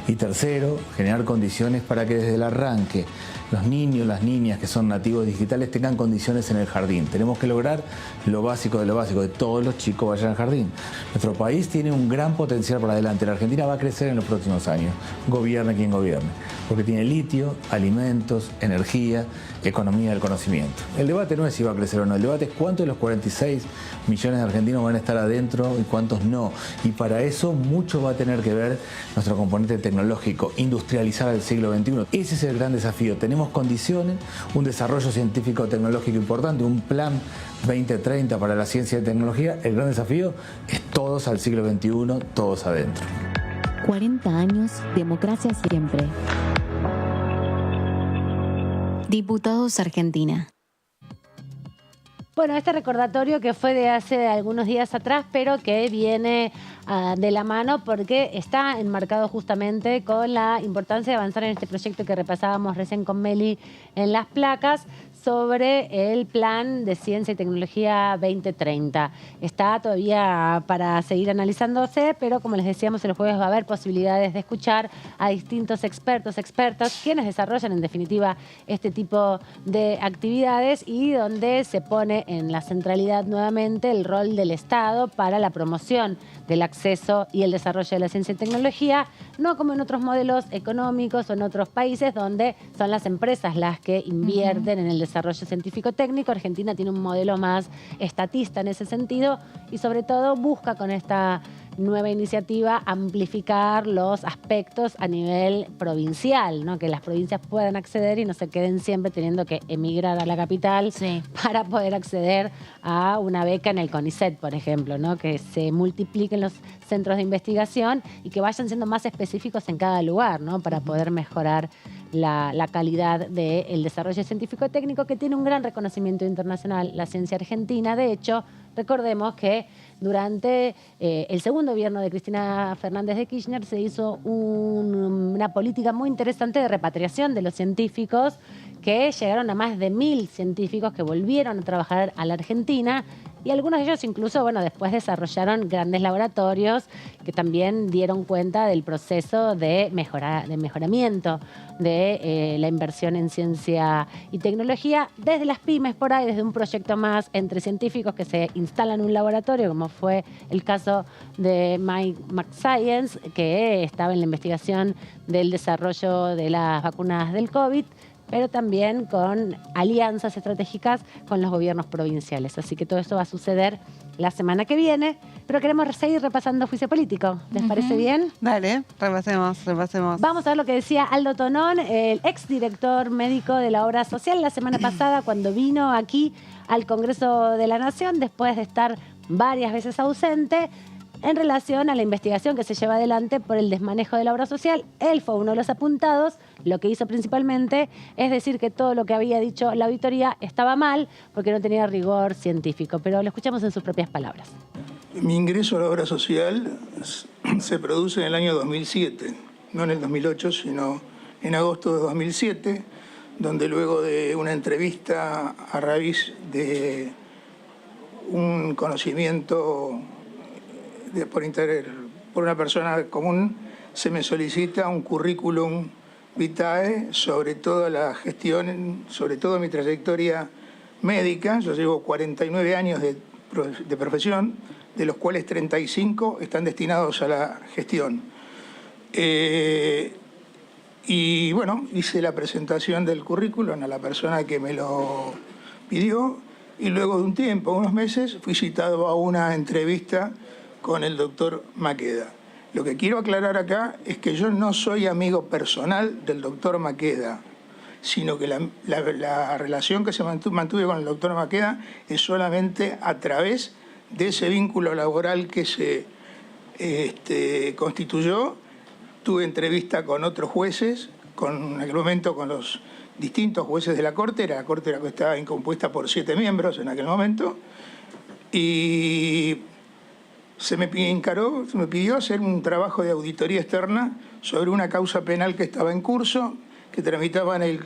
Y tercero, generar condiciones para que desde el arranque los niños, las niñas que son nativos digitales tengan condiciones en el jardín. Tenemos que lograr lo básico de lo básico, de todos los chicos vayan al jardín. Nuestro país tiene un gran potencial para adelante. La Argentina va a crecer en los próximos años, gobierne quien gobierne, porque tiene litio, alimentos, energía, economía del conocimiento. El debate no es si va a crecer o no, el debate es cuántos de los 46 millones de argentinos van a estar adentro y cuántos no. Y para eso mucho va a tener que ver nuestro componente tecnológico, industrializar el siglo XXI. Ese es el gran desafío. Tenemos condiciones, un desarrollo científico-tecnológico importante, un plan 2030 para la ciencia y tecnología. El gran desafío es todos al siglo XXI, todos adentro. 40 años, democracia siempre. Diputados Argentina. Bueno, este recordatorio que fue de hace algunos días atrás, pero que viene de la mano porque está enmarcado justamente con la importancia de avanzar en este proyecto que repasábamos recién con Meli en las placas, sobre el plan de ciencia y tecnología 2030. Está todavía para seguir analizándose, pero como les decíamos, el jueves va a haber posibilidades de escuchar a distintos expertos, expertas, quienes desarrollan en definitiva este tipo de actividades y donde se pone en la centralidad nuevamente el rol del Estado para la promoción del acceso y el desarrollo de la ciencia y tecnología, no como en otros modelos económicos o en otros países donde son las empresas las que invierten en el desarrollo científico-técnico. Argentina tiene un modelo más estatista en ese sentido y sobre todo busca con esta nueva iniciativa amplificar los aspectos a nivel provincial, ¿no? Que las provincias puedan acceder y no se queden siempre teniendo que emigrar a la capital para poder acceder a una beca en el CONICET, por ejemplo, ¿no? Que se multipliquen los centros de investigación y que vayan siendo más específicos en cada lugar, ¿no? Para poder mejorar la calidad del desarrollo científico-técnico, que tiene un gran reconocimiento internacional, la ciencia argentina. De hecho, recordemos que durante el segundo gobierno de Cristina Fernández de Kirchner se hizo una política muy interesante de repatriación de los científicos, que llegaron a más de 1000 científicos que volvieron a trabajar a la Argentina. Y algunos de ellos incluso, bueno, después desarrollaron grandes laboratorios que también dieron cuenta del proceso de mejoramiento de la inversión en ciencia y tecnología desde las pymes por ahí, desde un proyecto más entre científicos que se instalan en un laboratorio, como fue el caso de MaxScience, que estaba en la investigación del desarrollo de las vacunas del COVID, pero también con alianzas estratégicas con los gobiernos provinciales. Así que todo esto va a suceder la semana que viene, pero queremos seguir repasando juicio político. ¿Les parece bien? Dale, repasemos. Vamos a ver lo que decía Aldo Tonón, el exdirector médico de la Obra Social, la semana pasada cuando vino aquí al Congreso de la Nación, después de estar varias veces ausente, en relación a la investigación que se lleva adelante por el desmanejo de la obra social. Él fue uno de los apuntados. Lo que hizo principalmente es decir que todo lo que había dicho la auditoría estaba mal porque no tenía rigor científico. Pero lo escuchamos en sus propias palabras. Mi ingreso a la obra social se produce en el año 2007, no en el 2008, sino en agosto de 2007, donde luego de una entrevista a raíz de un conocimiento por una persona común, se me solicita un currículum vitae sobre toda la gestión, sobre todo mi trayectoria médica. Yo llevo 49 años de profesión, de los cuales 35 están destinados a la gestión. Y bueno, hice la presentación del currículum a la persona que me lo pidió y luego de un tiempo, unos meses, fui citado a una entrevista con el doctor Maqueda. Lo que quiero aclarar acá es que yo no soy amigo personal del doctor Maqueda, sino que la relación que se mantuve con el doctor Maqueda es solamente a través de ese vínculo laboral que se constituyó. Tuve entrevista con otros jueces, en aquel momento con los distintos jueces de la Corte. La Corte estaba compuesta por 7 miembros en aquel momento, y se me pidió hacer un trabajo de auditoría externa sobre una causa penal que estaba en curso, que tramitaba en el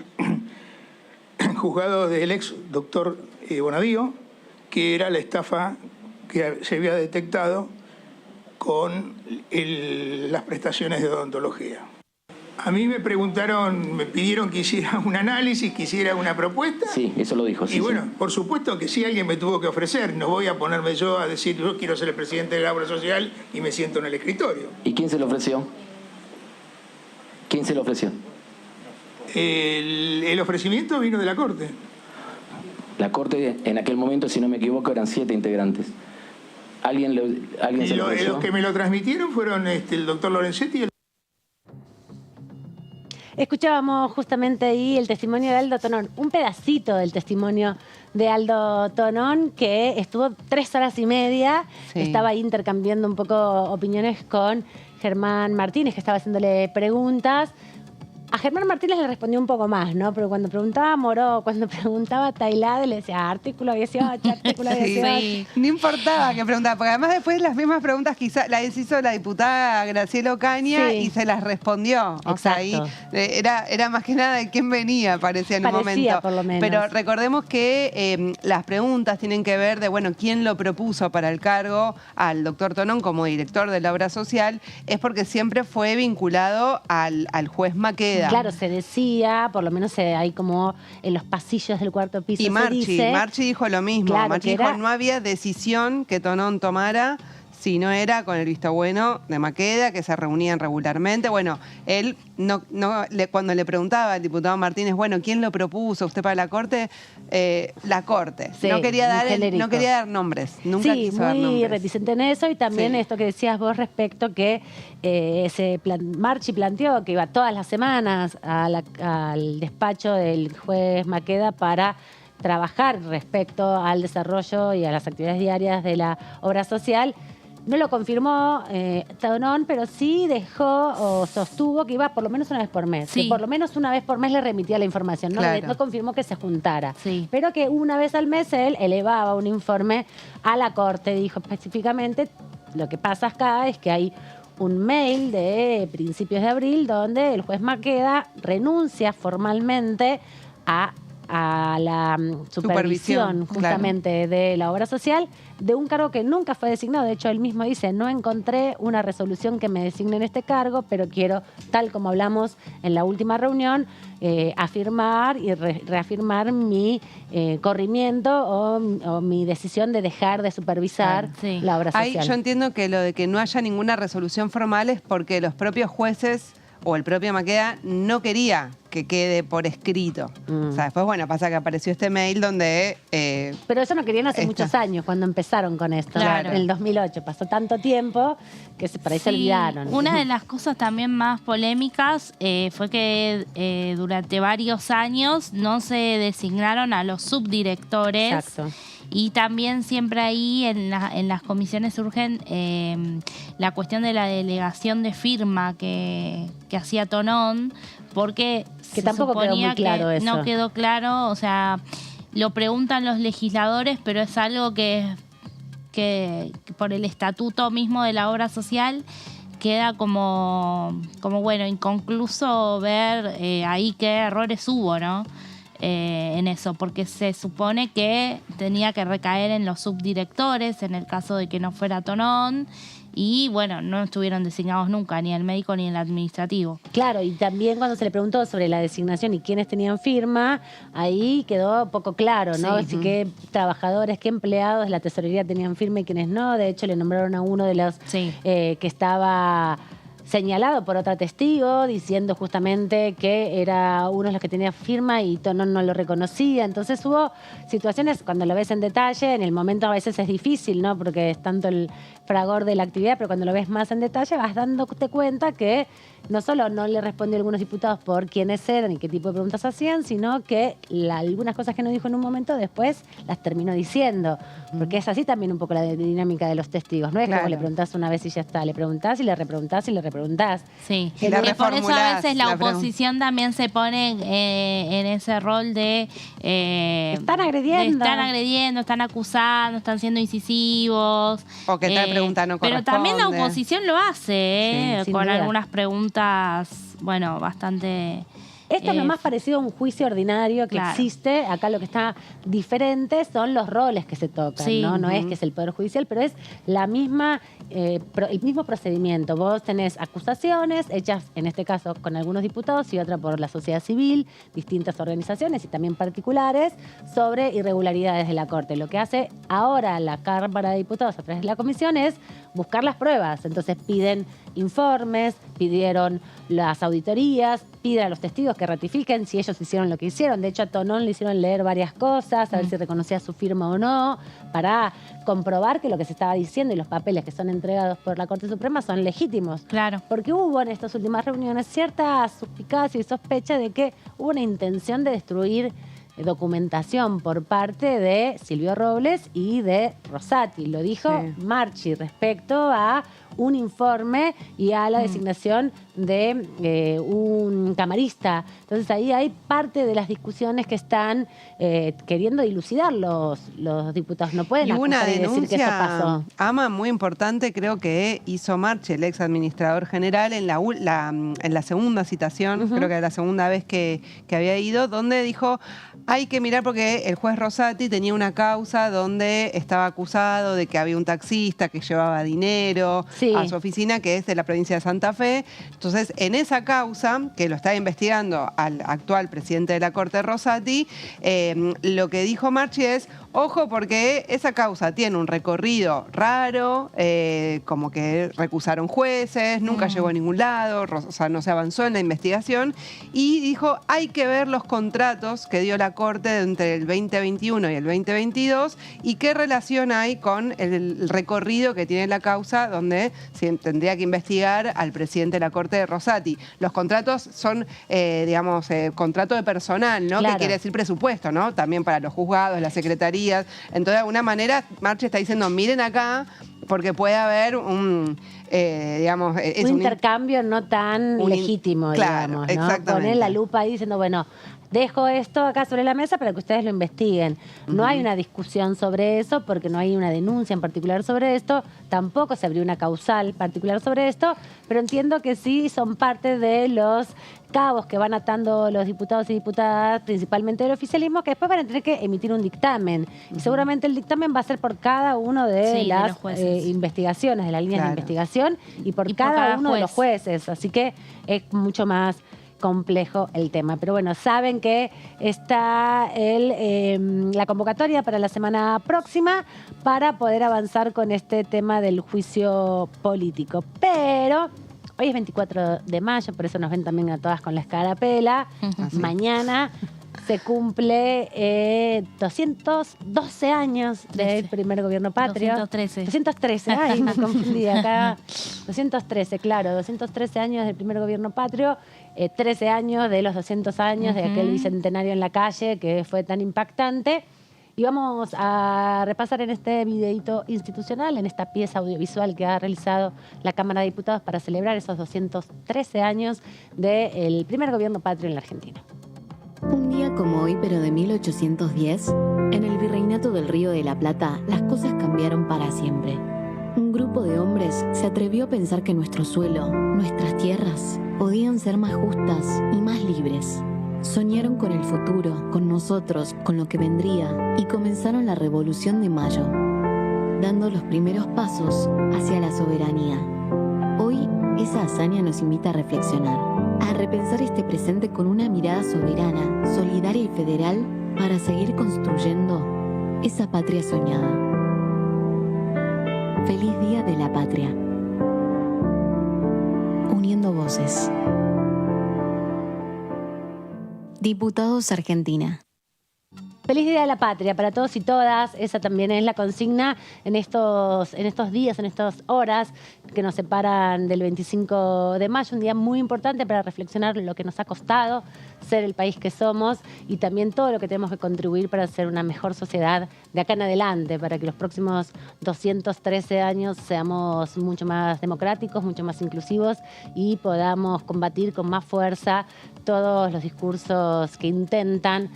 juzgado del ex doctor Bonadío, que era la estafa que se había detectado con las prestaciones de odontología. A mí me pidieron que hiciera un análisis, que hiciera una propuesta. Sí, eso lo dijo. Y bueno, por supuesto que sí, alguien me tuvo que ofrecer. No voy a ponerme yo a decir, yo quiero ser el presidente de la obra social y me siento en el escritorio. ¿Y quién se lo ofreció? ¿Quién se lo ofreció? El ofrecimiento vino de la Corte. La Corte, en aquel momento, si no me equivoco, eran 7 integrantes. ¿Alguien se lo ofreció? Los que me lo transmitieron fueron el doctor Lorenzetti y el... Escuchábamos justamente ahí el testimonio de Aldo Tonón, un pedacito del testimonio de Aldo Tonón, que estuvo 3 horas y media, estaba ahí intercambiando un poco opiniones con Germán Martínez, que estaba haciéndole preguntas. A Germán Martínez le respondió un poco más, ¿no? Pero cuando preguntaba a Moró, cuando preguntaba a Tailade, le decía artículo 18, artículo 18. Sí. No importaba que preguntaba, porque además después las mismas preguntas quizás las hizo la diputada Graciela Ocaña y se las respondió. O sea, ahí era más que nada de quién venía, parecía en un momento. Por lo menos. Pero recordemos que las preguntas tienen que ver de, bueno, quién lo propuso para el cargo al doctor Tonón como director de la obra social, es porque siempre fue vinculado al juez Maqueda. Claro, se decía, por lo menos hay como en los pasillos del cuarto piso y Marchi dijo lo mismo. Claro, Marchi dijo no había decisión que Tonón tomara si no era con el visto bueno de Maqueda, que se reunían regularmente. Bueno, él cuando le preguntaba al diputado Martínez, bueno, ¿quién lo propuso usted para la Corte? La Corte. Sí, no quería dar nombres. Nunca quiso dar nombres. Muy reticente en eso. Y también esto que decías vos respecto que Marchi planteó que iba todas las semanas al despacho del juez Maqueda para trabajar respecto al desarrollo y a las actividades diarias de la obra social. No lo confirmó Tonón, pero sí dejó o sostuvo que iba por lo menos una vez por mes. Sí. Que por lo menos una vez por mes le remitía la información. No, no confirmó que se juntara. Sí. Pero que una vez al mes él elevaba un informe a la Corte. Dijo específicamente, lo que pasa acá es que hay un mail de principios de abril donde el juez Maqueda renuncia formalmente a la supervisión justamente de la obra social, de un cargo que nunca fue designado. De hecho, él mismo dice, no encontré una resolución que me designe en este cargo, pero quiero, tal como hablamos en la última reunión, afirmar y reafirmar mi corrimiento o mi decisión de dejar de supervisar la obra social. Ahí yo entiendo que lo de que no haya ninguna resolución formal es porque los propios jueces o el propio Maqueda no quería que quede por escrito. O sea, después, bueno, pasa que apareció este mail donde... Pero eso no querían hace muchos años, cuando empezaron con esto, en el 2008. Pasó tanto tiempo que por ahí se olvidaron. Una de las cosas también más polémicas fue que durante varios años no se designaron a los subdirectores. Exacto. Y también siempre ahí en las comisiones surgen la cuestión de la delegación de firma que hacía Tonón, porque que tampoco quedó muy claro eso. No quedó claro, o sea, lo preguntan los legisladores, pero es algo que por el estatuto mismo de la obra social queda como bueno, inconcluso ver ahí qué errores hubo, ¿no? En eso, porque se supone que tenía que recaer en los subdirectores en el caso de que no fuera Tonón, y bueno, no estuvieron designados nunca, ni el médico ni el administrativo. Claro, y también cuando se le preguntó sobre la designación y quiénes tenían firma, ahí quedó poco claro, ¿no? Así qué trabajadores, qué empleados de la tesorería tenían firma y quiénes no. De hecho, le nombraron a uno de los que estaba señalado por otra testigo, diciendo justamente que era uno de los que tenía firma y Tonón no lo reconocía. Entonces hubo situaciones, cuando lo ves en detalle, en el momento a veces es difícil, ¿no? Porque es tanto el fragor de la actividad, pero cuando lo ves más en detalle vas dándote cuenta que no solo no le respondió a algunos diputados por quiénes eran y qué tipo de preguntas hacían, sino que algunas cosas que no dijo en un momento después las terminó diciendo. Porque es así también un poco la dinámica de los testigos. No es como le preguntás una vez y ya está. Le preguntás y le repreguntás y le repreguntás. Sí, que por eso a veces la oposición también se pone en ese rol de... están agrediendo. Están acusando, están siendo incisivos. O que tal pregunta no corresponde. Pero también la oposición lo hace, con algunas preguntas, bueno, bastante... Esto es lo más parecido a un juicio ordinario que existe. Acá lo que está diferente son los roles que se tocan, ¿no? No es que es el Poder Judicial, pero es la misma, el mismo procedimiento. Vos tenés acusaciones hechas, en este caso, con algunos diputados y otra por la sociedad civil, distintas organizaciones y también particulares, sobre irregularidades de la Corte. Lo que hace ahora la Cámara de Diputados a través de la Comisión es buscar las pruebas. Entonces piden informes, pidieron las auditorías, piden a los testigos que ratifiquen si ellos hicieron lo que hicieron. De hecho, a Tonón le hicieron leer varias cosas, a ver si reconocía su firma o no, para comprobar que lo que se estaba diciendo y los papeles que son entregados por la Corte Suprema son legítimos. Claro. Porque hubo en estas últimas reuniones cierta suspicacia y sospecha de que hubo una intención de destruir documentación por parte de Silvio Robles y de Rosati. Lo dijo Marchi respecto a un informe y a la designación de un camarista. Entonces ahí hay parte de las discusiones que están queriendo dilucidar los diputados. No pueden y una acusar y decir que eso denuncia, pasó. Ama, muy importante, creo que hizo Marchi, el ex administrador general, en la segunda citación, creo que era la segunda vez que había ido, donde dijo, hay que mirar porque el juez Rosati tenía una causa donde estaba acusado de que había un taxista que llevaba dinero a su oficina, que es de la provincia de Santa Fe. Entonces, en esa causa, que lo está investigando al actual presidente de la Corte, Rosati, lo que dijo Marchi es, ojo, porque esa causa tiene un recorrido raro, como que recusaron jueces, nunca llegó a ningún lado, o sea, no se avanzó en la investigación, y dijo, hay que ver los contratos que dio la Corte entre el 2021 y el 2022 y qué relación hay con el recorrido que tiene la causa donde se tendría que investigar al presidente de la Corte, de Rosati. Los contratos son, digamos, contrato de personal, ¿no? Claro. Que quiere decir presupuesto, ¿no? También para los juzgados, las secretarías. Entonces, de alguna manera, Marchi está diciendo, miren acá, porque puede haber un, digamos... un intercambio no tan legítimo, claro, digamos, ¿no? exactamente. Poner la lupa ahí diciendo, bueno, dejo esto acá sobre la mesa para que ustedes lo investiguen. No hay una discusión sobre eso porque no hay una denuncia en particular sobre esto, tampoco se abrió una causal particular sobre esto, pero entiendo que sí son parte de los cabos que van atando los diputados y diputadas, principalmente del oficialismo, que después van a tener que emitir un dictamen. Y seguramente el dictamen va a ser por cada uno de las investigaciones, de las líneas de investigación, y por cada uno de los jueces. Así que es mucho más complejo el tema. Pero bueno, saben que está la convocatoria para la semana próxima para poder avanzar con este tema del juicio político. Pero hoy es 24 de mayo, por eso nos ven también a todas con la escarapela. Mañana se cumple 212 años del primer gobierno patrio. 213, ay, me confundí acá. 213, claro, 213 años del primer gobierno patrio, 13 años de los 200 años de aquel bicentenario en la calle que fue tan impactante. Y vamos a repasar en este videíto institucional, en esta pieza audiovisual que ha realizado la Cámara de Diputados para celebrar esos 213 años del primer gobierno patrio en la Argentina. Un día como hoy, pero de 1810, en el Virreinato del Río de la Plata, las cosas cambiaron para siempre. Un grupo de hombres se atrevió a pensar que nuestro suelo, nuestras tierras, podían ser más justas y más libres. Soñaron con el futuro, con nosotros, con lo que vendría, y comenzaron la Revolución de Mayo, dando los primeros pasos hacia la soberanía. Hoy, esa hazaña nos invita a reflexionar, a repensar este presente con una mirada soberana, solidaria y federal para seguir construyendo esa patria soñada. Feliz Día de la Patria. Uniendo voces. Diputados Argentina. Feliz Día de la Patria para todos y todas. Esa también es la consigna en estos días, en estas horas que nos separan del 25 de mayo. Un día muy importante para reflexionar lo que nos ha costado ser el país que somos y también todo lo que tenemos que contribuir para ser una mejor sociedad de acá en adelante, para que los próximos 213 años seamos mucho más democráticos, mucho más inclusivos y podamos combatir con más fuerza todos los discursos que intentan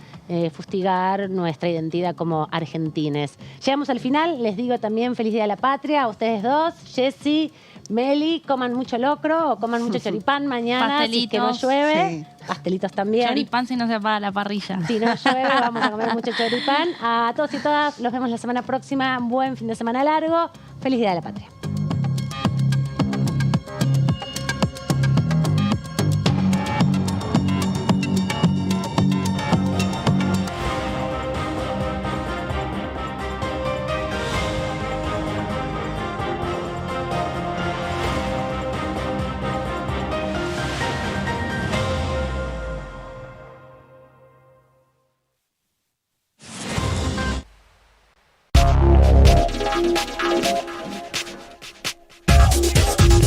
fustigar nuestra identidad como argentines. Llegamos al final, les digo también feliz Día de la Patria a ustedes dos, Jessy, Meli, coman mucho locro o coman mucho choripán mañana, si es que no llueve. Pastelitos también. Choripán si no se apaga la parrilla. Si no llueve, vamos a comer mucho choripán. A todos y todas, los vemos la semana próxima. Buen fin de semana largo. Feliz Día de la Patria.